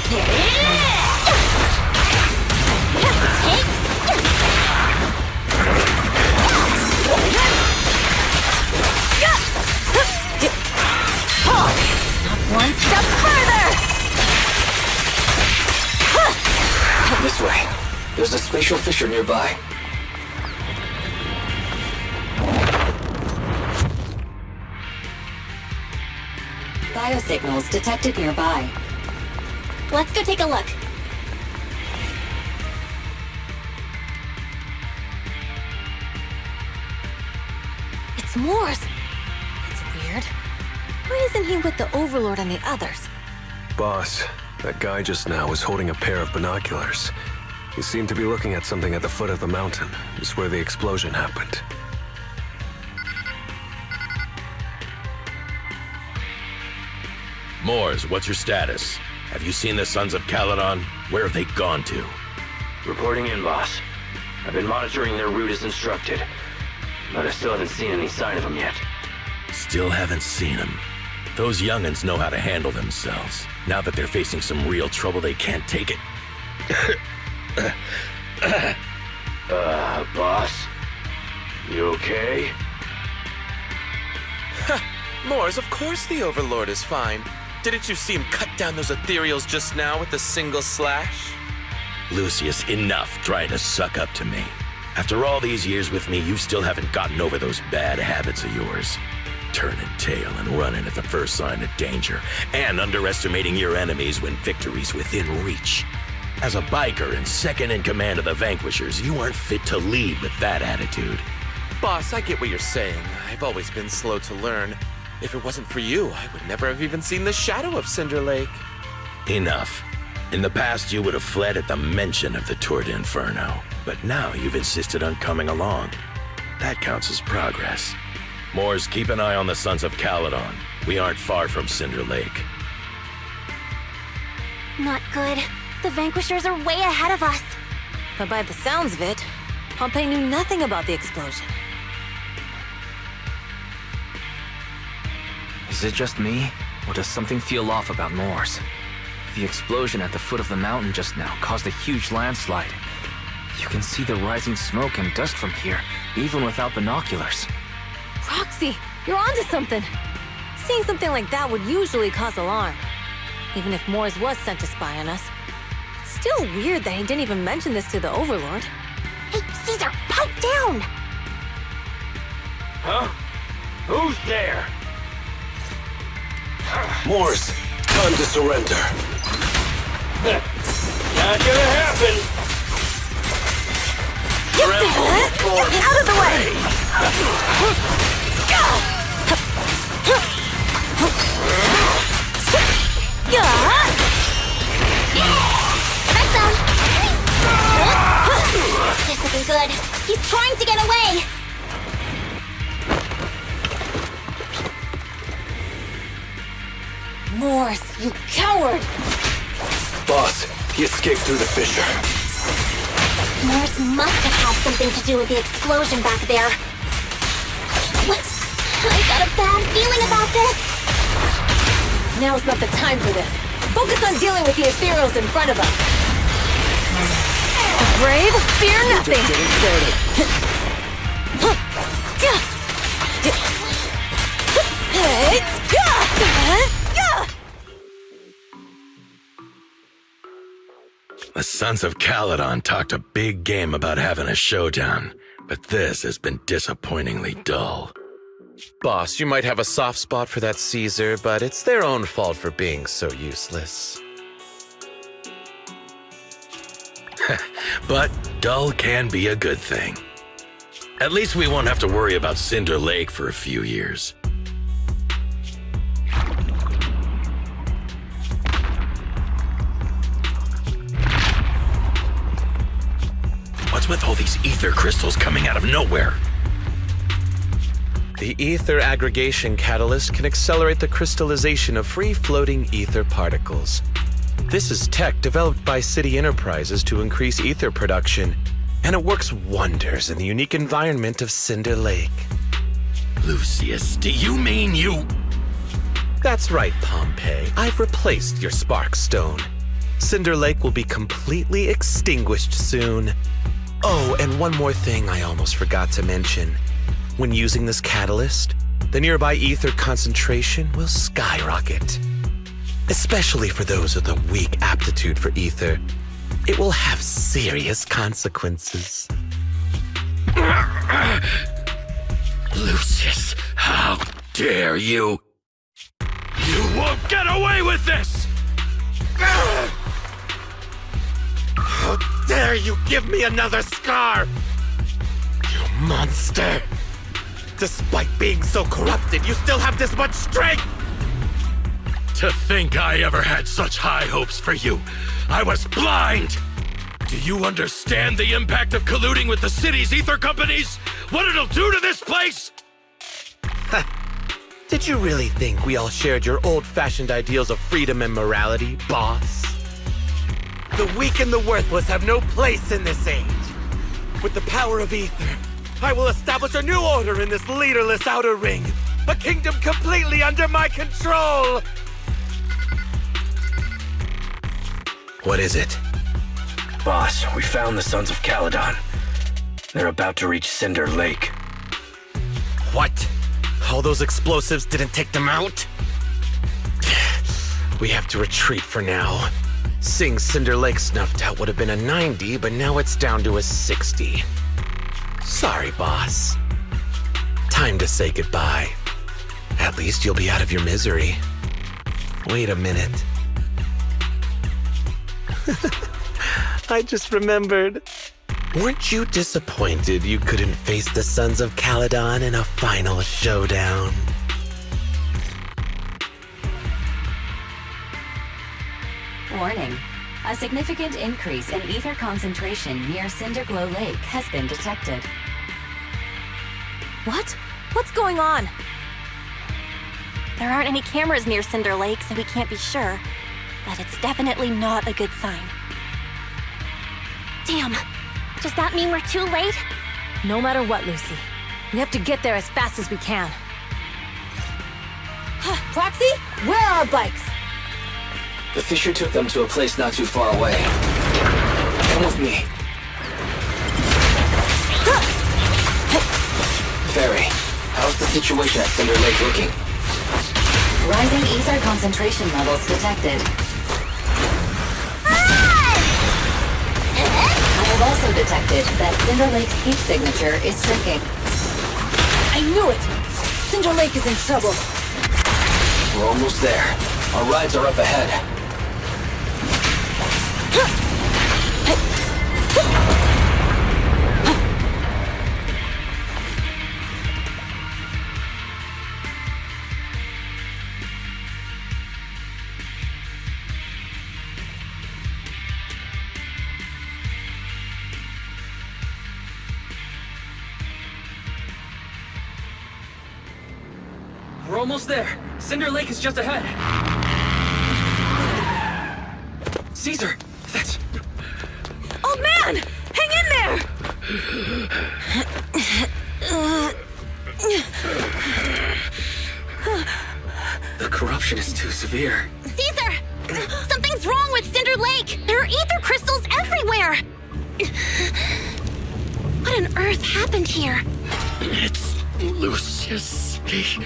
One step further! This way. There's a spatial fissure nearby. Biosignals detected nearby. Let's go take a look. It's Morse. That's weird. Why isn't he with the Overlord and the others? Boss, that guy just now was holding a pair of binoculars. He seemed to be looking at something at the foot of the mountain, just where the explosion happened. Moors, what's your status? Have you seen the Sons of Caledon? Where have they gone to? Reporting in, boss. I've been monitoring their route as instructed, but I still haven't seen any sign of them yet. Still haven't seen them. Those young'uns know how to handle themselves. Now that they're facing some real trouble, they can't take it. Boss? You okay? Moors, of course the Overlord is fine. Didn't you see him cut down those ethereals just now with a single slash? Lucius, enough trying to suck up to me. After all these years with me, you still haven't gotten over those bad habits of yours. Turning tail and running at the first sign of danger, and underestimating your enemies when victory's within reach. As a biker and second in command of the Vanquishers, you aren't fit to lead with that attitude. Boss, I get what you're saying. I've always been slow to learn. If it wasn't for you, I would never have even seen the shadow of Cinder Lake. Enough. In the past, you would have fled at the mention of the Tour d'Inferno, but now you've insisted on coming along. That counts as progress. Moors, keep an eye on the Sons of Caledon. We aren't far from Cinder Lake. Not good. The Vanquishers are way ahead of us. But by the sounds of it, Pompey knew nothing about the explosion. Is it just me, or does something feel off about Moors? The explosion at the foot of the mountain just now caused a huge landslide. You can see the rising smoke and dust from here, even without binoculars. Roxy, you're onto something. Seeing something like that would usually cause alarm. Even if Moors was sent to spy on us. It's still weird that he didn't even mention this to the Overlord. Hey, Caesar, pipe down! Huh? Who's there? Moors, time to surrender. Not gonna happen! Get out of the way! Press on! This isn't good. He's trying to get away! Moors, you coward! Boss, he escaped through the fissure. Morse must have had something to do with the explosion back there. What? I got a bad feeling about this. Now's not the time for this. Focus on dealing with the ethereals in front of us. The brave fear nothing. The Sons of Caledon talked a big game about having a showdown, but this has been disappointingly dull. Boss, you might have a soft spot for that Caesar, but it's their own fault for being so useless. But dull can be a good thing. At least we won't have to worry about Cinder Lake for a few years. What's with all these ether crystals coming out of nowhere? The ether aggregation catalyst can accelerate the crystallization of free-floating ether particles. This is tech developed by City Enterprises to increase ether production, and it works wonders in the unique environment of Cinder Lake. Lucius, do you mean you... That's right, Pompey. I've replaced your spark stone. Cinder Lake will be completely extinguished soon. Oh, and one more thing I almost forgot to mention. When using this catalyst, the nearby ether concentration will skyrocket. Especially for those with a weak aptitude for ether, it will have serious consequences. Lucius, how dare you? You won't get away with this! How dare you give me another scar! You monster! Despite being so corrupted, you still have this much strength! To think I ever had such high hopes for you. I was blind! Do you understand the impact of colluding with the city's ether companies? What it'll do to this place? Did you really think we all shared your old-fashioned ideals of freedom and morality, boss? The weak and the worthless have no place in this age. With the power of ether, I will establish a new order in this leaderless outer ring. A kingdom completely under my control! What is it? Boss, we found the Sons of Caledon. They're about to reach Cinder Lake. What? All those explosives didn't take them out? We have to retreat for now. Seeing Cinder Lake snuffed out would have been a 90, but now it's down to a 60. Sorry, boss. Time to say goodbye. At least you'll be out of your misery. Wait a minute. I just remembered. Weren't you disappointed you couldn't face the Sons of Caledon in a final showdown? Warning. A significant increase in ether concentration near Cinderglow Lake has been detected. What? What's going on? There aren't any cameras near Cinder Lake, so we can't be sure. But it's definitely not a good sign. Damn. Does that mean we're too late? No matter what, Lucy. We have to get there as fast as we can. Proxy, where are our bikes? The Fisher took them to a place not too far away. Come with me. Fairy, how's the situation at Cinder Lake looking? Rising ether concentration levels detected. I have also detected that Cinder Lake's heat signature is shrinking. I knew it! Cinder Lake is in trouble. We're almost there. Our rides are up ahead. We're almost there. Cinder Lake is just ahead. Caesar, that's... Old man! Hang in there! The corruption is too severe. Caesar! Something's wrong with Cinder Lake! There are ether crystals everywhere! What on earth happened here? It's Lucius. He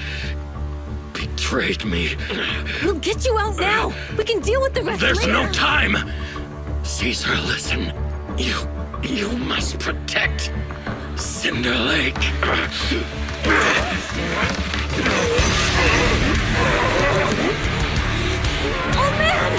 betrayed me. We'll get you out now! We can deal with the rest There's later! no time! Caesar, listen. You must protect Cinder Lake. Oh man!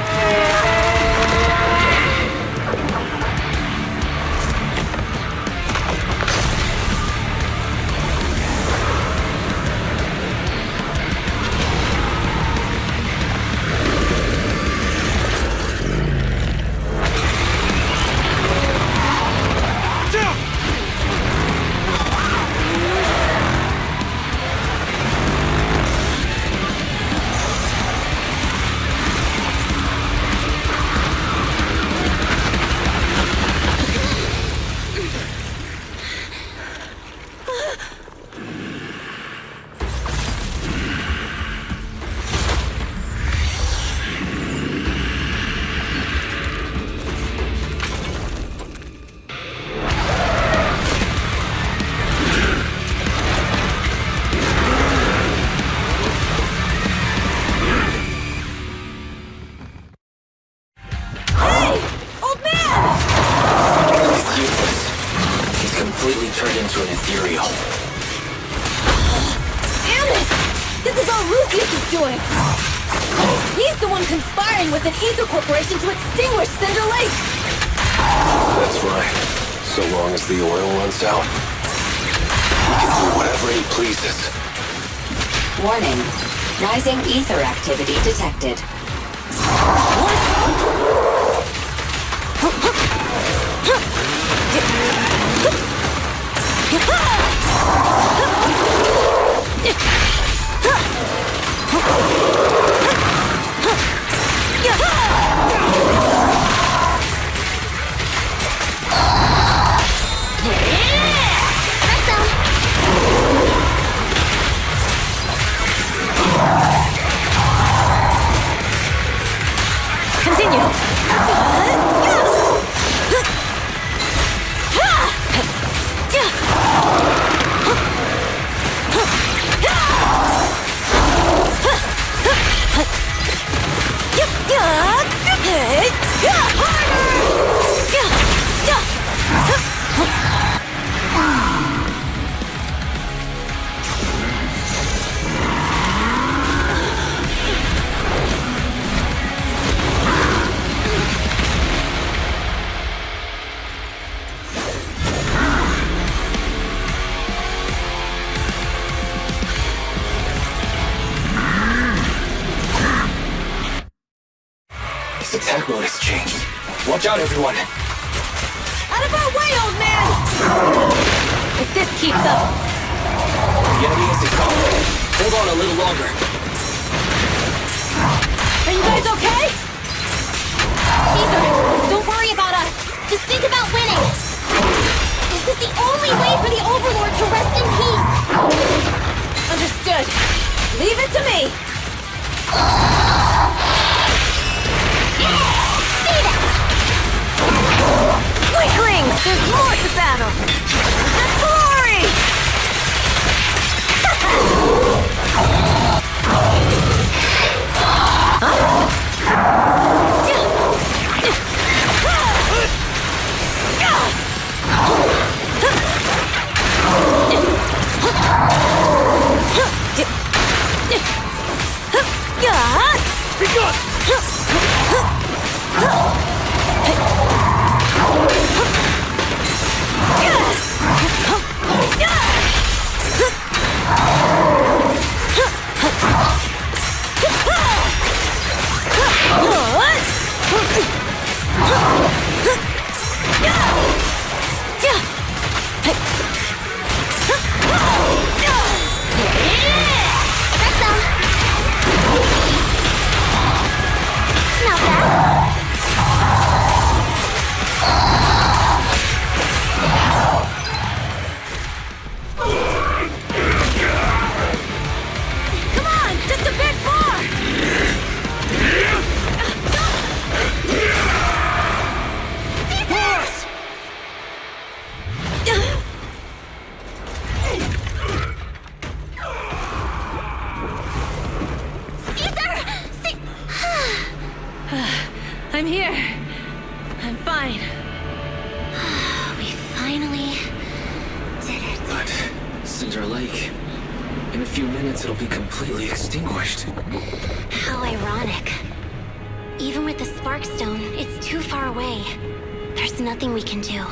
With an ether corporation to extinguish Cinder Lake! That's right. So long as the oil runs out. He can do whatever he pleases. Warning. Rising ether activity detected. Continue. His attack mode has changed. Watch out, everyone. Out of our way, old man! If this keeps up... The enemy is exhausted. Hold on a little longer. Are you guys okay? Caesar, don't worry about us. Just think about winning. This is the only way for the Overlord to rest in peace. Understood. Leave it to me. Weaklings, there's more to battle. That's glory! Be good! Not bad. Come on, just a bit more! Boss! I'm here. I'm fine. We finally did it. But Cinder Lake, in a few minutes it'll be completely extinguished. How ironic. Even with the Spark Stone, it's too far away. There's nothing we can do.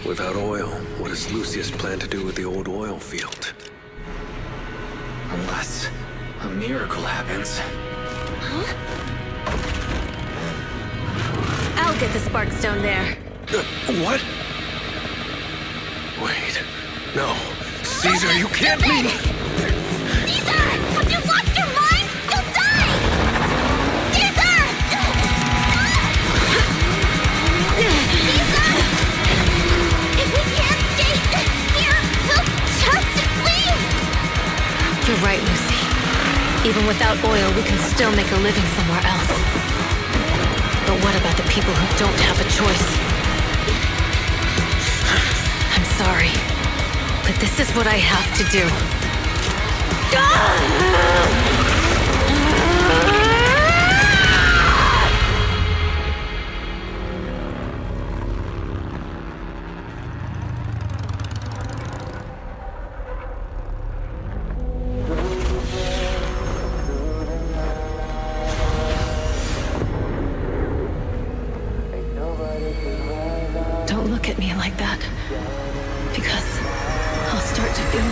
Without oil, what does Lucius plan to do with the old oil field? Unless a miracle happens. Huh? I'll get the Spark Stone there. What? Wait. No. Caesar, you can't mean... Caesar! Have you lost your mind? You'll die! Caesar! Caesar! If we can't stay here, we'll just leave! You're right, Lucy. Even without oil, we can still make a living somewhere else. But what about the people who don't have a choice? I'm sorry, but this is what I have to do. Don't look at me like that, because I'll start to feel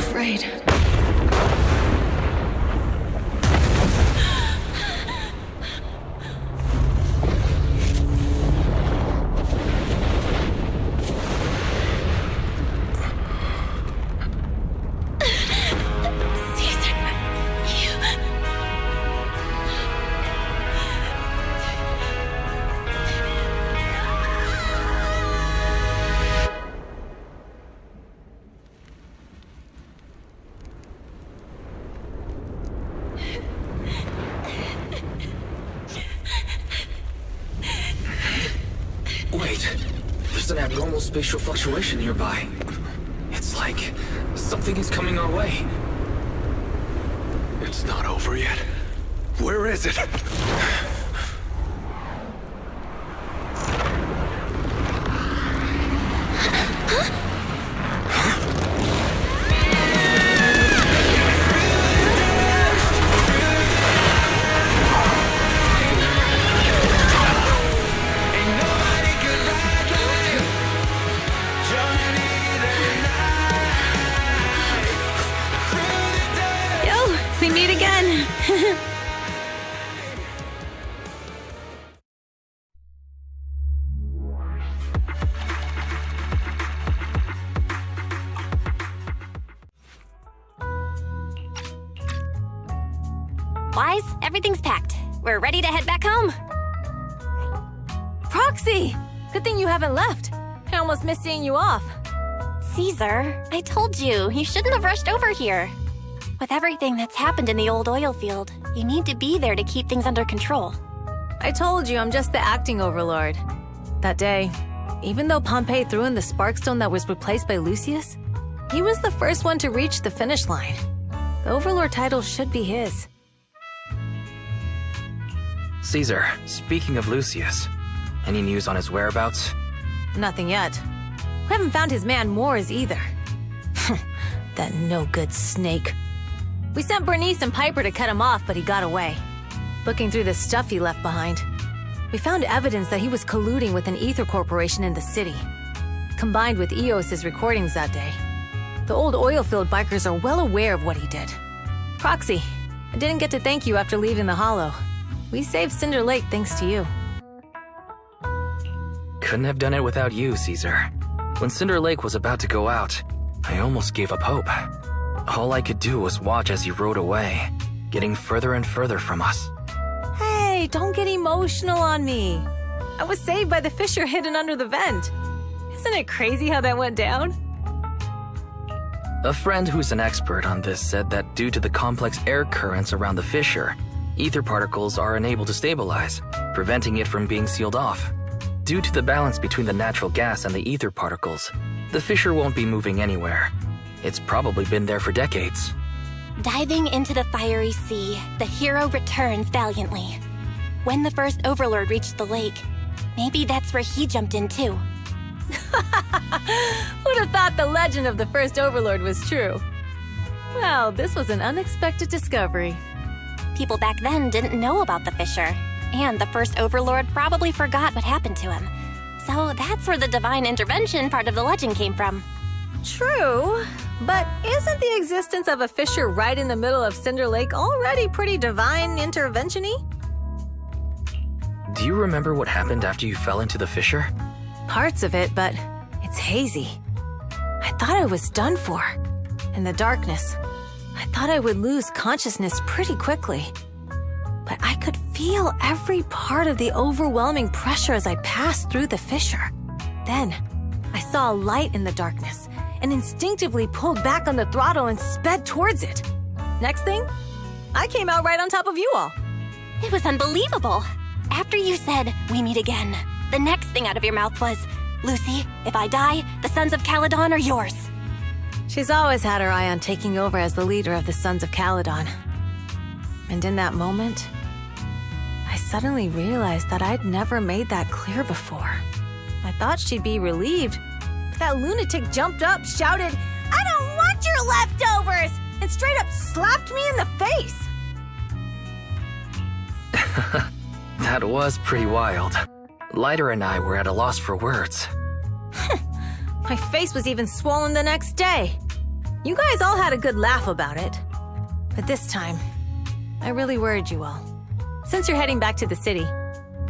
There's an abnormal spatial fluctuation nearby. It's like something is coming our way. It's not over yet. Where is it? We meet again. Wise, everything's packed. We're ready to head back home. Proxy! Good thing you haven't left. I almost missed seeing you off. Caesar, I told you, you shouldn't have rushed over here. With everything that's happened in the old oil field, you need to be there to keep things under control. I told you I'm just the acting overlord. That day, even though Pompey threw in the Sparkstone that was replaced by Lucius, he was the first one to reach the finish line. The overlord title should be his. Caesar, speaking of Lucius, any news on his whereabouts? Nothing yet. We haven't found his man Moores either. That no-good snake. We sent Bernice and Piper to cut him off, but he got away. Looking through the stuff he left behind, we found evidence that he was colluding with an ether corporation in the city, combined with Eos's recordings that day. The old oilfield bikers are well aware of what he did. Proxy, I didn't get to thank you after leaving the Hollow. We saved Cinder Lake thanks to you. Couldn't have done it without you, Caesar. When Cinder Lake was about to go out, I almost gave up hope. All I could do was watch as he rode away, getting further and further from us. Hey, don't get emotional on me. I was saved by the fissure hidden under the vent. Isn't it crazy how that went down? A friend who's an expert on this said that due to the complex air currents around the fissure, ether particles are unable to stabilize, preventing it from being sealed off. Due to the balance between the natural gas and the ether particles, the fissure won't be moving anywhere. It's probably been there for decades. Diving into the fiery sea, the hero returns valiantly. When the first overlord reached the lake, maybe that's where he jumped in too. Who'd have thought the legend of the first overlord was true? Well, this was an unexpected discovery. People back then didn't know about the fissure, and the first overlord probably forgot what happened to him. So that's where the divine intervention part of the legend came from. True, but isn't the existence of a fissure right in the middle of Cinder Lake already pretty divine intervention-y? Do you remember what happened after you fell into the fissure? Parts of it, but it's hazy. I thought I was done for. In the darkness, I thought I would lose consciousness pretty quickly. But I could feel every part of the overwhelming pressure as I passed through the fissure. Then, I saw a light in the darkness and instinctively pulled back on the throttle and sped towards it. Next thing, I came out right on top of you all. It was unbelievable. After you said, "We meet again," the next thing out of your mouth was, "Lucy, if I die, the Sons of Caledon are yours." She's always had her eye on taking over as the leader of the Sons of Caledon. And in that moment, I suddenly realized that I'd never made that clear before. I thought she'd be relieved, but that lunatic jumped up, shouted, "I don't want your leftovers!" and straight up slapped me in the face. That was pretty wild. Lighter and I were at a loss for words. My face was even swollen the next day. You guys all had a good laugh about it. But this time, I really worried you all. Since you're heading back to the city,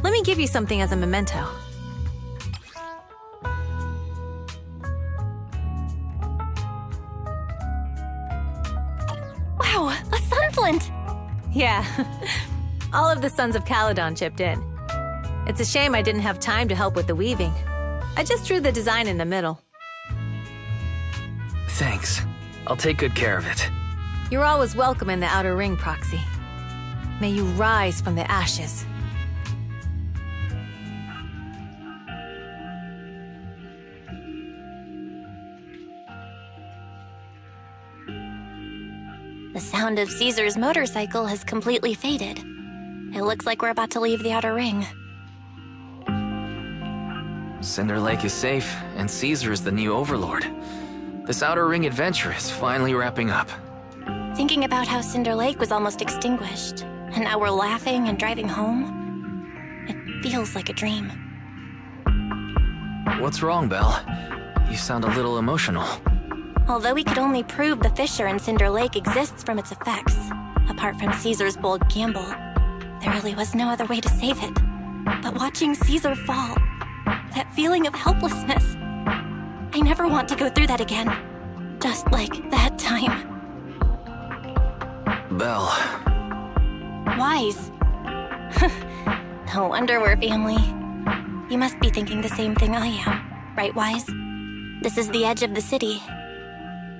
let me give you something as a memento. Wow, a sunflint! Yeah, all of the Sons of Caledon chipped in. It's a shame I didn't have time to help with the weaving. I just drew the design in the middle. Thanks. I'll take good care of it. You're always welcome in the Outer Ring, Proxy. May you rise from the ashes. The sound of Caesar's motorcycle has completely faded. It looks like we're about to leave the outer ring. Cinder Lake is safe, and Caesar is the new overlord. This outer ring adventure is finally wrapping up. Thinking about how Cinder Lake was almost extinguished, and now we're laughing and driving home, it feels like a dream. What's wrong, Belle? You sound a little emotional. Although we could only prove the fissure in Cinder Lake exists from its effects, apart from Caesar's bold gamble, there really was no other way to save it. But watching Caesar fall, that feeling of helplessness, I never want to go through that again. Just like that time. Belle. Wise. No wonder we're family. You must be thinking the same thing I am, right, Wise? This is the edge of the city.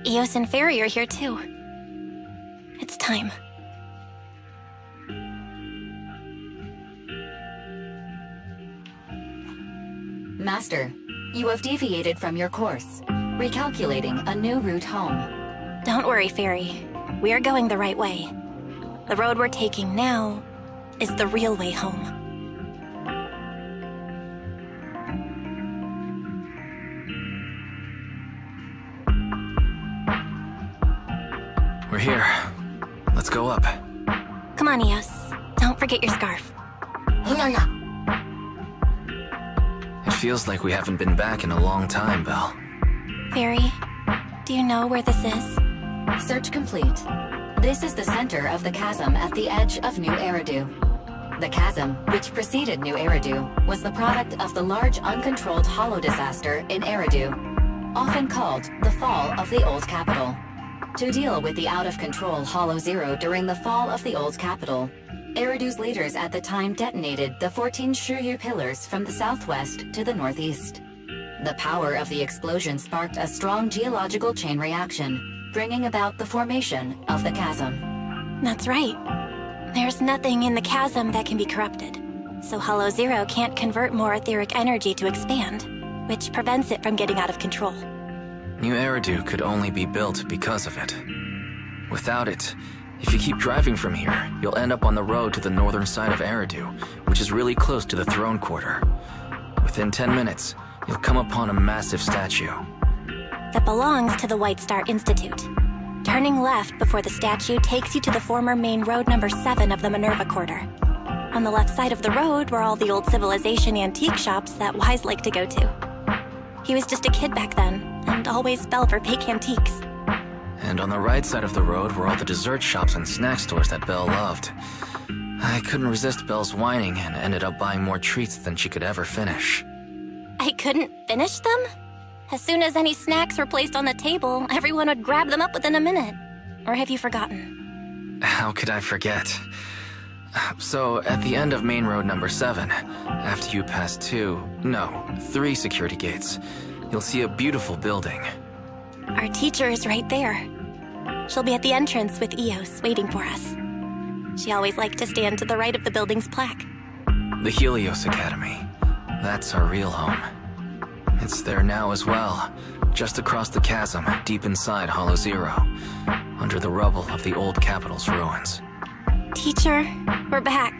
Eos and Fairy are here too. It's time. Master, you have deviated from your course, recalculating a new route home. Don't worry, Fairy. We are going the right way. The road we're taking now is the real way home. We're here. Let's go up. Come on, Eos. Don't forget your scarf. It feels like we haven't been back in a long time, Belle. Fairy, do you know where this is? Search complete. This is the center of the chasm at the edge of New Eridu. The chasm, which preceded New Eridu, was the product of the large uncontrolled hollow disaster in Eridu, often called the fall of the old capital. To deal with the out-of-control Hollow Zero during the fall of the old capital, Eridu's leaders at the time detonated the 14 Shuryu pillars from the southwest to the northeast. The power of the explosion sparked a strong geological chain reaction, bringing about the formation of the chasm. That's right. There's nothing in the chasm that can be corrupted, so Hollow Zero can't convert more etheric energy to expand, which prevents it from getting out of control. New Eridu could only be built because of it. Without it, if you keep driving from here, you'll end up on the road to the northern side of Eridu, which is really close to the throne quarter. Within 10 minutes, you'll come upon a massive statue. That belongs to the White Star Institute. Turning left before the statue takes you to the former main road number 7 of the Minerva Quarter. On the left side of the road were all the old civilization antique shops that Wise liked to go to. He was just a kid back then, and always fell for fake antiques. And on the right side of the road were all the dessert shops and snack stores that Belle loved. I couldn't resist Belle's whining and ended up buying more treats than she could ever finish. I couldn't finish them? As soon as any snacks were placed on the table, everyone would grab them up within a minute. Or have you forgotten? How could I forget? So, at the end of main road number 7, after you pass 3 security gates, you'll see a beautiful building. Our teacher is right there. She'll be at the entrance with Eos waiting for us. She always liked to stand to the right of the building's plaque. The Helios Academy. That's our real home. It's there now as well, just across the chasm, deep inside Hollow Zero, under the rubble of the old capital's ruins. Teacher, we're back.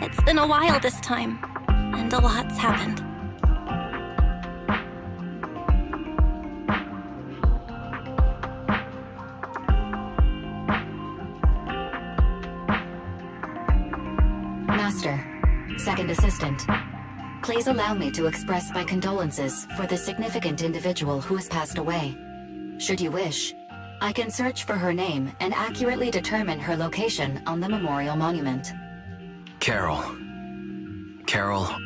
It's been a while this time, and a lot's happened. Master, Second Assistant, please allow me to express my condolences for the significant individual who has passed away. Should you wish, I can search for her name and accurately determine her location on the memorial monument. Carol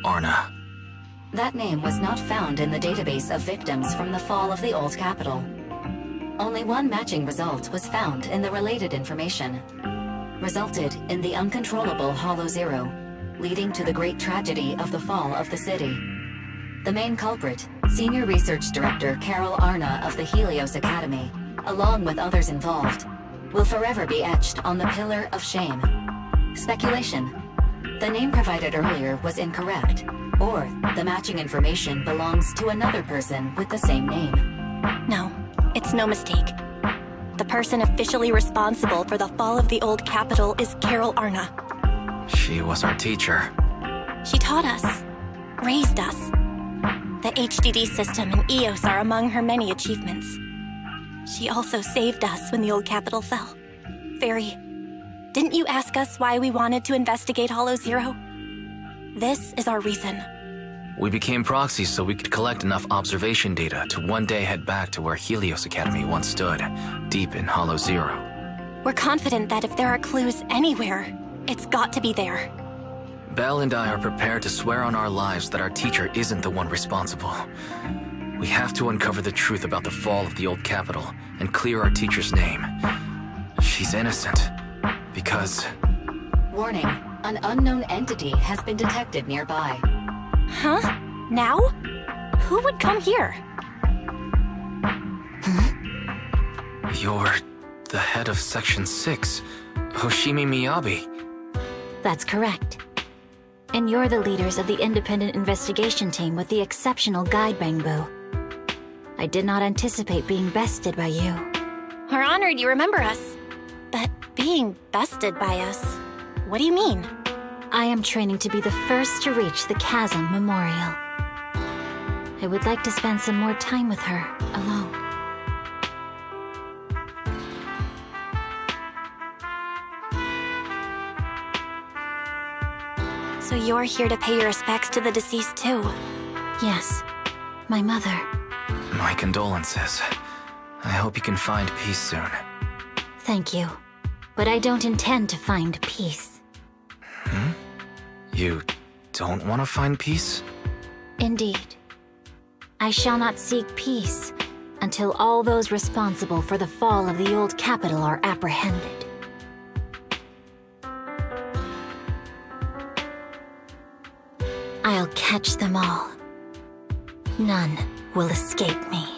Arna. That name was not found in the database of victims from the fall of the old capital. Only one matching result was found in the related information. Resulted in the uncontrollable Hollow Zero, leading to the great tragedy of the fall of the city. The main culprit, Senior Research Director Carol Arna of the Helios Academy, along with others involved, will forever be etched on the Pillar of Shame. Speculation. The name provided earlier was incorrect, or the matching information belongs to another person with the same name. No, it's no mistake. The person officially responsible for the fall of the old capital is Carol Arna. She was our teacher. She taught us, raised us. The HDD system and EOS are among her many achievements. She also saved us when the old capital fell. Fairy, didn't you ask us why we wanted to investigate Hollow Zero? This is our reason. We became proxies so we could collect enough observation data to one day head back to where Helios Academy once stood, deep in Hollow Zero. We're confident that if there are clues anywhere, it's got to be there. Belle and I are prepared to swear on our lives that our teacher isn't the one responsible. We have to uncover the truth about the fall of the old capital and clear our teacher's name. She's innocent. Because... Warning. An unknown entity has been detected nearby. Huh? Now? Who would come here? You're the head of Section 6, Hoshimi Miyabi. That's correct. And you're the leaders of the independent investigation team with the exceptional guide Bangbu. I did not anticipate being bested by you. We're honored you remember us. But being bested by us, what do you mean? I am training to be the first to reach the Chasm Memorial. I would like to spend some more time with her, alone. So you're here to pay your respects to the deceased too? Yes, my mother. My condolences. I hope you can find peace soon. Thank you. But I don't intend to find peace. You don't want to find peace? Indeed. I shall not seek peace until all those responsible for the fall of the old capital are apprehended. I'll catch them all. None will escape me.